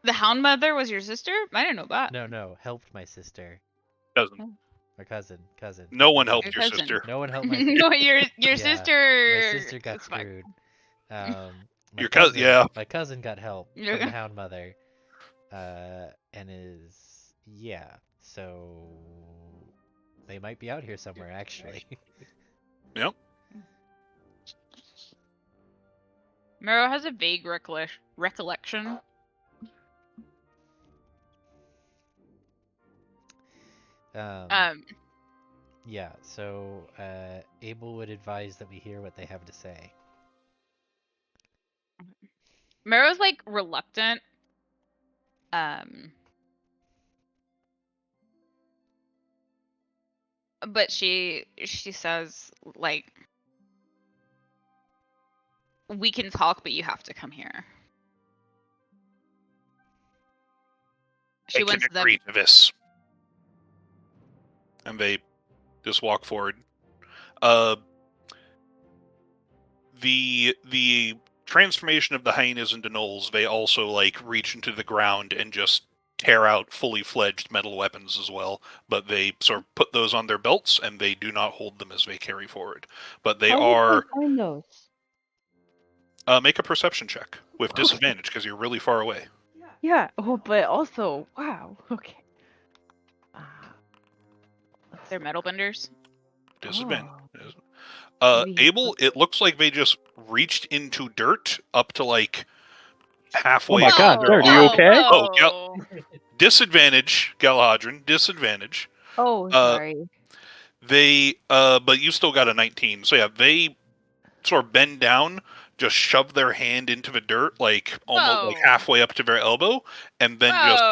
the Hound Mother was your sister? I didn't know that. No, helped my sister. Doesn't. Or cousin. No one Yeah. helped Your your cousin. sister. No one helped my No, your Yeah, sister. my sister got is fine. screwed. Your cousin, yeah. My cousin got help Yeah. from the Hound Mother. And so they might be out here somewhere actually. Yep. Mero has a vague recollection. Yeah, so Abel would advise that we hear what they have to say. Mero's like reluctant. But she says like, we can talk, but you have to come here. She I can wants them. agree to this. And they just walk forward. The transformation of the hyenas into gnolls, they also like reach into the ground and just tear out fully fledged metal weapons as well. But they sort of put those on their belts and they do not hold them as they carry forward. But they How would are. I find those? Make a perception check with disadvantage because you're really far away. Yeah. Oh, but also, wow. Okay. They're metal benders. Disadvantage. Maybe he Abel, it looks like they just reached into dirt up to like halfway. Oh my God, up. Dirt, are you okay? Oh, yeah. Disadvantage, Galahadron. Disadvantage. Oh, sorry. But you still got a 19. So yeah, they sort of bend down, just shove their hand into the dirt, like almost like halfway up to their elbow, and then just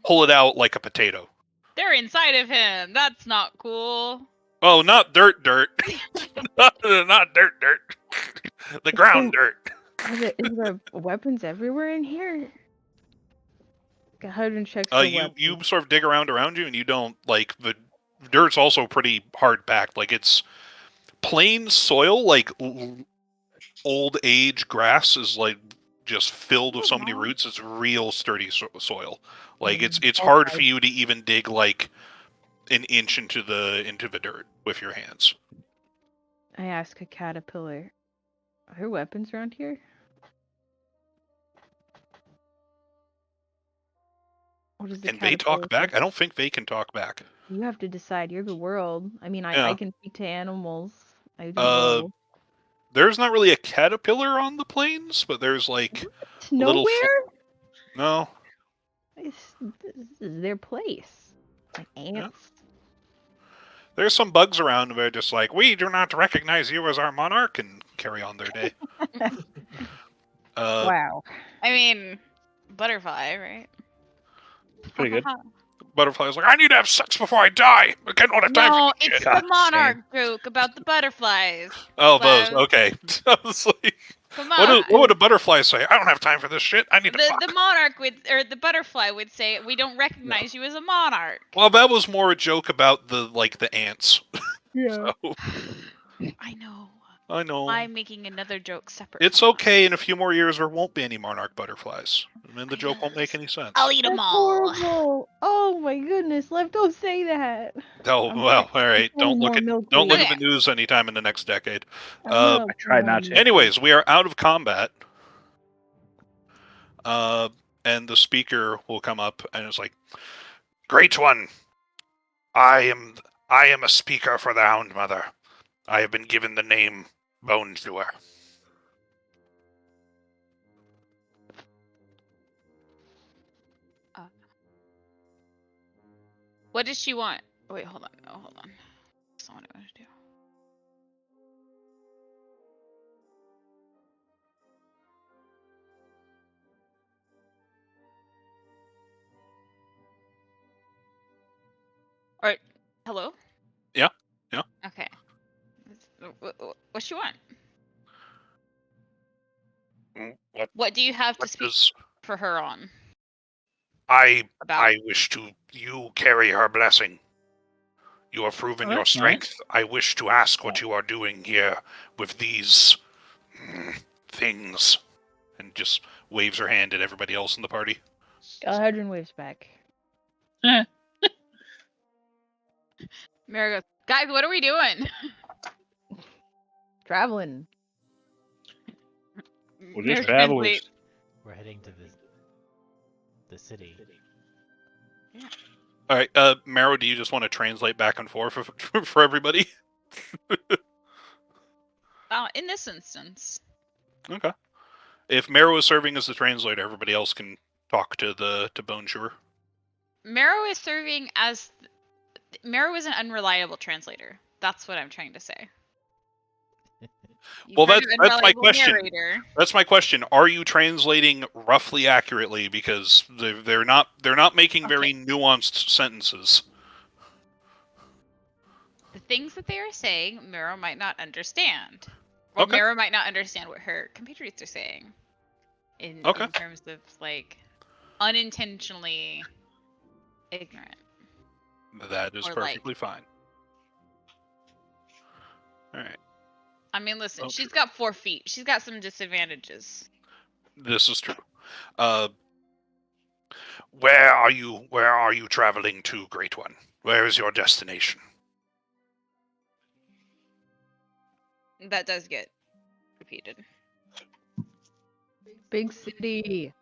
pull it out like a potato. They're inside of him. That's not cool. Oh, not dirt. Not dirt. The ground dirt. Is there weapons everywhere in here? Galahadron checks for weapons. You sort of dig around you, and you don't like the dirt's also pretty hard packed. Like it's plain soil, like old age grass is like just filled with so many roots. It's real sturdy soil. Like it's hard for you to even dig like an inch into the dirt with your hands. I ask a caterpillar, are there weapons around here? And they talk back? I don't think they can talk back. You have to decide. You're the world. I mean, I can speak to animals. I do know. There's not really a caterpillar on the plains, but there's like nowhere. No. This is their place. Like ants. Yeah. There's some bugs around who are just like, we do not recognize you as our monarch, and carry on their day. Wow. I mean, butterfly, right? Pretty good. Butterfly's like, I need to have sex before I die. I can't have time for it's shit. the monarch joke about the butterflies. Oh, those. Okay. I was like, come on. What would a butterfly say? I don't have time for this shit. I need to fuck. The monarch the butterfly would say, we don't recognize you as a monarch. Well, that was more a joke about the ants. Yeah. So. I know. I'm making another joke separate. It's okay. In a few more years, there won't be any monarch butterflies. And then the joke won't make any sense. I'll eat them all. Horrible. Oh my goodness, Lev, don't say that. Oh, well, all right. Don't look at the news anytime in the next decade. I try not to. Anyways, we are out of combat. And the speaker will come up and it's like, Great one. I am a speaker for the Hound Mother. I have been given the name Bone Chewer. What does she want? Wait, hold on. No, hold on. That's not what I want to do. All right. Hello? Yeah. Okay. What she want? What What do you have to What speak does for her on? I About? wish to you carry her blessing. You have proven Oh, your that's strength. I wish to ask what Yeah. you are doing here with these things. And just waves her hand at everybody else in the party. Galadrin waves back. Eh, Mara goes, guys, what are we doing? Traveling. We're Mara just travelers. translate. We're heading to the city. All right, Marrow, do you just want to translate back and forth for everybody? In this instance. Okay. If Marrow is serving as the translator, everybody else can talk to Bone Chewer. Marrow is serving as... Marrow is an unreliable translator. That's what I'm trying to say. Well, You've heard that's of my unreliable question. narrator. That's my question. Are you translating roughly accurately? Because they're not making very nuanced sentences. The things that they are saying, Marrow might not understand. Or Okay. Marrow might not understand what her compatriots are saying. In terms of, like, unintentionally ignorant. That is Or, perfectly fine. All right. I mean, listen, Oh, she's sure. got 4 feet. She's got some disadvantages. This is true. Where are you traveling to, Great One? Where is your destination? That does get repeated. Big city.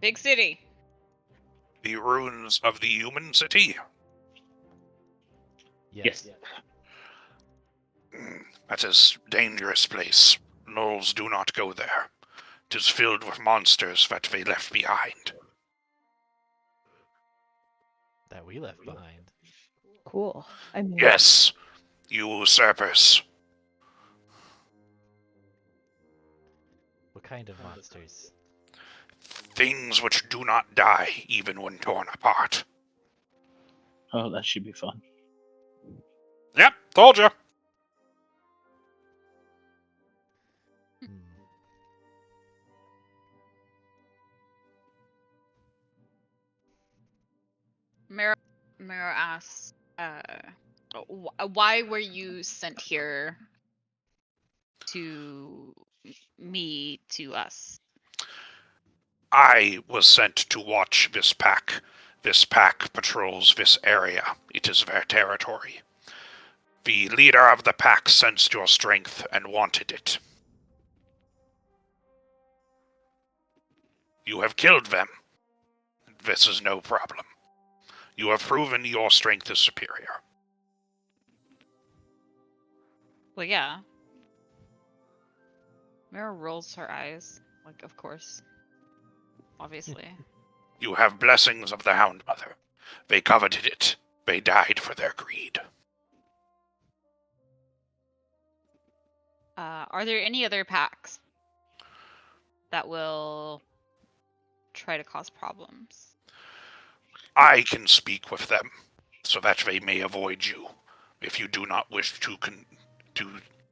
Big city. The ruins of the human city. Yes. That is a dangerous place. Gnolls do not go there. 'Tis filled with monsters that they left behind. That we left behind. Cool. I mean, Yes, you usurpers. What kind of monsters? Things which do not die even when torn apart. Oh, that should be fun. Yep, told you. Hmm. Mara asks, why were you sent here to me, to us? I was sent to watch this pack. This pack patrols this area. It is their territory. The leader of the pack sensed your strength and wanted it. You have killed them. This is no problem. You have proven your strength is superior. Well, yeah. Mara rolls her eyes. Like, of course. Obviously. You have blessings of the Hound Mother. They coveted it. They died for their greed. Are there any other packs that will try to cause problems? I can speak with them, so that they may avoid you, if you do not wish to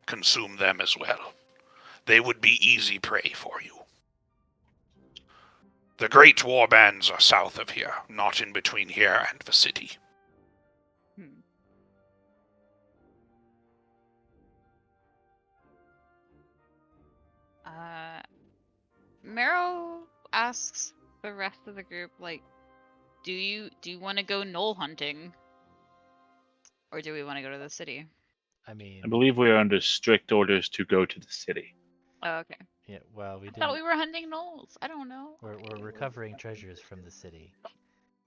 consume them as well. They would be easy prey for you. The great war bands are south of here, not in between here and the city. Marrow asks the rest of the group, like, do you want to go gnoll hunting? Or do we want to go to the city? I mean, I believe we are under strict orders to go to the city. Oh, okay. yeah. Well, we I didn't. thought we were hunting gnolls. I don't know. We're recovering treasures from the city. Is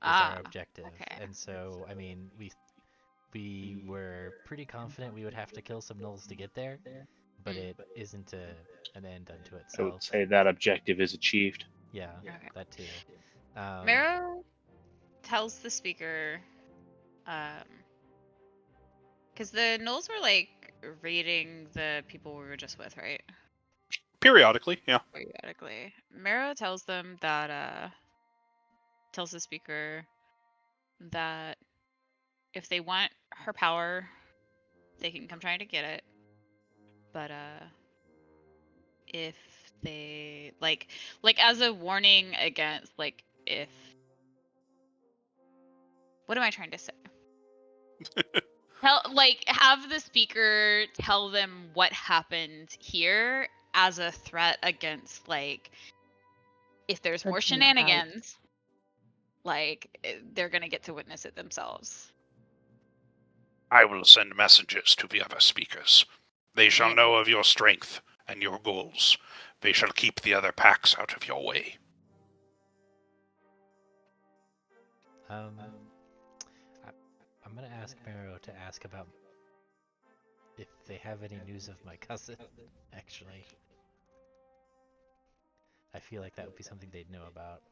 Ah, our objective. okay. And so, I mean, we were pretty confident we would have to kill some gnolls to get there, but it isn't an end unto I itself. would say that objective is achieved. Yeah, Okay. that too. Marrow tells the speaker, because the gnolls were like raiding the people we were just with, right? Periodically, yeah. Periodically. Marrow tells them that, tells the speaker that if they want her power, they can come trying to get it. But if they like as a warning against like if what am I trying to say? Have the speaker tell them what happened here as a threat against like if there's more Searching the house. shenanigans, they're gonna get to witness it themselves. I will send messages to the other speakers. They shall Yeah. know of your strength and your goals. They shall keep the other packs out of your way. I'm gonna ask Mero to ask about if they have any news of my cousin, actually. I feel like that would be something they'd know about.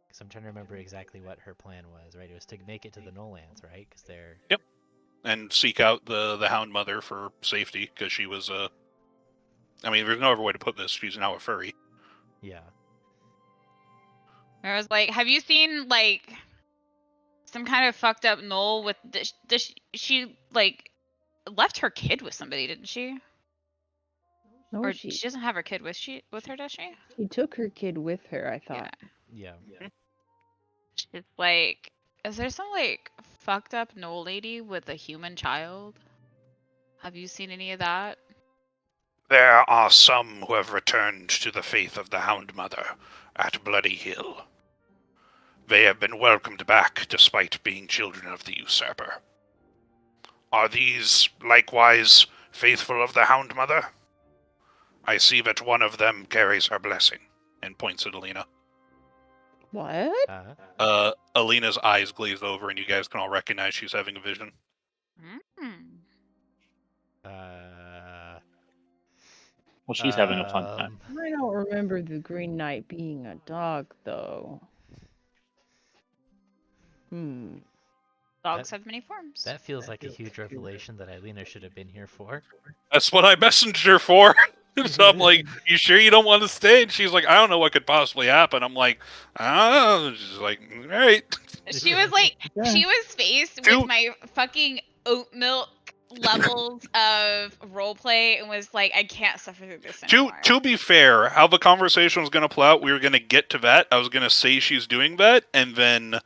Because I'm trying to remember exactly what her plan was, right? It was to make it to the Gnoll lands, right? Because they're... Yep. And seek out the Hound Mother for safety, because she was I mean, there's no other way to put this. She's now a furry. Yeah. I was like, have you seen like some kind of fucked up Gnoll with she like left her kid with somebody, didn't she? No, Or she she doesn't have her kid with her, does she? she took her kid with her, I thought. Yeah. She's like, is there some like fucked up Gnoll lady with a human child? Have you seen any of that? There are some who have returned to the faith of the Hound Mother at Bloody Hill. They have been welcomed back despite being children of the usurper. Are these likewise faithful of the Hound Mother? I see that one of them carries her blessing, and points at Alina. What? Alina's eyes glaze over, and you guys can all recognize she's having a vision. Well, she's having a fun time. I don't remember the Green Knight being a dog, though. Dogs have many forms. That feels like a huge revelation that Alina should have been here for. That's what I messaged her for. So I'm like, you sure you don't want to stay? And she's like, I don't know what could possibly happen. I'm like, oh. She's like, all right. She was like, Yeah. she was faced with my fucking oat milk levels of roleplay and was like, I can't suffer through this anymore. To be fair, how the conversation was going to play out, we were going to get to that. I was going to say she's doing that, and then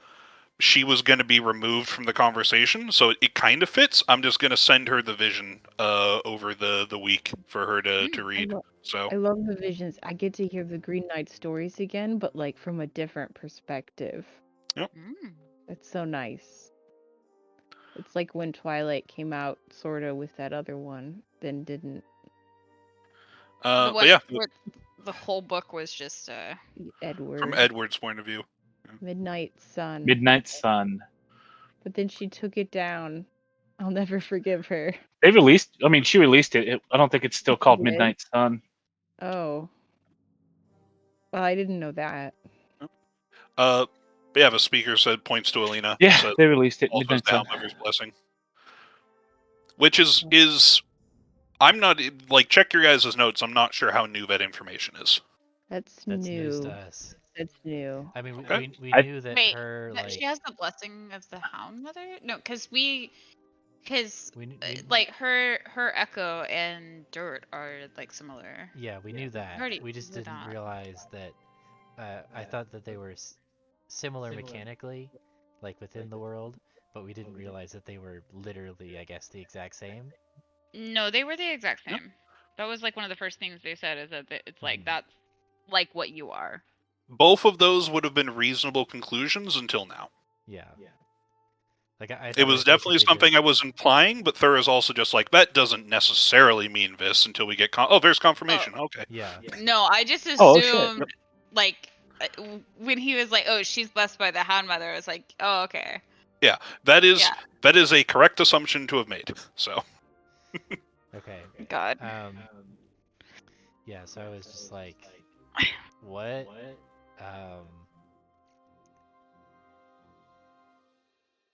she was going to be removed from the conversation, so it kind of fits. I'm just going to send her the vision over the week for her to read. I love the visions. I get to hear the Green Knight stories again, but like from a different perspective. Yep. It's so nice. It's like when Twilight came out, sorta, with that other one, then didn't. But yeah, the whole book was just Edward. From Edward's point of view. Midnight Sun. Midnight Sun. But then she took it down. I'll never forgive her. They released. I mean, she released it. I don't think it's still called did? Midnight Sun. Oh. Well, I didn't know that. But yeah, the speaker said points to Alina. Yeah, so they released it. also Midnight the Sun. Houndmother's blessing. Which is I'm not like check your guys' notes. I'm not sure how new that information is. That's news new. to us. That's new. I mean, Okay. we knew that wait. her like She has the blessing of the Hound Mother. No, because we like her Echo and Dirt are like similar. yeah, we knew that. Already We just knew didn't that. realize that. I thought that they were similar mechanically, like within the world, but we didn't realize that they were literally, I guess, the exact same. No, they were the exact same. Yep. That was like one of the first things they said is that it's like that's like what you are. Both of those would have been reasonable conclusions until now. Yeah. Like I It was definitely something I was implying, but Thur is also just like, that doesn't necessarily mean this until we get there's confirmation. Okay. Yeah. No, I just assumed Oh, shit. Yep. like when he was like, "Oh, she's blessed by the Hound Mother," I was like, "Oh, okay." Yeah, that is a correct assumption to have made. So. Okay. God. Yeah. So I was just like, what?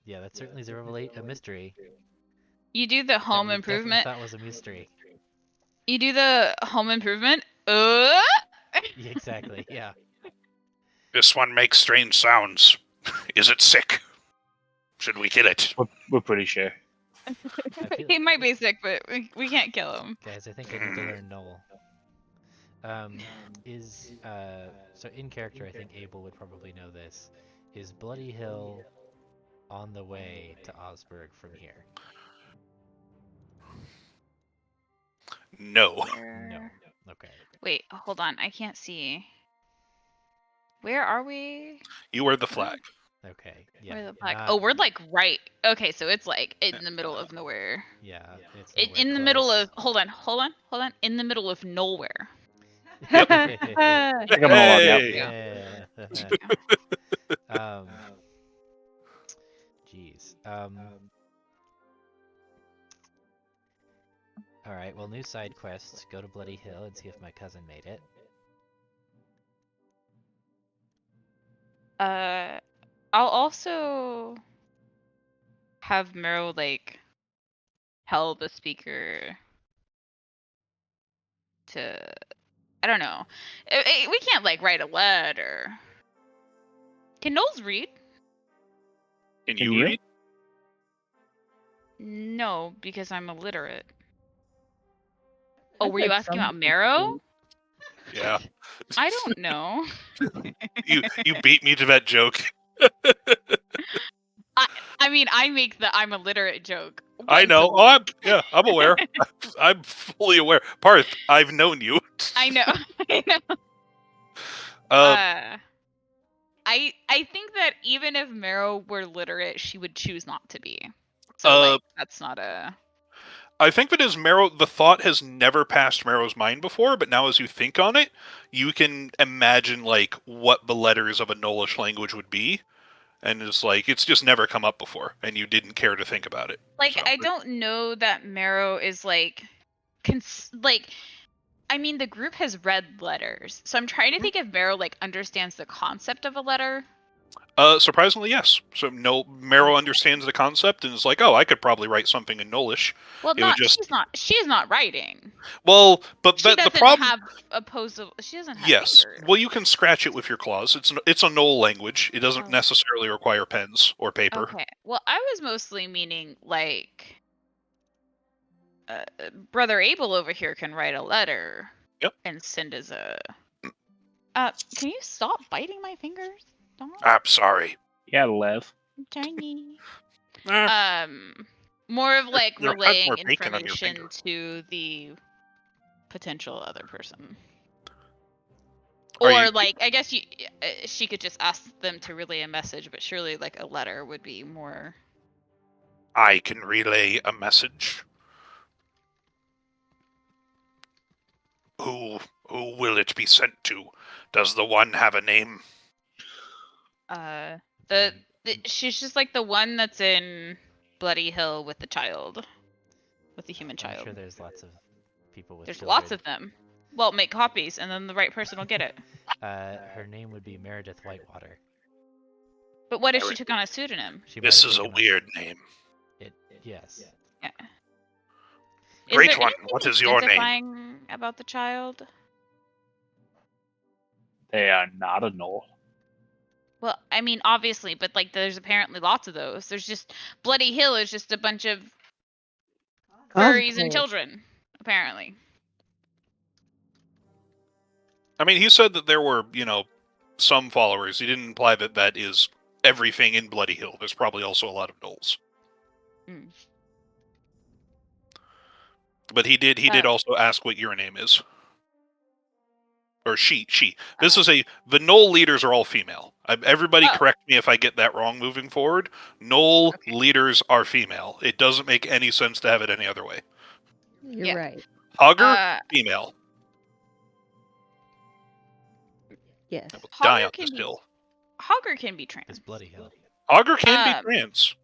Yeah, that certainly is a mystery. You do the home that we improvement. That was a mystery. You do the home improvement. Yeah, exactly. Yeah. This one makes strange sounds. Is it sick? Should we kill it? We're pretty sure. He might be sick, but we can't kill him. Guys, I think I need to learn Gnoll. Is so in character, I think Abel would probably know this. Is Bloody Hill on the way to Osberg from here? No. No. Where... Okay. Wait, hold on. I can't see. Where are we? You wear the flag. Okay. Yeah. Where the flag? Not. Oh, we're like right. Okay, so it's like in the middle of nowhere. Yeah. It's In, nowhere in the middle close. of. Hold on. In the middle of nowhere. Yep. I think I'm gonna log out. Hey. Yeah. There you go. Jeez. All right. Well, new side quest. Go to Bloody Hill and see if my cousin made it. I'll also have Meryl like tell the speaker to. I don't know. We can't like write a letter. Can Knowles read? Can Can you you? read? No, because I'm illiterate. Oh, I'd were you like asking some about Marrow? Yeah. I don't know. You beat me to that joke. I mean, I make the I'm illiterate joke. I once a know. Oh, week. I'm aware. I'm fully aware. Parth, I've known you. I know. I know. Uh, I think that even if Marrow were literate, she would choose not to be. So Uh, like that's not a. I think that as Marrow, the thought has never passed Marrow's mind before, but now as you think on it, you can imagine like what the letters of a Gnollish language would be, and it's just never come up before, and you didn't care to think about it. Like So, I don't know that Marrow is like like I mean the group has read letters. So I'm trying to think if Marrow like understands the concept of a letter. surprisingly, yes. So no, Marrow understands the concept and is like, oh, I could probably write something in Gnollish. Well, It would just she's not writing. but She the doesn't problem. have opposable she doesn't have Yes. fingers. Well, you can scratch it with your claws. It's a Gnoll language. It doesn't Oh. necessarily require pens or paper. Okay. Well, I was mostly meaning like Brother Abel over here can write a letter. Yep. And send as a. Can you stop biting my fingers? Don't. I'm sorry. Yeah, Lev. I'm tiny. Eh, More of like there has relaying more bacon on your information finger. to the potential other person. Are Or you- like, I guess she could just ask them to relay a message, but surely like a letter would be more. I can relay a message. Who will it be sent to? Does the one have a name? She's just like the one that's in Bloody Hill with the child, with the human child. I'm sure there's lots of people with There's children. lots of them. Well, make copies, and then the right person will get it. Her name would be Meredith Whitewater. But what if she took on a pseudonym? She This might have is a taken weird name. Yes. Yeah. Great there one. anything What is your name? identifying about the child? They are not a Gnoll. Well, I mean, obviously, but like, there's apparently lots of those. There's just Bloody Hill is just a bunch of furries and Cosplay. children, apparently. I mean, he said that there were, some followers. He didn't imply that that is everything in Bloody Hill. There's probably also a lot of Gnolls. Mm. But he did also ask what your name is. Or she. This is the Gnoll leaders are all female. Everybody Oh. correct me if I get that wrong moving forward. Gnoll leaders are female. It doesn't make any sense to have it any other way. You're Yeah. right. Hogger, female. Yes. I will die Hogger on this hill. Hogger can be trans. It's Bloody Hill. Hogger can be trans.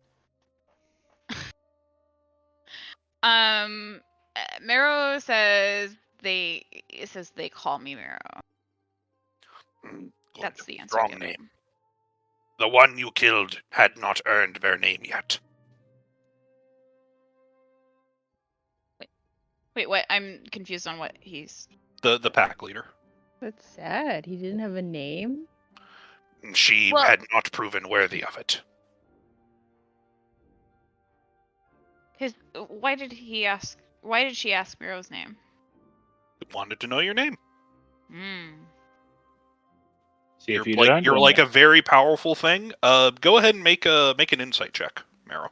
Marrow says they call me Marrow. That's the answer. Wrong name. The one you killed had not earned their name yet. Wait, what? I'm confused on what he's. The pack leader. That's sad. He didn't have a name. She had not proven worthy of it. Why did she ask Marrow's name? Wanted to know your name. See if You're like a very powerful thing. Go ahead and make an insight check, Marrow.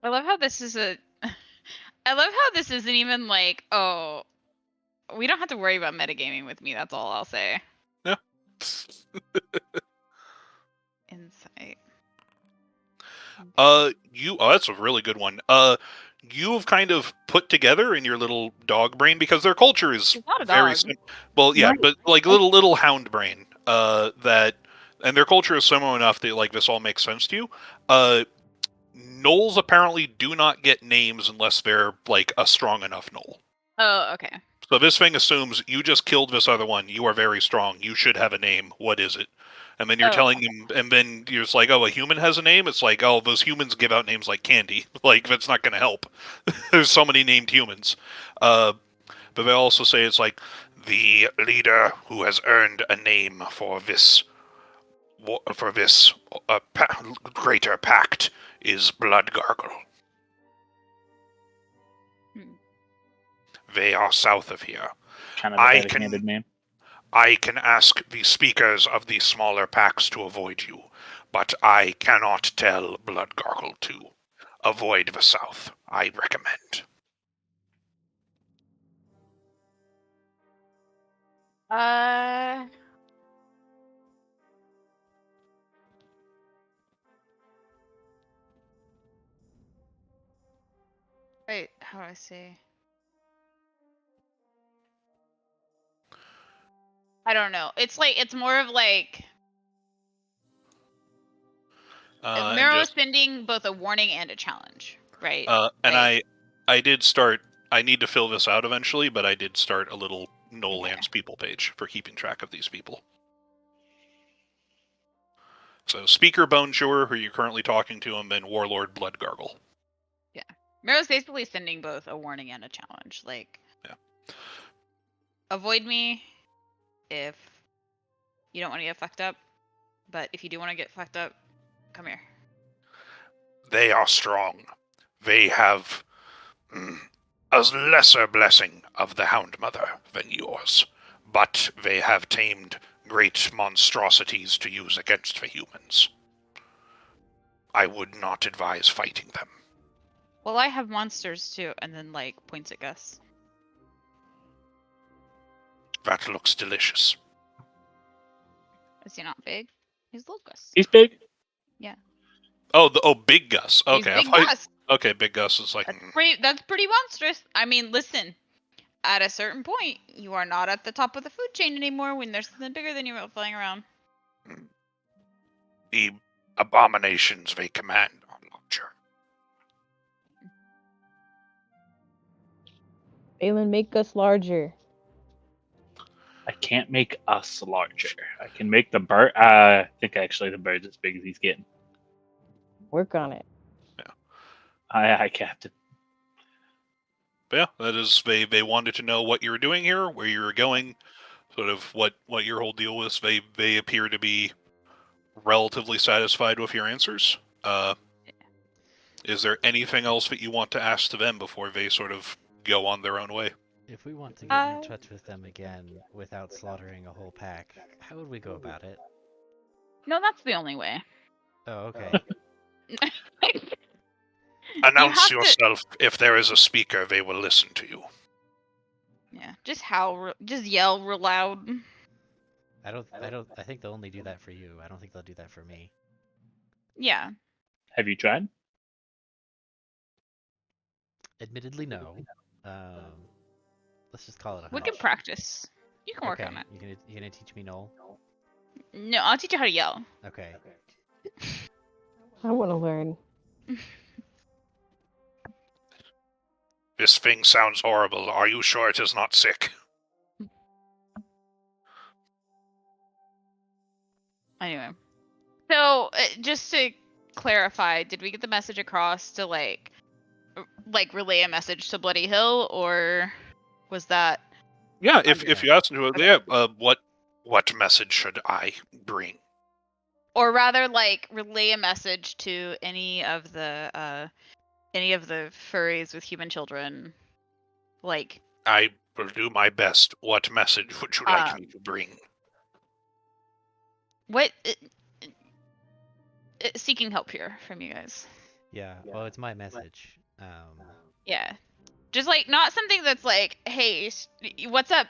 I love how this is I love how this isn't even like, oh, we don't have to worry about metagaming with me. That's all I'll say. Yeah. Insight. That's a really good one. You've kind of put together in your little dog brain, because their culture is She's not a very dog. well, yeah, Right. but like little hound brain. And their culture is similar enough that like this all makes sense to you. Gnolls apparently do not get names unless they're like a strong enough gnoll. Oh, okay. So this thing assumes you just killed this other one. You are very strong. You should have a name. What is it? And then you're telling him, and then you're just like, oh, a human has a name? It's like, oh, those humans give out names like candy. Like, that's not going to help. There's so many named humans. But they also say it's like, the leader who has earned a name for this greater pact is Blood Gargle. They are south of here. Kind of a heavy-handed man. I can ask the speakers of the smaller packs to avoid you, but I cannot tell Blood Gargle to avoid the south. I recommend. Wait, how do I say? I don't know. It's like, it's more of like Marrow sending both a warning and a challenge, right? And I did start. I need to fill this out eventually, but I did start a little Gnoll Lands people page for keeping track of these people. So Speaker Bonesure, who you're currently talking to, and then Warlord Blood Gargle. Yeah. Marrow's basically sending both a warning and a challenge. Like, avoid me if you don't want to get fucked up, but if you do want to get fucked up, come here. They are strong. They have a lesser blessing of the Hound Mother than yours, but they have tamed great monstrosities to use against the humans. I would not advise fighting them. Well, I have monsters too, and then like points at Gus. That looks delicious. Is he not big? He's little Gus. He's big. Yeah. Oh, Big Gus. Okay, He's big Gus. Okay, Big Gus is like. That's pretty monstrous. I mean, listen. At a certain point, you are not at the top of the food chain anymore when there's something bigger than you flying around. The abominations they command are larger. Balin, make us larger. I can't make us larger. I can make the bird. I think actually the bird's as big as he's getting. Work on it. Yeah. Aye, Captain. But yeah, that is. They wanted to know what you were doing here, where you were going, sort of what your whole deal was. They appear to be relatively satisfied with your answers. Is there anything else that you want to ask to them before they sort of go on their own way? If we want to get in touch with them again without slaughtering a whole pack, how would we go about it? No, that's the only way. Oh, okay. Announce yourself. If there is a speaker, they will listen to you. Yeah, just yell real loud. I think they'll only do that for you. I don't think they'll do that for me. Yeah. Have you tried? Admittedly, no. Let's just call it a We hunch. can practice. You can work on it. You gonna teach me Gnoll? No, I'll teach you how to yell. Okay. I want to learn. This thing sounds horrible. Are you sure it is not sick? Anyway. So, just to clarify, did we get the message across to, like relay a message to Bloody Hill, or was that... Yeah, if you ask them to, yeah, what message should I bring? Or rather, like, relay a message to any of the furries with human children. Like, I Will do my best. What message would you like me to bring? What? Seeking help here from you guys. Yeah, well, it's my message. Yeah. Just like not something that's like, hey, what's up,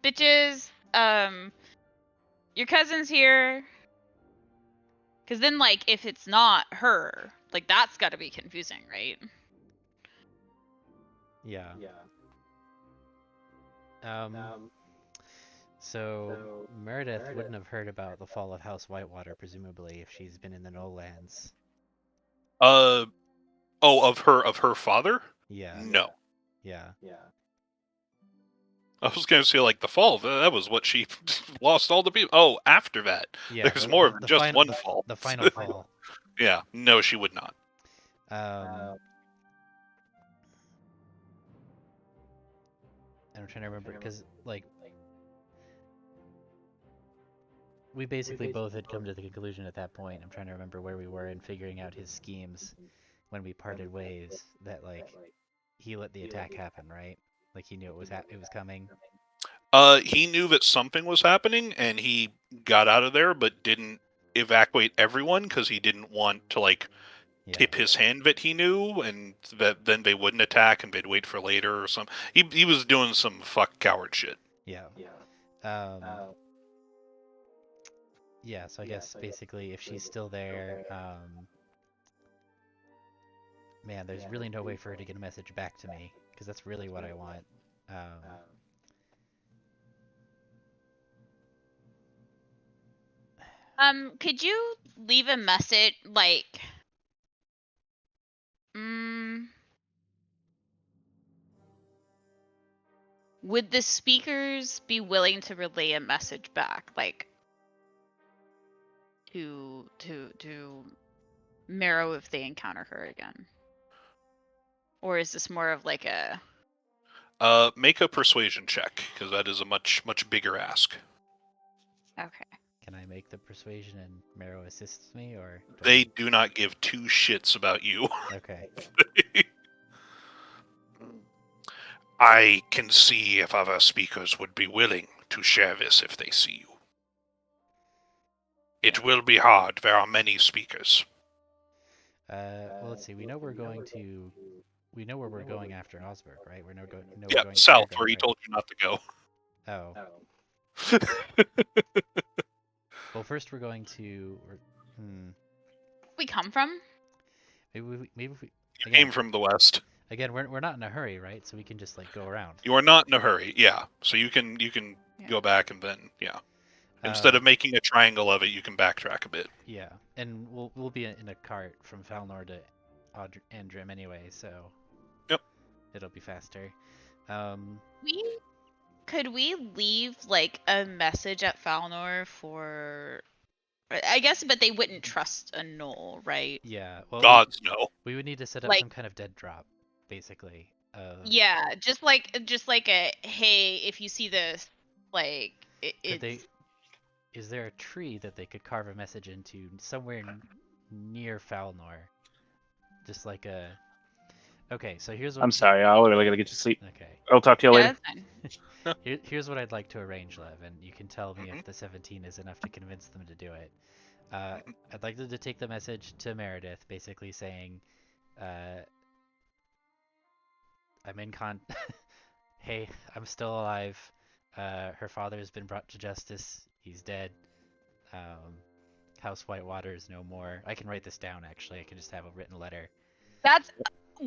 bitches? Your cousin's here. Because then, like, if it's not her, like, that's got to be confusing, right? Yeah. So Meredith wouldn't have heard about the fall of House Whitewater, presumably, if she's been in the Gnoll lands. Oh, of her father? Yeah. No. Yeah. I was gonna say like the fall. That was what she lost all the people. Oh, after that, Yeah. there's more than just one fall. The final fall. Yeah. No, she would not. I'm trying to remember because like we basically both had come to the conclusion at that point. I'm trying to remember where we were in figuring out his schemes when we parted ways. That like he let the attack happen, right? Like he knew it was coming. He knew that something was happening, and he got out of there, but didn't evacuate everyone because he didn't want to like tip his hand that he knew, and that then they wouldn't attack and they'd wait for later or something. He was doing some fuck coward shit. Yeah. Yeah, so I guess basically if she's still there, man, there's really no way for her to get a message back to me, because that's really what I want. Could you leave a message, like, would the speakers be willing to relay a message back, like, to Marrow if they encounter her again? Or is this more of like a... Make a persuasion check, because that is a much bigger ask. Okay. Can I make the persuasion and Marrow assists me, or they do not give two shits about you? Okay. I can see if other speakers would be willing to share this if they see you. It will be hard. There are many speakers. Well, let's see. We know where we're going after Osberg, right? We're Yeah, going south, to where he told you not to go. Oh. Well, first we're going to. We come from? Maybe we You came from the west. Again, we're not in a hurry, right? So we can just like go around. You are not in a hurry. Yeah, so you can go back and then instead of making a triangle of it, you can backtrack a bit. Yeah, and we'll be in a cart from Falnor to Andrim anyway, so yep, it'll be faster. Could we leave like a message at Falnor for, I guess, but they wouldn't trust a Gnoll, right? Yeah, well, gods no. We would need to set up some kind of dead drop, basically. Yeah, just like a, hey, if you see this, like is there a tree that they could carve a message into somewhere near Falnor? Just like a. Okay, so here's what. I'm sorry, I really gotta get to sleep. Okay. I'll talk to you later. That's fine. Here's what I'd like to arrange, Lev, and you can tell me if the 17 is enough to convince them to do it. I'd like them to take the message to Meredith, basically saying, I'm in hey, I'm still alive. Her father's been brought to justice. He's dead. House Whitewater is no more. I can write this down, actually. I can just have a written letter.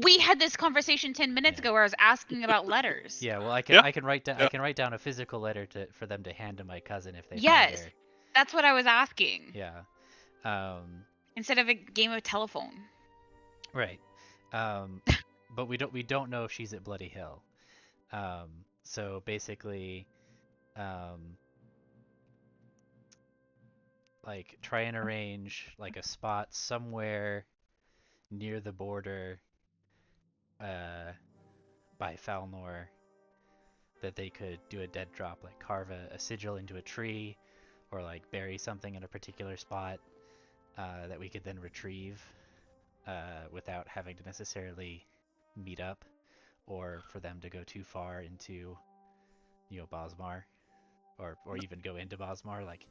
We had this conversation 10 minutes ago where I was asking about letters. Yeah, well, I can write down a physical letter for them to hand to my cousin if they find her. That's what I was asking. Yeah. Instead of a game of telephone. Right. But we don't know if she's at Bloody Hill. So basically, like try and arrange like a spot somewhere near the border, by Falnor, that they could do a dead drop, like carve a sigil into a tree, or like bury something in a particular spot, that we could then retrieve, without having to necessarily meet up, or for them to go too far into Bosmar, or even go into Bosmar, like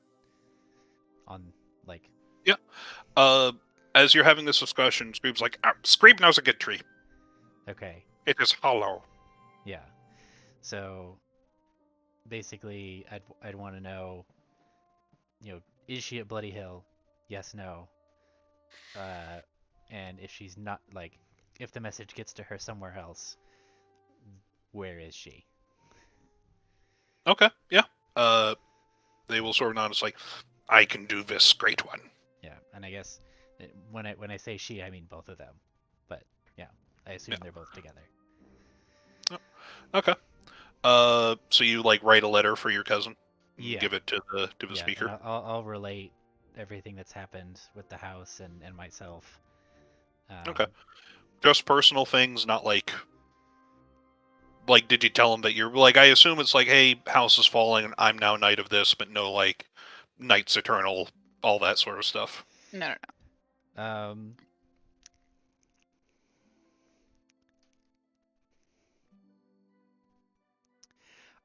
on like. Yeah. As you're having this discussion, Screeb's like, Screeb knows a good tree. Okay. It is hollow. Yeah. So basically, I'd want to know, is she at Bloody Hill? Yes, no. And if she's not, like, if the message gets to her somewhere else, where is she? Okay, yeah. They will sort of nod. It's like, I can do this, great one. Yeah, and I guess when I say she, I mean both of them. But yeah, I assume they're both together. Okay. So you like write a letter for your cousin? And Yeah. Give it to the speaker. And I'll relate everything that's happened with the house and myself. Okay. Just personal things, not like did you tell him that you're like? I assume it's like, hey, house is falling, and I'm now knight of this, but no like knights eternal, all that sort of stuff. No.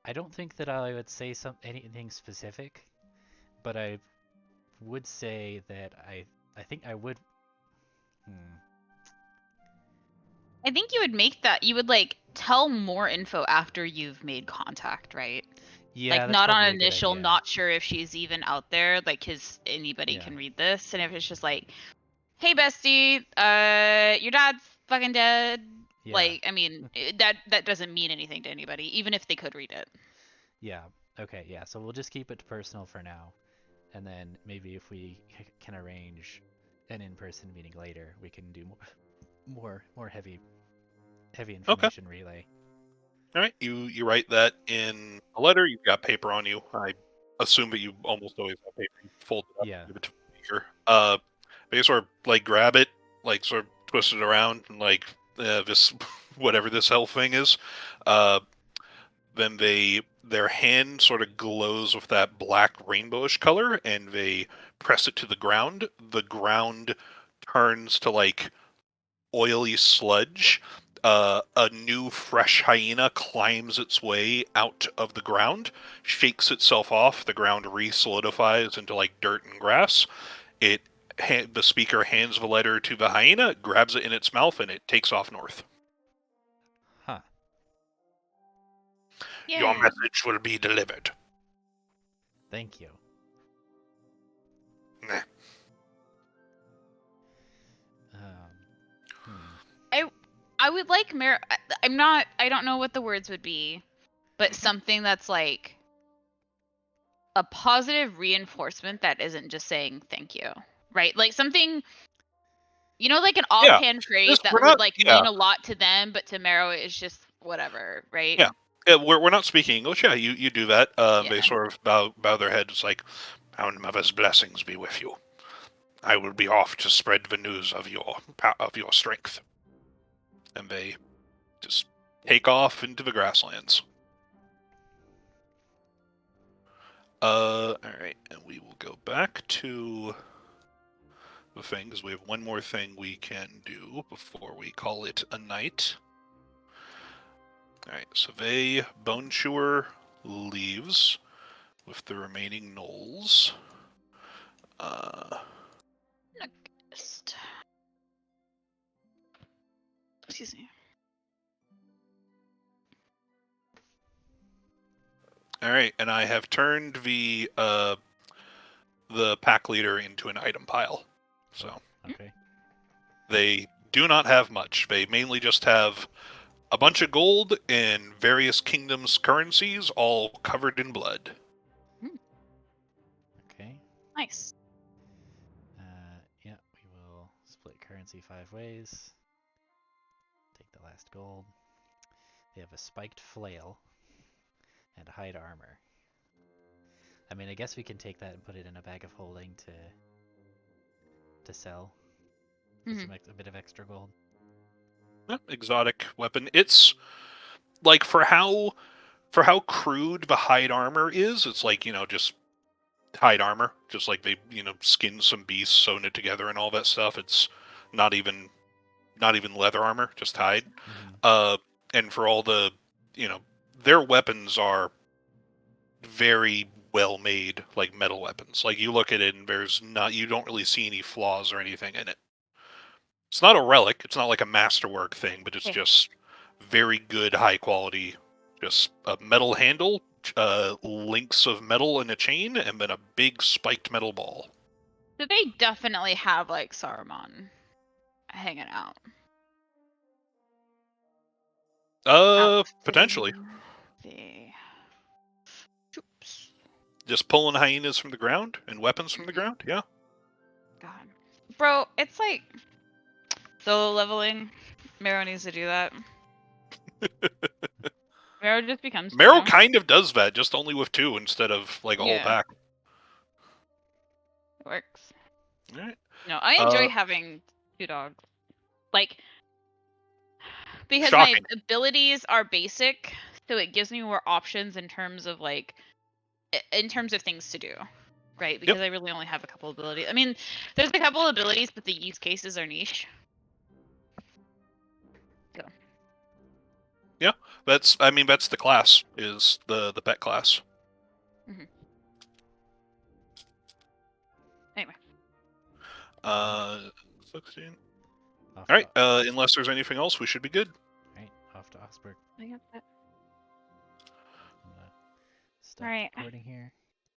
I don't think that I would say anything specific, but I would say that I think I would. I think you would make that. You would like tell more info after you've made contact, right? Yeah, like that's not on probably a good initial, idea. not sure if she's even out there, like, because anybody Yeah. can read this, and if it's just like, hey bestie, your dad's fucking dead. Yeah. Like, I mean, that doesn't mean anything to anybody, even if they could read it. Yeah. Okay. Yeah. So we'll just keep it personal for now, and then maybe if we can arrange an in-person meeting later, we can do more heavy information relay. All right, you write that in a letter. You've got paper on you. I assume that you almost always have paper. You fold it up, Yeah. give it to the speaker. They sort of like grab it, like sort of twist it around, and like this whatever this elf thing is. Then their hand sort of glows with that black rainbowish color, and they press it to the ground. The ground turns to like oily sludge. A new fresh hyena climbs its way out of the ground, shakes itself off. The ground re-solidifies into like dirt and grass. The speaker hands the letter to the hyena, grabs it in its mouth, and it takes off north. Huh. Yeah. Your message will be delivered. Thank you. Nah. I would like I don't know what the words would be, but something that's like a positive reinforcement that isn't just saying thank you, right? Like something, like an offhand phrase that would mean a lot to them, but to Marrow is just whatever, right? Yeah, we're not speaking English. Yeah, you do that. They sort of bow their heads like, "Our mother's blessings be with you. I will be off to spread the news of your strength." And they just take off into the grasslands. All right, and we will go back to the thing because we have one more thing we can do before we call it a night. All right, so Bone Chewer leaves with the remaining gnolls. Excuse me. All right, and I have turned the pack leader into an item pile. So okay. They do not have much. They mainly just have a bunch of gold and various kingdoms' currencies, all covered in blood. Okay. Nice. Yeah, we will split currency 5 ways. Take the last gold. They have a spiked flail and hide armor. I mean, I guess we can take that and put it in a bag of holding to sell for a bit of extra gold. Exotic weapon. It's like for how crude the hide armor is. It's like just hide armor, just like they skinned some beasts, sewn it together, and all that stuff. It's not even leather armor, just hide. And for all the their weapons are very well made, like metal weapons. Like you look at it and you don't really see any flaws or anything in it. It's not a relic. It's not like a masterwork thing, but it's Okay. just very good, high quality. Just a metal handle, links of metal in a chain, and then a big spiked metal ball. So they definitely have like Saruman hanging out. Potentially. The troops. Just pulling hyenas from the ground and weapons from the Mhm. ground. Yeah. God, bro, it's like solo leveling. Mero needs to do that. Mero just becomes Meryl strong. kind of does that, just only with 2 instead of like a whole Yeah. pack. It works. All right. No, I enjoy having 2 dogs. Like, because Shocking. my abilities are basic, so it gives me more options in terms of like, in terms of things to do, right? Because I really only have a couple abilities. I mean, there's a couple abilities, but the use cases are niche. So. Yeah, that's the class, is the pet class. Mm-hmm. Anyway. 16. Off All right. to- Unless there's anything else, we should be good. Right, off to Augsburg. I got that. I'm gonna stop All right. recording here.